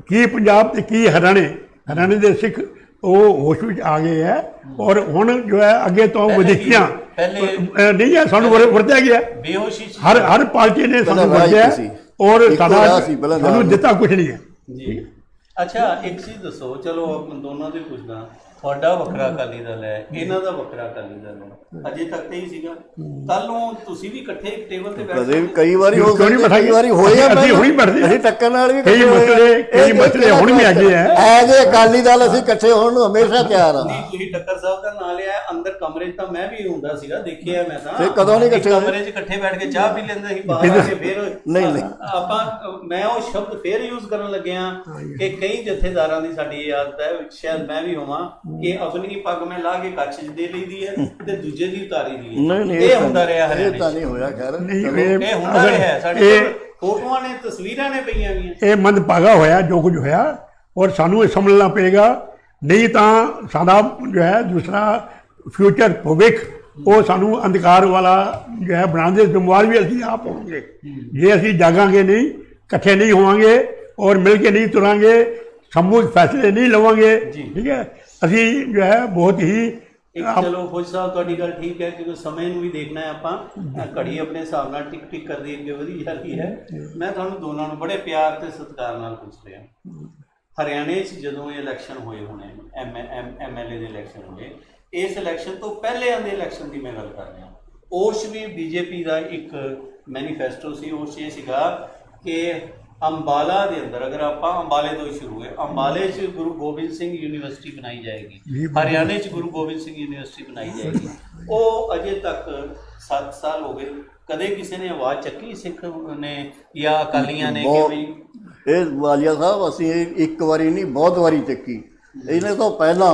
ਕੀ ਪੰਜਾਬ ਤੇ ਕੀ ਹਰਿਆਣੇ ਦੇ ਸਿੱਖ वो होश में आ गए है और हुण जो है अगे तो वजीफियां नहीं है सानू वरत्या गया बेहोशी हर पार्टी ने सानू वरत्या और सानू दिता कुछ नहीं है जी। अच्छा एक चीज दसो, चलो दोनों से पूछना, ਤੁਹਾਡਾ ਵੱਖਰਾ ਅਕਾਲੀ ਦਲ ਹੈ, ਇਹਨਾਂ ਦਾ ਵੱਖਰਾ ਅਕਾਲੀ ਦਲ ਹੈ, ਅਜੇ ਤੱਕ ਤੇ ਹੀ ਸੀਗਾ, ਕੱਲ ਨੂੰ ਤੁਸੀਂ ਵੀ ਇਕੱਠੇ ਇੱਕ ਟੇਬਲ ਤੇ ਬੈਠ ਕਦੇ ਕਈ ਵਾਰੀ ਹੋ ਗਏ, ਕਈ ਵਾਰੀ ਹੋਏ ਆ, ਅਸੀਂ ਹੁਣੀ ਬੈਠਦੇ, ਅਸੀਂ ਟੱਕਰ ਨਾਲ ਵੀ ਕਈ ਮਸਲੇ ਹੁਣ ਵੀ ਅੱਗੇ ਹੈ ਐਜ਼ ਏ ਅਕਾਲੀ ਦਲ ਅਸੀਂ ਇਕੱਠੇ ਹੋਣ ਨੂੰ ਹਮੇਸ਼ਾ ਤਿਆਰ ਆ। ਨਹੀਂ ਤੁਸੀਂ ਟੱਕਰ ਸਾਹਿਬ ਦਾ ਨਾਂ ਲਿਆ, ਅੰਦਰ ਕਮਰੇ 'ਚ ਤਾਂ ਮੈਂ ਵੀ ਹੁੰਦਾ ਸੀਗਾ, ਦੇਖਿਆ ਮੈਂ ਤਾਂ, ਤੇ ਕਦੋਂ ਨਹੀਂ ਇਕੱਠੇ ਕਮਰੇ 'ਚ ਇਕੱਠੇ ਬੈਠ ਕੇ ਚਾਹ ਪੀ ਲੈਂਦੇ ਸੀ, ਬਾਹਰ ਆ ਕੇ ਫਿਰ ਨਹੀਂ ਆਪਾਂ ਮੈਂ ਉਹ ਸ਼ਬਦ ਫੇਰ ਯੂਜ਼ ਕਰਨ ਲੱਗਿਆ ਕਿ ਕਈ ਜਥੇਦਾਰਾਂ ਦੀ ਸਾਡੀ ਇਹ ਆਦਤ ਹੈ, ਸ਼ਾਇਦ ਮੈਂ ਵੀ ਹੋਵਾਂ, ਕਿ ਆਪਣੀ ਪੱਗ ਮੈਂ ਲਾ ਕੇ ਕੱਛ 'ਚ ਦੇ ਲਈਦੀ ਹੈ ਤੇ ਦੂਜੇ ਦੀ ਉਤਾਰੀ ਦੀ ਹੈ। ਇਹ ਹੁੰਦਾ ਰਿਹਾ ਹਰਿਆਣੇ 'ਚ, ਇਹ ਤਾਂ ਨਹੀਂ ਹੋਇਆ ਖੈਰ, ਇਹ ਹੁੰਦਾ ਰਿਹਾ ਸਾਡੇ ਫੋਟੋਆਂ ਨੇ, ਤਸਵੀਰਾਂ ਨੇ ਪਈਆਂ ਗਈਆਂ। ਇਹ ਮੰਦਭਾਗਾ ਹੋਇਆ ਜੋ ਕੁਝ ਹੋਇਆ ਔਰ ਸਾਨੂੰ ਇਹ ਸਮਝਣਾ ਪਏਗਾ, ਨਹੀਂ ਤਾਂ ਸਾਡਾ ਜੋ ਹੈ ਦੂਸਰਾ ਫਿਊਚਰ ਭਵਿੱਖ ਉਹ ਸਾਨੂੰ ਅੰਧਕਾਰ ਵਾਲਾ ਜੋ ਹੈ ਬਣਾਉਣ ਦੇ ਜ਼ਿੰਮੇਵਾਰ ਵੀ ਅਸੀਂ ਆਪ ਹੋਵਾਂਗੇ ਜੇ ਅਸੀਂ ਜਾਗਾਂਗੇ ਨਹੀਂ, ਇਕੱਠੇ ਨਹੀਂ ਹੋਵਾਂਗੇ ਔਰ ਮਿਲ ਕੇ ਨਹੀਂ ਤੁਰਾਂਗੇ, ਸਮੂਹਿਕ ਫੈਸਲੇ ਨਹੀਂ ਲਵਾਂਗੇ, ਠੀਕ ਹੈ। ਅਸੀਂ ਜੋ ਹੈ ਬਹੁਤ ਹੀ ਚਲੋ ਫੌਜ ਸਾਹਿਬ ਤੁਹਾਡੀ ਗੱਲ ਠੀਕ ਹੈ, ਕਿਉਂਕਿ ਸਮੇਂ ਨੂੰ ਵੀ ਦੇਖਣਾ ਹੈ ਆਪਾਂ, ਘੜੀ ਆਪਣੇ ਹਿਸਾਬ ਨਾਲ ਟਿਕ ਟਿਕ ਕਰਦੀ ਅੱਗੇ ਵਧੀ ਜਾਂਦੀ ਹੈ। ਮੈਂ ਤੁਹਾਨੂੰ ਦੋਨਾਂ ਨੂੰ ਬੜੇ ਪਿਆਰ ਤੇ ਸਤਿਕਾਰ ਨਾਲ ਪੁੱਛ ਰਿਹਾ, ਹਰਿਆਣੇ 'ਚ ਜਦੋਂ ਇਹ ਇਲੈਕਸ਼ਨ ਹੋਏ ਹੋਣੇ, MLA ਦੇ ਇਲੈਕਸ਼ਨ ਹੋਏ, ਇਸ ਇਲੈਕਸ਼ਨ ਤੋਂ ਪਹਿਲਿਆਂ ਦੇ ਇਲੈਕਸ਼ਨ ਦੀ ਮੈਂ ਗੱਲ ਕਰ ਰਿਹਾ, ਉਸ ਵੀ BJP ਦਾ ਇੱਕ ਮੈਨੀਫੈਸਟੋ ਸੀ, ਉਸ 'ਚ ਇਹ ਸੀਗਾ ਕਿ ਅੰਬਾਲਾ ਦੇ ਅੰਦਰ, ਅਗਰ ਆਪਾਂ ਅੰਬਾਲੇ ਤੋਂ ਹੀ ਸ਼ੁਰੂ ਹੋਏ, ਅੰਬਾਲੇ 'ਚ ਗੁਰੂ ਗੋਬਿੰਦ ਸਿੰਘ ਯੂਨੀਵਰਸਿਟੀ ਬਣਾਈ ਜਾਏਗੀ, ਹਰਿਆਣੇ 'ਚ ਗੁਰੂ ਗੋਬਿੰਦ ਸਿੰਘ ਯੂਨੀਵਰਸਿਟੀ ਬਣਾਈ ਜਾਏਗੀ। ਉਹ ਅਜੇ ਤੱਕ 7 ਸਾਲ ਹੋ ਗਏ, ਕਦੇ ਕਿਸੇ ਨੇ ਆਵਾਜ਼ ਚੱਕੀ ਸਿੱਖ ਨੇ ਜਾਂ ਅਕਾਲੀਆਂ ਨੇ ਕਿ ਵੀ ਇਹ ਵਾਲੀਆ ਸਾਹਿਬ ਅਸੀਂ ਇੱਕ ਵਾਰੀ ਨਹੀਂ ਬਹੁਤ ਵਾਰੀ ਚੱਕੀ। ਇਹਨੇ ਤੋਂ ਪਹਿਲਾਂ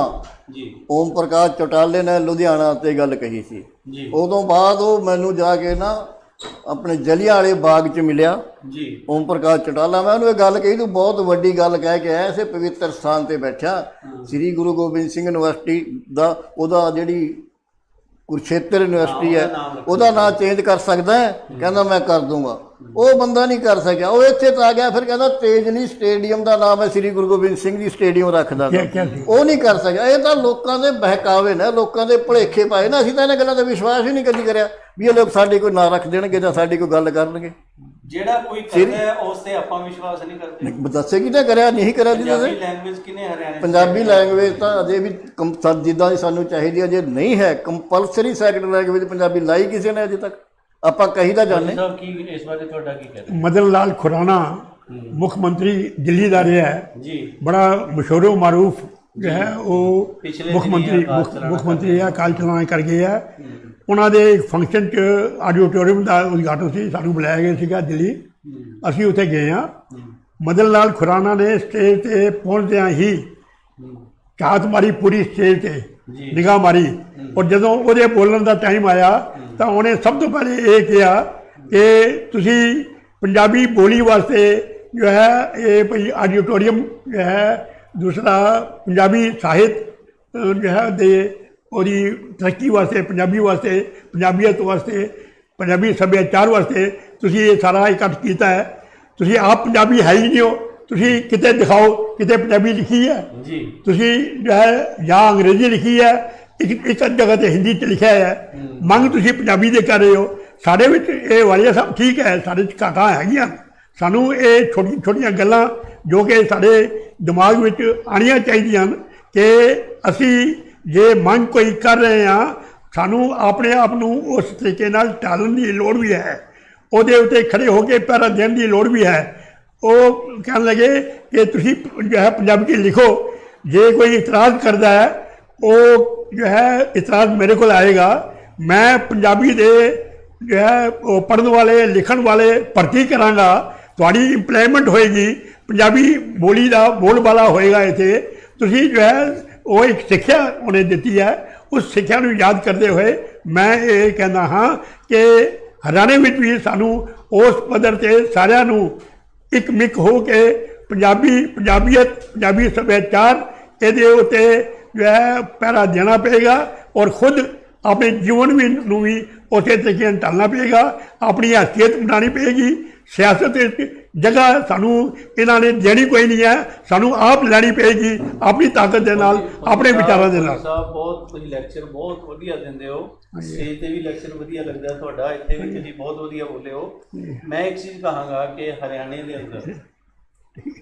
ਜੀ ਓਮ ਪ੍ਰਕਾਸ਼ ਚੌਟਾਲੇ ਨੇ ਲੁਧਿਆਣਾ ਤੇ ਗੱਲ ਕਹੀ ਸੀ, ਉਦੋਂ ਬਾਅਦ ਉਹ ਮੈਨੂੰ ਜਾ ਕੇ ਨਾ ਆਪਣੇ ਜਲਿਆਂ ਵਾਲੇ ਬਾਗ 'ਚ ਮਿਲਿਆ ਜੀ ਓਮ ਪ੍ਰਕਾਸ਼ ਚੌਟਾਲਾ। ਮੈਂ ਉਹਨੂੰ ਇਹ ਗੱਲ ਕਹੀ, ਤੂੰ ਬਹੁਤ ਵੱਡੀ ਗੱਲ ਕਹਿ ਕੇ ਆਇਆ, ਇਸੇ ਪਵਿੱਤਰ ਸਥਾਨ ਤੇ ਬੈਠਾ, ਸ੍ਰੀ ਗੁਰੂ ਗੋਬਿੰਦ ਸਿੰਘ ਯੂਨੀਵਰਸਿਟੀ ਦਾ, ਉਹਦਾ ਜਿਹੜੀ ਕੁਰੂਕਸ਼ੇਤਰ ਯੂਨੀਵਰਸਿਟੀ ਹੈ ਉਹਦਾ ਨਾਂ ਚੇਂਜ ਕਰ ਸਕਦਾ ਹੈ? ਕਹਿੰਦਾ ਮੈਂ ਕਰ ਦੂੰਗਾ। ਉਹ ਬੰਦਾ ਨਹੀਂ ਕਰ ਸਕਿਆ, ਉਹ ਇੱਥੇ ਤਾਂ ਆ ਗਿਆ, ਫਿਰ ਕਹਿੰਦਾ ਤੇਜਲੀ ਸਟੇਡੀਅਮ ਦਾ ਨਾਮ ਹੈ ਸ੍ਰੀ ਗੁਰੂ ਗੋਬਿੰਦ ਸਿੰਘ ਜੀ ਸਟੇਡੀਅਮ ਰੱਖਦਾ, ਉਹ ਨਹੀਂ ਕਰ ਸਕਿਆ। ਇਹ ਤਾਂ ਲੋਕਾਂ ਦੇ ਬਹਿਕਾਵੇ ਨੇ, ਲੋਕਾਂ ਦੇ ਭੁਲੇਖੇ ਪਾਏ ਨਾ, ਅਸੀਂ ਤਾਂ ਇਹਨਾਂ ਗੱਲਾਂ ਦਾ ਵਿਸ਼ਵਾਸ ਹੀ ਨਹੀਂ ਕਦੀ ਕਰਿਆ ਵੀ ਇਹ ਲੋਕ ਸਾਡੀ ਕੋਈ ਨਾਂ ਰੱਖ ਦੇਣਗੇ ਜਾਂ ਸਾਡੀ ਕੋਈ ਗੱਲ ਕਰਨਗੇ। ਜਿਹੜਾ ਕੋਈ ਕਰਦਾ ਹੈ ਉਸ ਤੇ ਆਪਾਂ ਵਿਸ਼ਵਾਸ ਨਹੀਂ ਕਰਦੇ। ਦੱਸੇ ਕਿਹਨੇ ਕਰਿਆ, ਨਹੀਂ ਕਰਿਆ ਜੀ। ਪੰਜਾਬੀ ਲੈਂਗੁਏਜ ਕਿਹਨੇ ਹਰਿਆਣੇ, ਪੰਜਾਬੀ ਲੈਂਗੁਏਜ ਤਾਂ ਅਜੇ ਵੀ ਜਿੱਦਾਂ ਦੀ ਸਾਨੂੰ ਚਾਹੀਦੀ ਹੈ, ਜੇ ਨਹੀਂ ਹੈ ਕੰਪਲਸਰੀ ਸੈਕੰਡ ਲੈਂਗੁਏਜ ਪੰਜਾਬੀ ਲਾਈ ਕਿਸੇ ਨੇ ਅਜੇ ਤੱਕ, ਆਪਾਂ ਕਹੀ ਤਾਂ ਜਾਣੇ। ਕੀ ਇਸ ਬਾਰੇ ਤੁਹਾਡਾ ਕੀ ਕਹਿਣਾ? ਮਦਨ ਲਾਲ ਖੁਰਾਨਾ ਮੁੱਖ ਮੰਤਰੀ ਦਿੱਲੀ ਦਾ ਰਿਹਾ ਹੈ ਜੀ, ਬੜਾ ਮਸ਼ਹੂਰ ਮਾਰੂਫ ਜੋ ਹੈ ਉਹ ਮੁੱਖ ਮੰਤਰੀ ਹੈ, ਕਾਲ ਚਲਾਣਾ ਕਰ ਗਏ ਹੈ। ਉਹਨਾਂ ਦੇ ਇੱਕ ਫੰਕਸ਼ਨ 'ਚ ਆਡੀਟੋਰੀਅਮ ਦਾ ਉਦਘਾਟਨ ਸੀ, ਸਾਨੂੰ ਬੁਲਾਇਆ ਗਿਆ ਸੀਗਾ ਦਿੱਲੀ, ਅਸੀਂ ਉੱਥੇ ਗਏ ਹਾਂ। ਮਦਨ ਲਾਲ ਖੁਰਾਨਾ ਨੇ ਸਟੇਜ 'ਤੇ ਪਹੁੰਚਦਿਆਂ ਹੀ ਝਾਤ ਮਾਰੀ ਪੂਰੀ ਸਟੇਜ 'ਤੇ, ਨਿਗਾਹ ਮਾਰੀ, ਔਰ ਜਦੋਂ ਉਹਦੇ ਬੋਲਣ ਦਾ ਟਾਈਮ ਆਇਆ ਤਾਂ ਉਹਨੇ ਸਭ ਤੋਂ ਪਹਿਲੇ ਇਹ ਕਿਹਾ ਕਿ ਤੁਸੀਂ ਪੰਜਾਬੀ ਬੋਲੀ ਵਾਸਤੇ ਜੋ ਹੈ ਇਹ ਭਈ ਆਡੀਟੋਰੀਅਮ ਜੋ ਹੈ, ਦੂਸਰਾ ਪੰਜਾਬੀ ਸਾਹਿਤ ਜੋ ਹੈ ਦੇ ਉਹਦੀ ਤਰੱਕੀ ਵਾਸਤੇ, ਪੰਜਾਬੀ ਵਾਸਤੇ, ਪੰਜਾਬੀਅਤ ਵਾਸਤੇ, ਪੰਜਾਬੀ ਸੱਭਿਆਚਾਰ ਵਾਸਤੇ ਤੁਸੀਂ ਇਹ ਸਾਰਾ ਇਕੱਠ ਕੀਤਾ ਹੈ। ਤੁਸੀਂ ਆਪ ਪੰਜਾਬੀ ਹੈ ਹੀ ਨਹੀਂ ਹੋ, ਤੁਸੀਂ ਕਿਤੇ ਦਿਖਾਓ ਕਿਤੇ ਪੰਜਾਬੀ ਲਿਖੀ ਹੈ ਜੀ, ਤੁਸੀਂ ਜੋ ਹੈ ਜਾਂ ਅੰਗਰੇਜ਼ੀ ਲਿਖੀ ਹੈ, ਇੱਕ ਜਗ੍ਹਾ 'ਤੇ ਹਿੰਦੀ 'ਚ ਲਿਖਿਆ ਹੈ, ਮੰਗ ਤੁਸੀਂ ਪੰਜਾਬੀ ਦੇ ਕਰ ਰਹੇ ਹੋ। ਸਾਡੇ ਵਿੱਚ ਇਹ ਵਾਲੀਆ ਸਭ ਠੀਕ ਹੈ, ਸਾਡੇ 'ਚ ਘਾਟਾਂ ਹੈਗੀਆਂ, ਸਾਨੂੰ ਇਹ ਛੋਟੀਆਂ ਛੋਟੀਆਂ ਗੱਲਾਂ ਜੋ ਕਿ ਸਾਡੇ ਦਿਮਾਗ ਵਿੱਚ ਆਉਣੀਆਂ ਚਾਹੀਦੀਆਂ ਕਿ ਅਸੀਂ ਜੇ ਮੰਗ ਕੋਈ ਕਰ ਰਹੇ ਹਾਂ, ਸਾਨੂੰ ਆਪਣੇ ਆਪ ਨੂੰ ਉਸ ਤਰੀਕੇ ਨਾਲ ਢਾਲਣ ਦੀ ਲੋੜ ਵੀ ਹੈ, ਉਹਦੇ ਉੱਤੇ ਖੜੇ ਹੋ ਕੇ ਪਹਿਰਾ ਦੇਣ ਦੀ ਲੋੜ ਵੀ ਹੈ। ਉਹ ਕਹਿਣ ਲੱਗੇ ਕਿ ਤੁਸੀਂ ਜੋ ਹੈ ਪੰਜਾਬੀ 'ਚ ਲਿਖੋ, ਜੇ ਕੋਈ ਇਤਰਾਜ਼ ਕਰਦਾ ਹੈ ਉਹ ਜੋ ਹੈ ਇਤਰਾਜ਼ ਮੇਰੇ ਕੋਲ ਆਏਗਾ, ਮੈਂ ਪੰਜਾਬੀ ਦੇ ਜੋ ਹੈ ਉਹ ਪੜ੍ਹਨ ਵਾਲੇ ਲਿਖਣ ਵਾਲੇ ਭਰਤੀ ਕਰਾਂਗਾ, ਤੁਹਾਡੀ ਇੰਪਲੋਇਮੈਂਟ ਹੋਏਗੀ, ਪੰਜਾਬੀ ਬੋਲੀ ਦਾ ਬੋਲਬਾਲਾ ਹੋਏਗਾ ਇੱਥੇ। ਤੁਸੀਂ ਜੋ ਹੈ ਉਹ ਇੱਕ ਸਿੱਖਿਆ ਉਹਨੇ ਦਿੱਤੀ ਹੈ, ਉਸ ਸਿੱਖਿਆ ਨੂੰ ਯਾਦ ਕਰਦੇ ਹੋਏ ਮੈਂ ਇਹ ਕਹਿੰਦਾ ਹਾਂ ਕਿ ਹਰਿਆਣੇ ਵਿੱਚ ਵੀ ਸਾਨੂੰ ਉਸ ਪੱਧਰ 'ਤੇ ਸਾਰਿਆਂ ਨੂੰ ਇੱਕ ਮਿਕ ਹੋ ਕੇ ਪੰਜਾਬੀਅਤ, ਪੰਜਾਬੀ ਸੱਭਿਆਚਾਰ ਇਹਦੇ ਉੱਤੇ ਜੋ ਹੈ ਪਹਿਰਾ ਦੇਣਾ ਪਏਗਾ ਔਰ ਖੁਦ ਆਪਣੇ ਜੀਵਨ ਨੂੰ ਵੀ ਉਸੇ ਤਰੀਕੇ ਨਾਲ ਢਾਲਣਾ ਪਏਗਾ, ਆਪਣੀ ਹੈਸੀਅਤ ਬਣਾਉਣੀ ਪਏਗੀ। ਸਿਆਸਤ ਵਿੱਚ ਜਗ੍ਹਾ ਸਾਨੂੰ ਇਹਨਾਂ ਨੇ ਦੇਣੀ ਕੋਈ ਨਹੀਂ ਹੈ, ਸਾਨੂੰ ਆਪ ਲੈਣੀ ਪਏਗੀ ਆਪਣੀ ਤਾਕਤ ਦੇ ਨਾਲ, ਆਪਣੇ ਵਿਚਾਰਾਂ ਦੇ ਨਾਲ। ਸਾਹਿਬ ਬਹੁਤ ਤੁਸੀਂ ਲੈਕਚਰ ਬਹੁਤ ਵਧੀਆ ਦਿੰਦੇ ਹੋ, ਸਟੇਜ ਤੇ ਵੀ ਲੈਕਚਰ ਵਧੀਆ ਲੱਗਦਾ ਤੁਹਾਡਾ, ਇੱਥੇ ਵੀ ਤੁਸੀਂ ਬਹੁਤ ਵਧੀਆ ਬੋਲੇ ਹੋ। ਮੈਂ ਇੱਕ ਚੀਜ਼ ਕਹਾਂਗਾ ਕਿ ਹਰਿਆਣੇ ਦੇ ਅੰਦਰ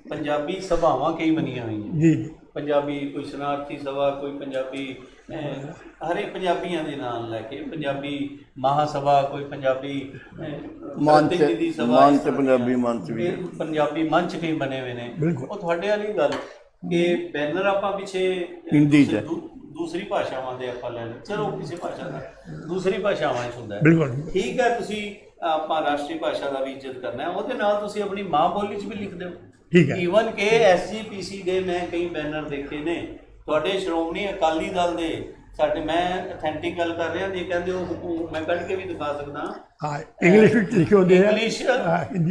ਪੰਜਾਬੀ ਸਭਾਵਾਂ ਕਈ ਬਣੀਆਂ ਹੋਈਆਂ ਜੀ। ਪੰਜਾਬੀ ਕੋਈ ਸ਼ਰਨਾਰਥੀ ਸਭਾ, ਕੋਈ ਪੰਜਾਬੀ ਹਰੇ ਪੰਜਾਬੀਆਂ ਦੇ ਨਾਮ ਲੈ ਕੇ ਪੰਜਾਬੀ ਮਹਾਸਭਾ, ਕੋਈ ਪੰਜਾਬੀ ਪ੍ਰਤੀਨਿਧੀ ਸਭਾ, ਮੰਚ ਪੰਜਾਬੀ ਮੰਚ ਵੀ, ਪੰਜਾਬੀ ਮੰਚ ਕਈ ਬਣੇ ਹੋਏ ਨੇ। ਉਹ ਤੁਹਾਡੇ ਵਾਲੀ ਗੱਲ ਕਿ ਬੈਨਰ ਆਪਾਂ ਪਿੱਛੇ ਹਿੰਦੀ 'ਚ ਦੂਸਰੀ ਭਾਸ਼ਾਵਾਂ ਦੇ ਆਪਾਂ ਲੈ ਲਓ, ਚਲੋ ਕਿਸੇ ਭਾਸ਼ਾ ਦਾ ਦੂਸਰੀ ਭਾਸ਼ਾਵਾਂ 'ਚ ਹੁੰਦਾ ਬਿਲਕੁਲ ਠੀਕ ਹੈ। ਤੁਸੀਂ ਆਪਾਂ ਰਾਸ਼ਟਰੀ ਭਾਸ਼ਾ ਦਾ ਵੀ ਇੱਜ਼ਤ ਕਰਨਾ ਹੈ, ਉਹਦੇ ਨਾਲ ਤੁਸੀਂ ਆਪਣੀ ਮਾਂ ਬੋਲੀ 'ਚ ਵੀ ਲਿਖ ਦਿਓ। ਠੀਕ ਹੈ। ਈਵਨ ਕਿ SGPC ਦੇ ਮੈਂ ਕਈ ਬੈਨਰ ਦੇਖੇ ਨੇ ਤੁਹਾਡੇ ਸ਼੍ਰੋਮਣੀ ਅਕਾਲੀ ਦਲ ਦੇ, ਸਾਡੇ ਮੈਂ ਅਥੈਂਟਿਕ ਗੱਲ ਕਰ ਰਿਹਾ, ਜੇ ਕਹਿੰਦੇ ਉਹ ਮੈਂ ਕੱਢ ਕੇ ਵੀ ਦਿਖਾ ਸਕਦਾ। ਹਾਂ, ਇੰਗਲਿਸ਼ ਵਿੱਚ ਲਿਖੇ ਹੁੰਦੇ ਆ,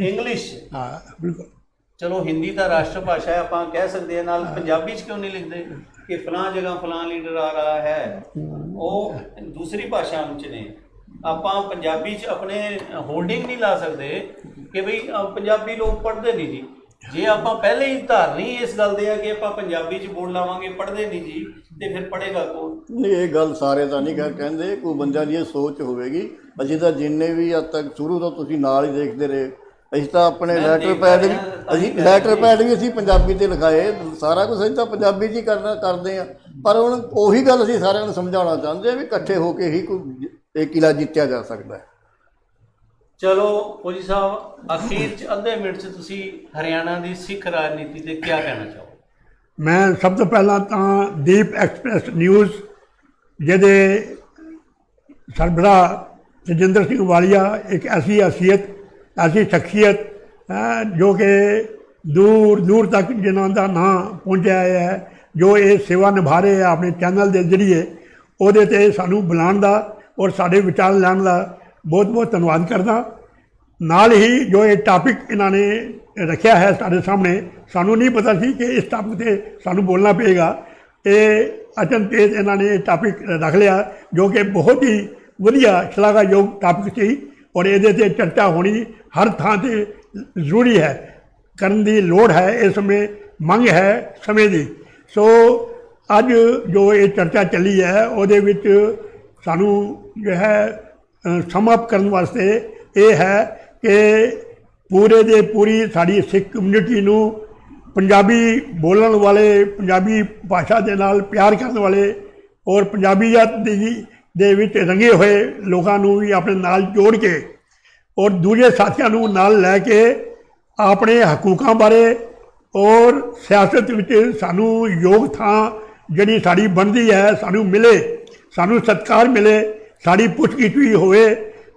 ਇੰਗਲਿਸ਼ ਹਾਂ ਬਿਲਕੁਲ। ਚਲੋ ਹਿੰਦੀ ਤਾਂ ਰਾਸ਼ਟਰ ਭਾਸ਼ਾ ਹੈ, ਆਪਾਂ ਕਹਿ ਸਕਦੇ ਹਾਂ, ਨਾਲ ਪੰਜਾਬੀ 'ਚ ਕਿਉਂ ਨਹੀਂ ਲਿਖਦੇ ਕਿ ਫਲਾਂ ਜਗ੍ਹਾ ਫਲਾਂ ਲੀਡਰ ਆ ਰਹਾ ਹੈ। ਉਹ ਦੂਸਰੀ ਭਾਸ਼ਾ 'ਚ ਨੇ, ਆਪਾਂ ਪੰਜਾਬੀ 'ਚ ਆਪਣੇ ਹੋਲਡਿੰਗ ਨਹੀਂ ਲਾ ਸਕਦੇ ਕਿ ਬਈ ਪੰਜਾਬੀ ਲੋਕ ਪੜ੍ਹਦੇ ਨਹੀਂ ਜੀ। ਜੇ ਆਪਾਂ ਪਹਿਲੇ ਹੀ ਧਾਰਨੀ ਇਸ ਗੱਲ ਦੇ ਆ ਕਿ ਆਪਾਂ ਪੰਜਾਬੀ 'ਚ ਬੋਲ ਲਾਵਾਂਗੇ, ਪੜ੍ਹਦੇ ਨਹੀਂ ਜੀ, ਤੇ ਫਿਰ ਪੜ੍ਹੇਗਾ ਕੌਣ? ਨਹੀਂ, ਇਹ ਗੱਲ ਸਾਰੇ ਤਾਂ ਨਹੀਂ ਕਹਿੰਦੇ, ਕੋਈ ਬੰਦਿਆਂ ਦੀ ਇਹ ਸੋਚ ਹੋਵੇਗੀ। ਅਸੀਂ ਤਾਂ ਜਿੰਨੇ ਵੀ ਅੱਜ ਤੱਕ ਸ਼ੁਰੂ ਤੋਂ ਤੁਸੀਂ ਨਾਲ ਹੀ ਦੇਖਦੇ ਰਹੇ, ਅਸੀਂ ਤਾਂ ਆਪਣੇ ਲੈਟਰ ਪੈਡ ਵੀ ਅਸੀਂ ਪੰਜਾਬੀ ਤੇ ਲਿਖਾਏ, ਸਾਰਾ ਕੁਝ ਅਸੀਂ ਤਾਂ ਪੰਜਾਬੀ 'ਚ ਹੀ ਕਰਦੇ ਹਾਂ। ਪਰ ਹੁਣ ਉਹੀ ਗੱਲ ਅਸੀਂ ਸਾਰਿਆਂ ਨੂੰ ਸਮਝਾਉਣਾ ਚਾਹੁੰਦੇ ਹਾਂ ਵੀ ਇਕੱਠੇ ਹੋ ਕੇ ਹੀ ਕੋਈ ਇਹ ਕਿਲਾ ਜਿੱਤਿਆ ਜਾ ਸਕਦਾ ਹੈ। ਚਲੋ ਫੌਜੀ ਸਾਹਿਬ, ਅਖੀਰ 'ਚ ਅੱਧੇ ਮਿੰਟ 'ਚ ਤੁਸੀਂ ਹਰਿਆਣਾ ਦੀ ਸਿੱਖ ਰਾਜਨੀਤੀ ਤੇ ਕੀ ਕਹਿਣਾ ਚਾਹੋ? ਮੈਂ ਸਭ ਤੋਂ ਪਹਿਲਾਂ ਤਾਂ ਦੀਪ ਐਕਸਪ੍ਰੈਸ ਨਿਊਜ਼, ਜਿਹਦੇ ਸਰਬਰਾਹ ਤੇਜਿੰਦਰ ਸਿੰਘ ਵਾਲੀਆ ਇੱਕ ਐਸੀ ਹਸੀਅਤ, ਐਸੀ ਸ਼ਖਸੀਅਤ ਜੋ ਕਿ ਦੂਰ ਦੂਰ ਤੱਕ ਜਿਨ੍ਹਾਂ ਦਾ ਨਾਂ ਪਹੁੰਚਿਆ ਹੈ, ਜੋ ਇਹ ਸੇਵਾ ਨਿਭਾ ਰਹੇ ਆ ਆਪਣੇ ਚੈਨਲ ਦੇ ਜ਼ਰੀਏ, ਉਹਦੇ 'ਤੇ ਸਾਨੂੰ ਬੁਲਾਉਣ ਦਾ ਔਰ ਸਾਡੇ ਵਿਚਾਰ ਲੈਣ ਦਾ ਬਹੁਤ ਬਹੁਤ ਧੰਨਵਾਦ ਕਰਦਾ। ਨਾਲ ਹੀ ਜੋ ਇਹ ਟਾਪਿਕ ਇਹਨਾਂ ਨੇ ਰੱਖਿਆ ਹੈ ਸਾਡੇ ਸਾਹਮਣੇ, ਸਾਨੂੰ ਨਹੀਂ ਪਤਾ ਸੀ ਕਿ ਇਸ ਟਾਪਿਕ 'ਤੇ ਸਾਨੂੰ ਬੋਲਣਾ ਪਏਗਾ। ਇਹ ਅਚਨਚੇਤ ਇਹਨਾਂ ਨੇ ਟਾਪਿਕ ਰੱਖ ਲਿਆ, ਜੋ ਕਿ ਬਹੁਤ ਹੀ ਵਧੀਆ ਸ਼ਲਾਘਾਯੋਗ ਟਾਪਿਕ ਸੀ, ਔਰ ਇਹਦੇ 'ਤੇ ਚਰਚਾ ਹੋਣੀ ਹਰ ਥਾਂ 'ਤੇ ਜ਼ਰੂਰੀ ਹੈ, ਕਰਨ ਦੀ ਲੋੜ ਹੈ, ਇਸ ਸਮੇਂ ਮੰਗ ਹੈ ਸਮੇਂ ਦੀ। ਸੋ ਅੱਜ ਜੋ ਇਹ ਚਰਚਾ ਚੱਲੀ ਹੈ, ਉਹਦੇ ਵਿੱਚ ਸਾਨੂੰ ਜੋ ਹੈ ਸਮ ਅਪ ਕਰਨ ਵਾਸਤੇ ਇਹ ਹੈ ਕਿ ਪੂਰੇ ਦੇ ਪੂਰੀ ਸਾਡੀ ਸਿੱਖ ਕਮਿਊਨਿਟੀ ਨੂੰ ਪੰਜਾਬੀ ਬੋਲਣ ਵਾਲੇ, ਪੰਜਾਬੀ ਭਾਸ਼ਾ ਦੇ ਨਾਲ ਪਿਆਰ ਕਰਨ ਵਾਲੇ ਔਰ ਪੰਜਾਬੀਅਤ ਦੇ ਵਿੱਚ ਰੰਗੇ ਹੋਏ ਲੋਕਾਂ ਨੂੰ ਵੀ ਆਪਣੇ ਨਾਲ ਜੋੜ ਕੇ ਔਰ ਦੂਜੇ ਸਾਥੀਆਂ ਨੂੰ ਨਾਲ ਲੈ ਕੇ ਆਪਣੇ ਹਕੂਕਾਂ ਬਾਰੇ ਔਰ ਸਿਆਸਤ ਵਿੱਚ ਸਾਨੂੰ ਯੋਗ ਥਾਂ ਜਿਹੜੀ ਸਾਡੀ ਬਣਦੀ ਹੈ ਸਾਨੂੰ ਮਿਲੇ, ਸਾਨੂੰ ਸਤਿਕਾਰ ਮਿਲੇ, ਸਾਡੀ ਪੁੱਛਗਿੱਛ ਵੀ ਹੋਵੇ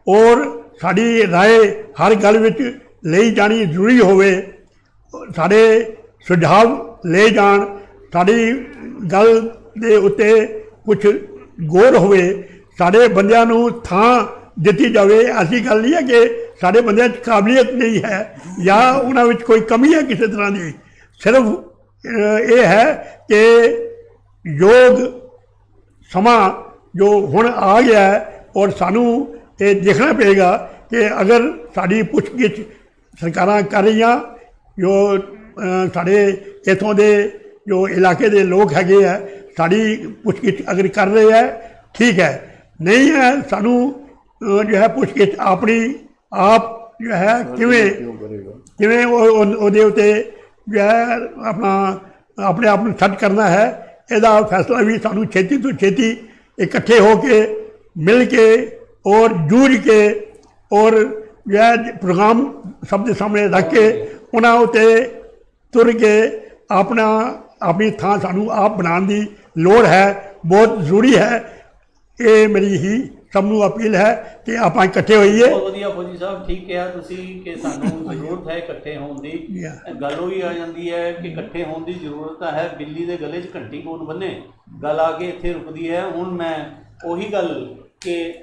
ਔਰ ਸਾਡੀ ਰਾਏ ਹਰ ਗੱਲ ਵਿੱਚ ਲਈ ਜਾਣੀ ਜ਼ਰੂਰੀ ਹੋਵੇ, ਸਾਡੇ ਸੁਝਾਅ ਲਏ ਜਾਣ, ਸਾਡੀ ਗੱਲ ਦੇ ਉੱਤੇ ਕੁਝ ਗੌਰ ਹੋਵੇ, ਸਾਡੇ ਬੰਦਿਆਂ ਨੂੰ ਥਾਂ ਦਿੱਤੀ ਜਾਵੇ। ਐਸੀ ਗੱਲ ਨਹੀਂ ਹੈ ਕਿ ਸਾਡੇ ਬੰਦਿਆਂ 'ਚ ਕਾਬਲੀਅਤ ਨਹੀਂ ਹੈ ਜਾਂ ਉਹਨਾਂ ਵਿੱਚ ਕੋਈ ਕਮੀ ਹੈ ਕਿਸੇ ਤਰ੍ਹਾਂ ਦੀ, ਸਿਰਫ ਇਹ ਹੈ ਕਿ ਯੋਗ ਸਮਾਂ ਜੋ ਹੁਣ ਆ ਗਿਆ ਹੈ ਔਰ ਸਾਨੂੰ ਇਹ ਦੇਖਣਾ ਪਏਗਾ ਕਿ ਅਗਰ ਸਾਡੀ ਪੁੱਛਗਿੱਛ ਸਰਕਾਰਾਂ ਕਰ ਰਹੀਆਂ, ਜੋ ਸਾਡੇ ਇੱਥੋਂ ਦੇ ਜੋ ਇਲਾਕੇ ਦੇ ਲੋਕ ਹੈਗੇ ਆ, ਸਾਡੀ ਪੁੱਛਗਿੱਛ ਅਗਰ ਕਰ ਰਹੇ ਹੈ ਠੀਕ ਹੈ, ਨਹੀਂ ਹੈ ਸਾਨੂੰ ਜੋ ਹੈ ਪੁੱਛਗਿੱਛ ਆਪਣੀ ਆਪ ਜੋ ਹੈ ਕਿਵੇਂ ਉਹਦੇ ਉੱਤੇ ਜੋ ਹੈ ਆਪਣੇ ਆਪ ਨੂੰ ਸੈੱਟ ਕਰਨਾ ਹੈ, ਇਹਦਾ ਫੈਸਲਾ ਵੀ ਸਾਨੂੰ ਛੇਤੀ ਤੋਂ ਛੇਤੀ ਇਕੱਠੇ ਹੋ ਕੇ ਮਿਲ ਕੇ ਔਰ ਜੂਝ ਕੇ ਔਰ ਜੋ ਹੈ ਪ੍ਰੋਗਰਾਮ ਸਭ ਦੇ ਸਾਹਮਣੇ ਰੱਖ ਕੇ ਉਹਨਾਂ ਉੱਤੇ ਤੁਰ ਕੇ ਆਪਣੀ ਥਾਂ ਸਾਨੂੰ ਆਪ ਬਣਾਉਣ ਦੀ ਲੋੜ ਹੈ, ਬਹੁਤ ਜ਼ਰੂਰੀ ਹੈ। ਇਹ ਮੇਰੀ ਹੀ ਸਭ ਨੂੰ ਅਪੀਲ ਹੈ ਕਿ ਆਪਾਂ ਇਕੱਠੇ ਹੋਈਏ। ਬਹੁਤ ਵਧੀਆ ਫੌਜੀ ਸਾਹਿਬ, ਠੀਕ ਕਿਹਾ ਤੁਸੀਂ ਕਿ ਸਾਨੂੰ ਜ਼ਰੂਰਤ ਹੈ ਇਕੱਠੇ ਹੋਣ ਦੀ। ਗੱਲ ਉਹ ਹੀ ਆ ਜਾਂਦੀ ਹੈ ਕਿ ਇਕੱਠੇ ਹੋਣ ਦੀ ਜ਼ਰੂਰਤ ਤਾਂ ਹੈ, ਬਿੱਲੀ ਦੇ ਗਲੇ 'ਚ ਘੰਟੀ ਕੌਣ ਬੰਨੇ, ਗੱਲ ਆ ਕੇ ਇੱਥੇ ਰੁਕਦੀ ਹੈ। ਹੁਣ ਮੈਂ ਉਹੀ ਗੱਲ ਕਿ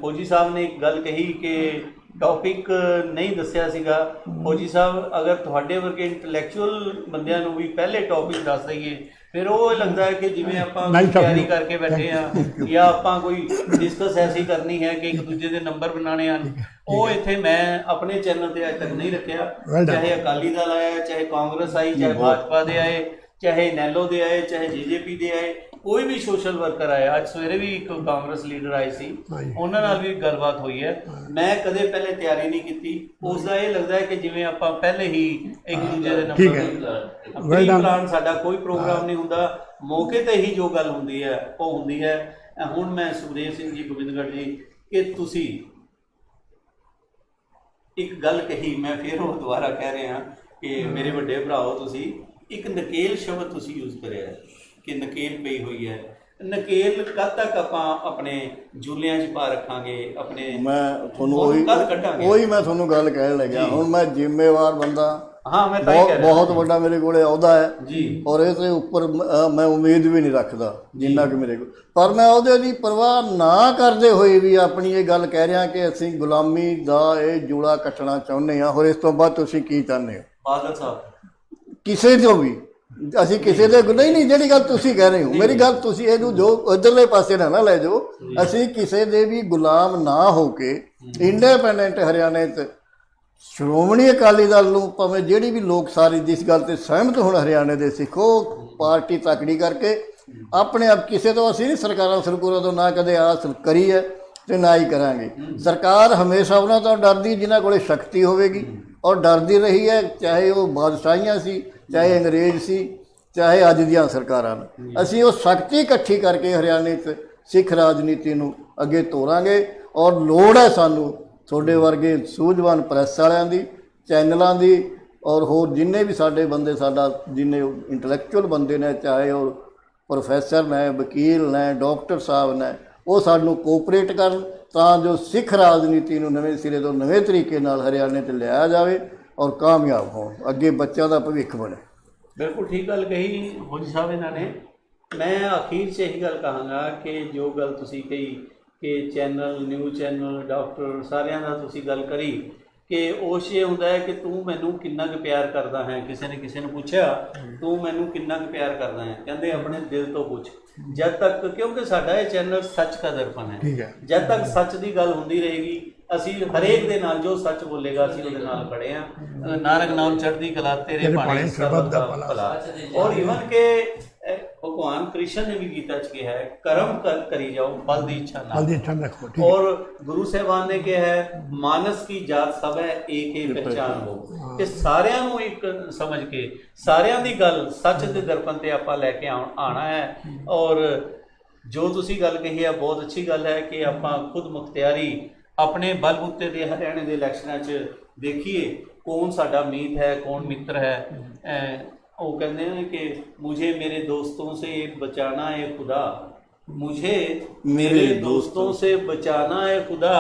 ਫੌਜੀ ਸਾਹਿਬ ਨੇ ਇੱਕ ਗੱਲ ਕਹੀ ਕਿ ਟੌਪਿਕ ਨਹੀਂ ਦੱਸਿਆ ਸੀਗਾ। ਫੌਜੀ ਸਾਹਿਬ, ਅਗਰ ਤੁਹਾਡੇ ਵਰਗੇ ਇੰਟੈਲੈਕਚੁਅਲ ਬੰਦਿਆਂ ਨੂੰ ਵੀ ਪਹਿਲੇ ਟੌਪਿਕ ਦੱਸ ਦਈਏ ਫਿਰ ਉਹ ਲੱਗਦਾ ਹੈ ਕਿ ਜਿਵੇਂ ਆਪਾਂ ਨਹੀਂ ਤਾਂ ਤਿਆਰੀ ਕਰਕੇ ਬੈਠੇ ਆ ਜਾਂ ਆਪਾਂ ਕੋਈ ਡਿਸਕਸ ਐਸੀ ਕਰਨੀ ਹੈ ਕਿ ਇੱਕ ਦੂਜੇ ਦੇ ਨੰਬਰ ਬਣਾਉਣੇ ਹਨ। ਉਹ ਇੱਥੇ ਮੈਂ ਆਪਣੇ ਚੈਨਲ ਤੇ ਅੱਜ ਤੱਕ ਨਹੀਂ ਰੱਖਿਆ, ਚਾਹੇ ਅਕਾਲੀ ਦਲ ਆਇਆ, ਚਾਹੇ ਕਾਂਗਰਸ ਆਈ, ਚਾਹੇ ਭਾਜਪਾ ਦੇ ਆਏ, ਚਾਹੇ ਨੈਲੋ ਦੇ ਆਏ, ਚਾਹੇ ਜੇਜੇਪੀ ਦੇ ਆਏ, ਕੋਈ ਵੀ ਸੋਸ਼ਲ ਵਰਕਰ ਆਇਆ। ਅੱਜ ਸਵੇਰੇ ਵੀ ਇੱਕ ਕਾਂਗਰਸ ਲੀਡਰ ਆਏ ਸੀ, ਉਹਨਾਂ ਨਾਲ ਵੀ ਗੱਲਬਾਤ ਹੋਈ ਹੈ। ਮੈਂ ਕਦੇ ਪਹਿਲੇ ਤਿਆਰੀ ਨਹੀਂ ਕੀਤੀ। ਉਸ ਦਾ ਇਹ ਲੱਗਦਾ ਹੈ ਕਿ ਜਿਵੇਂ ਆਪਾਂ ਪਹਿਲੇ ਹੀ ਇੱਕ ਦੂਜੇ ਦੇ ਨੰਬਰ ਪਲਾਨ, ਸਾਡਾ ਕੋਈ ਪ੍ਰੋਗਰਾਮ ਨਹੀਂ ਹੁੰਦਾ, ਮੌਕੇ ਤੇ ਹੀ ਜੋ ਗੱਲ ਹੁੰਦੀ ਹੈ ਉਹ ਹੁੰਦੀ ਹੈ। ਹੁਣ ਮੈਂ ਸੁਖਦੇਵ ਸਿੰਘ ਜੀ, ਗੋਬਿੰਦਗੜ੍ਹ ਜੀ, ਕਿ ਤੁਸੀਂ ਇੱਕ ਗੱਲ ਕਹੀ, ਮੈਂ ਫਿਰ ਉਹ ਦੁਬਾਰਾ ਕਹਿ ਰਿਹਾ ਕਿ ਮੇਰੇ ਵੱਡੇ ਭਰਾਓ, ਤੁਸੀਂ ਇੱਕ ਨਕੇਲ ਸ਼ਬਦ ਤੁਸੀਂ ਯੂਜ਼ ਕਰਿਆ ਕਿ ਨਕੇਲ ਪਈ ਹੋਈ ਹੈ। ਨਕੇਲ ਕਦ ਤੱਕ ਆਪਾਂ ਆਪਣੇ ਜੂਲਿਆਂ 'ਚ ਪਾ ਰੱਖਾਂਗੇ? ਆਪਣੇ ਮੈਂ ਤੁਹਾਨੂੰ ਉਹੀ ਮੈਂ ਤੁਹਾਨੂੰ ਗੱਲ ਕਹਿਣ ਲੱਗਿਆ। ਹੁਣ ਮੈਂ ਜ਼ਿੰਮੇਵਾਰ ਬੰਦਾ, ਹਾਂ, ਮੈਂ ਤਾਂ ਹੀ ਕਹਿ ਰਿਹਾ, ਬਹੁਤ ਵੱਡਾ ਮੇਰੇ ਕੋਲੇ ਅਹੁਦਾ ਹੈ ਜੀ, ਔਰ ਇਹਦੇ ਉੱਪਰ ਮੈਂ ਉਮੀਦ ਵੀ ਨਹੀਂ ਰੱਖਦਾ ਜਿੰਨਾ ਕਿ ਮੇਰੇ ਕੋਲ, ਪਰ ਮੈਂ ਉਹਦੇ ਦੀ ਪਰਵਾਹ ਨਾ ਕਰਦੇ ਹੋਏ ਵੀ ਆਪਣੀ ਇਹ ਗੱਲ ਕਹਿ ਰਿਹਾ ਕਿ ਅਸੀਂ ਗੁਲਾਮੀ ਦਾ ਇਹ ਜੂੜਾ ਕੱਟਣਾ ਚਾਹੁੰਦੇ ਹਾਂ। ਹੋਰ ਇਸ ਤੋਂ ਬਾਅਦ ਤੁਸੀਂ ਕੀ ਚਾਹੁੰਦੇ ਹੋ? ਬਾਦਲ ਸਾਹਿਬ, ਕਿਸੇ ਤੋਂ ਵੀ ਅਸੀਂ ਕਿਸੇ ਦੇ ਨਹੀਂ, ਜਿਹੜੀ ਗੱਲ ਤੁਸੀਂ ਕਹਿ ਰਹੇ ਹੋ, ਮੇਰੀ ਗੱਲ ਤੁਸੀਂ ਇਹਨੂੰ ਜੋ ਇੱਧਰਲੇ ਪਾਸੇ ਨਾ ਲੈ ਜਾਓ। ਅਸੀਂ ਕਿਸੇ ਦੇ ਵੀ ਗੁਲਾਮ ਨਾ ਹੋ ਕੇ ਇੰਡੀਪੈਂਡੈਂਟ ਹਰਿਆਣੇ 'ਚ ਸ਼੍ਰੋਮਣੀ ਅਕਾਲੀ ਦਲ ਨੂੰ, ਭਾਵੇਂ ਜਿਹੜੀ ਵੀ ਲੋਕ ਸਾਰੀ ਜਿਸ ਗੱਲ ਤੇ ਸਹਿਮਤ ਹੋਣ ਹਰਿਆਣੇ ਦੇ ਸਿੱਖੋ, ਪਾਰਟੀ ਤਕੜੀ ਕਰਕੇ ਆਪਣੇ ਆਪ, ਕਿਸੇ ਤੋਂ ਅਸੀਂ ਨਹੀਂ ਸਰਕਾਰਾਂ ਸਰਕੂਰਾਂ ਤੋਂ ਨਾ ਕਦੇ ਆਸ ਕਰੀ ਹੈ ਤੇ ਨਾ ਹੀ ਕਰਾਂਗੇ। ਸਰਕਾਰ ਹਮੇਸ਼ਾ ਉਹਨਾਂ ਤੋਂ ਡਰਦੀ ਜਿਨ੍ਹਾਂ ਕੋਲੇ ਸ਼ਕਤੀ ਹੋਵੇਗੀ, ਔਰ ਡਰਦੀ ਰਹੀ ਹੈ, ਚਾਹੇ ਉਹ ਬਾਦਸ਼ਾਹੀਆਂ ਸੀ, ਚਾਹੇ ਅੰਗਰੇਜ਼ ਸੀ, ਚਾਹੇ ਅੱਜ ਦੀਆਂ ਸਰਕਾਰਾਂ ਨੇ। ਅਸੀਂ ਉਹ ਸ਼ਕਤੀ ਇਕੱਠੀ ਕਰਕੇ ਹਰਿਆਣੇ 'ਚ ਸਿੱਖ ਰਾਜਨੀਤੀ ਨੂੰ ਅੱਗੇ ਤੋਰਾਂਗੇ। ਔਰ ਲੋੜ ਹੈ ਸਾਨੂੰ ਤੁਹਾਡੇ ਵਰਗੇ ਸੂਝਵਾਨ ਪ੍ਰੈਸ ਵਾਲਿਆਂ ਦੀ, ਚੈਨਲਾਂ ਦੀ, ਔਰ ਹੋਰ ਜਿੰਨੇ ਵੀ ਸਾਡੇ ਬੰਦੇ, ਸਾਡਾ ਜਿੰਨੇ ਇੰਟੈਲੈਕਚੁਅਲ ਬੰਦੇ ਨੇ, ਚਾਹੇ ਉਹ ਪ੍ਰੋਫੈਸਰ ਨੇ, ਵਕੀਲ ਨੇ, ਡਾਕਟਰ ਸਾਹਿਬ ਨੇ, ਉਹ ਸਾਨੂੰ ਕੋਆਪਰੇਟ ਕਰਨ ਤਾਂ ਜੋ ਸਿੱਖ ਰਾਜਨੀਤੀ ਨੂੰ ਨਵੇਂ ਸਿਰੇ ਤੋਂ ਨਵੇਂ ਤਰੀਕੇ ਨਾਲ ਹਰਿਆਣੇ 'ਚ ਲਿਆਇਆ ਜਾਵੇ ਔਰ ਕਾਮਯਾਬ ਹੋਣ, ਅੱਗੇ ਬੱਚਿਆਂ ਦਾ ਭਵਿੱਖ ਬਣੇ। ਬਿਲਕੁਲ ਠੀਕ ਗੱਲ ਕਹੀ ਫੌਜੀ ਸਾਹਿਬ ਇਹਨਾਂ ਨੇ। ਮੈਂ ਅਖੀਰ 'ਚ ਇਹੀ ਗੱਲ ਕਹਾਂਗਾ ਕਿ ਜੋ ਗੱਲ ਤੁਸੀਂ ਕਹੀ ਕਿ ਚੈਨਲ, ਨਿਊਜ਼ ਚੈਨਲ, ਡਾਕਟਰ, ਸਾਰਿਆਂ ਦਾ ਤੁਸੀਂ ਗੱਲ ਕਰੀ ਕਿ ਉਸ ਇਹ ਹੁੰਦਾ ਹੈ ਕਿ ਤੂੰ ਮੈਨੂੰ ਕਿੰਨਾ ਕੁ ਪਿਆਰ ਕਰਦਾ ਹੈ। ਕਿਸੇ ਨੇ ਕਿਸੇ ਨੂੰ ਪੁੱਛਿਆ, ਤੂੰ ਮੈਨੂੰ ਕਿੰਨਾ ਕੁ ਪਿਆਰ ਕਰਦਾ ਹੈ? ਕਹਿੰਦੇ ਆਪਣੇ ਦਿਲ ਤੋਂ ਪੁੱਛ। ਜਦ ਤੱਕ, ਕਿਉਂਕਿ ਸਾਡਾ ਇਹ ਚੈਨਲ ਸੱਚ ਦਾ ਦਰਪਣ ਹੈ, ਜਦ ਤੱਕ ਸੱਚ ਦੀ ਗੱਲ ਹੁੰਦੀ ਰਹੇਗੀ, ਅਸੀਂ ਹਰੇਕ ਦੇ ਨਾਲ ਜੋ ਸੱਚ ਬੋਲੇਗਾ ਅਸੀਂ ਉਹਦੇ ਨਾਲ ਖੜੇ ਹਾਂ। ਨਾਨਕ ਨਾਮ ਚੜ੍ਹਦੀ ਕਲਾ, ਤੇਰੇ ਭਾਣੇ ਸਰਬੱਤ ਦਾ ਭਲਾ। ਔਰ ਈਵਨ ਕਿ ਭਗਵਾਨ ਕ੍ਰਿਸ਼ਨ ਨੇ ਵੀ ਗੀਤਾ 'ਚ ਕਿਹਾ ਹੈ, ਕਰਮ ਕਰੀ ਜਾਓ, ਫਲ ਦੀ ਇੱਛਾ ਨਾ। ਔਰ ਗੁਰੂ ਸਾਹਿਬਾਨ ਨੇ ਕਿਹਾ ਹੈ, ਮਾਨਸ ਕੀ ਜਾਤ ਸਭ ਹੈ, ਏਕ ਹੀ ਪਹਿਚਾਨ ਹੋ। ਤੇ ਸਾਰਿਆਂ ਨੂੰ ਇੱਕ ਸਮਝ ਕੇ, ਸਾਰਿਆਂ ਦੀ ਗੱਲ ਸੱਚ ਦੇ ਦਰਪਣ ਤੇ ਆਪਾਂ ਲੈ ਕੇ ਆਉਣਾ ਹੈ। ਔਰ ਜੋ ਤੁਸੀਂ ਗੱਲ ਕਹੀ ਹੈ, ਬਹੁਤ ਅੱਛੀ ਗੱਲ ਹੈ ਕਿ ਆਪਾਂ ਖੁਦ ਮੁਖਤਿਆਰੀ ਆਪਣੇ ਬਲਬੂਤੇ ਦੇ ਹਰਿਆਣੇ ਦੇ ਇਲੈਕਸ਼ਨਾਂ 'ਚ ਦੇਖੀਏ ਕੌਣ ਸਾਡਾ ਮੀਤ ਹੈ, ਕੌਣ ਮਿੱਤਰ ਹੈ। वो कहते हैं कि मुझे मेरे दोस्तों से बचाना है खुदा, मुझे मेरे दोस्तों से बचाना है खुदा,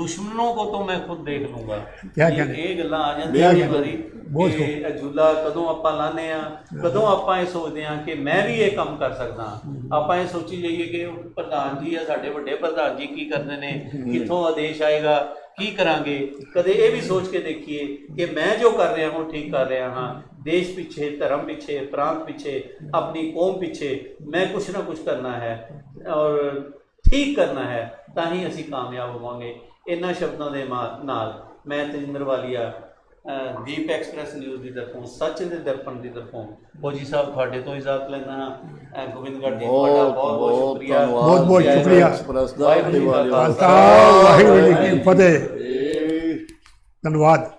दुश्मनों को तो मैं खुद देख लूंगा। ये गल्लां आ जांदियां वारी कि झूला कदों आपां लाने आ, कदों आपां ये सोचते हैं कि मैं भी ये काम कर सकदा। आपां ये सोची जाइए कि प्रधान जी है, साडे वड्डे प्रधान जी की करदे ने, कित्थों आदेश आएगा, की करांगे। कदे ये भी सोच के देखिए कि मैं जो कर रहा हूँ ठीक कर रहा हाँ, देश पीछे, धर्म पीछे, प्रांत पीछे, अपनी कौम पीछे मैं कुछ ना कुछ करना है और ठीक करना है, तां ही असीं कामयाब होवांगे। इन्हां शब्दां दे नाल मैं तजिंदर वालिया दीप एक्सप्रैस न्यूज़ की तरफों, सच के दर्पण की तरफों फौजी साहब तुहाडे तो इजाजत लैंदा हाँ। गोबिंदगढ़ जी तुहाडा बहुत बहुत शुक्रिया, बहुत बहुत शुक्रिया। वाहिगुरू जी का खालसा, वाहिगुरू जी की फतेह। धन्यवाद।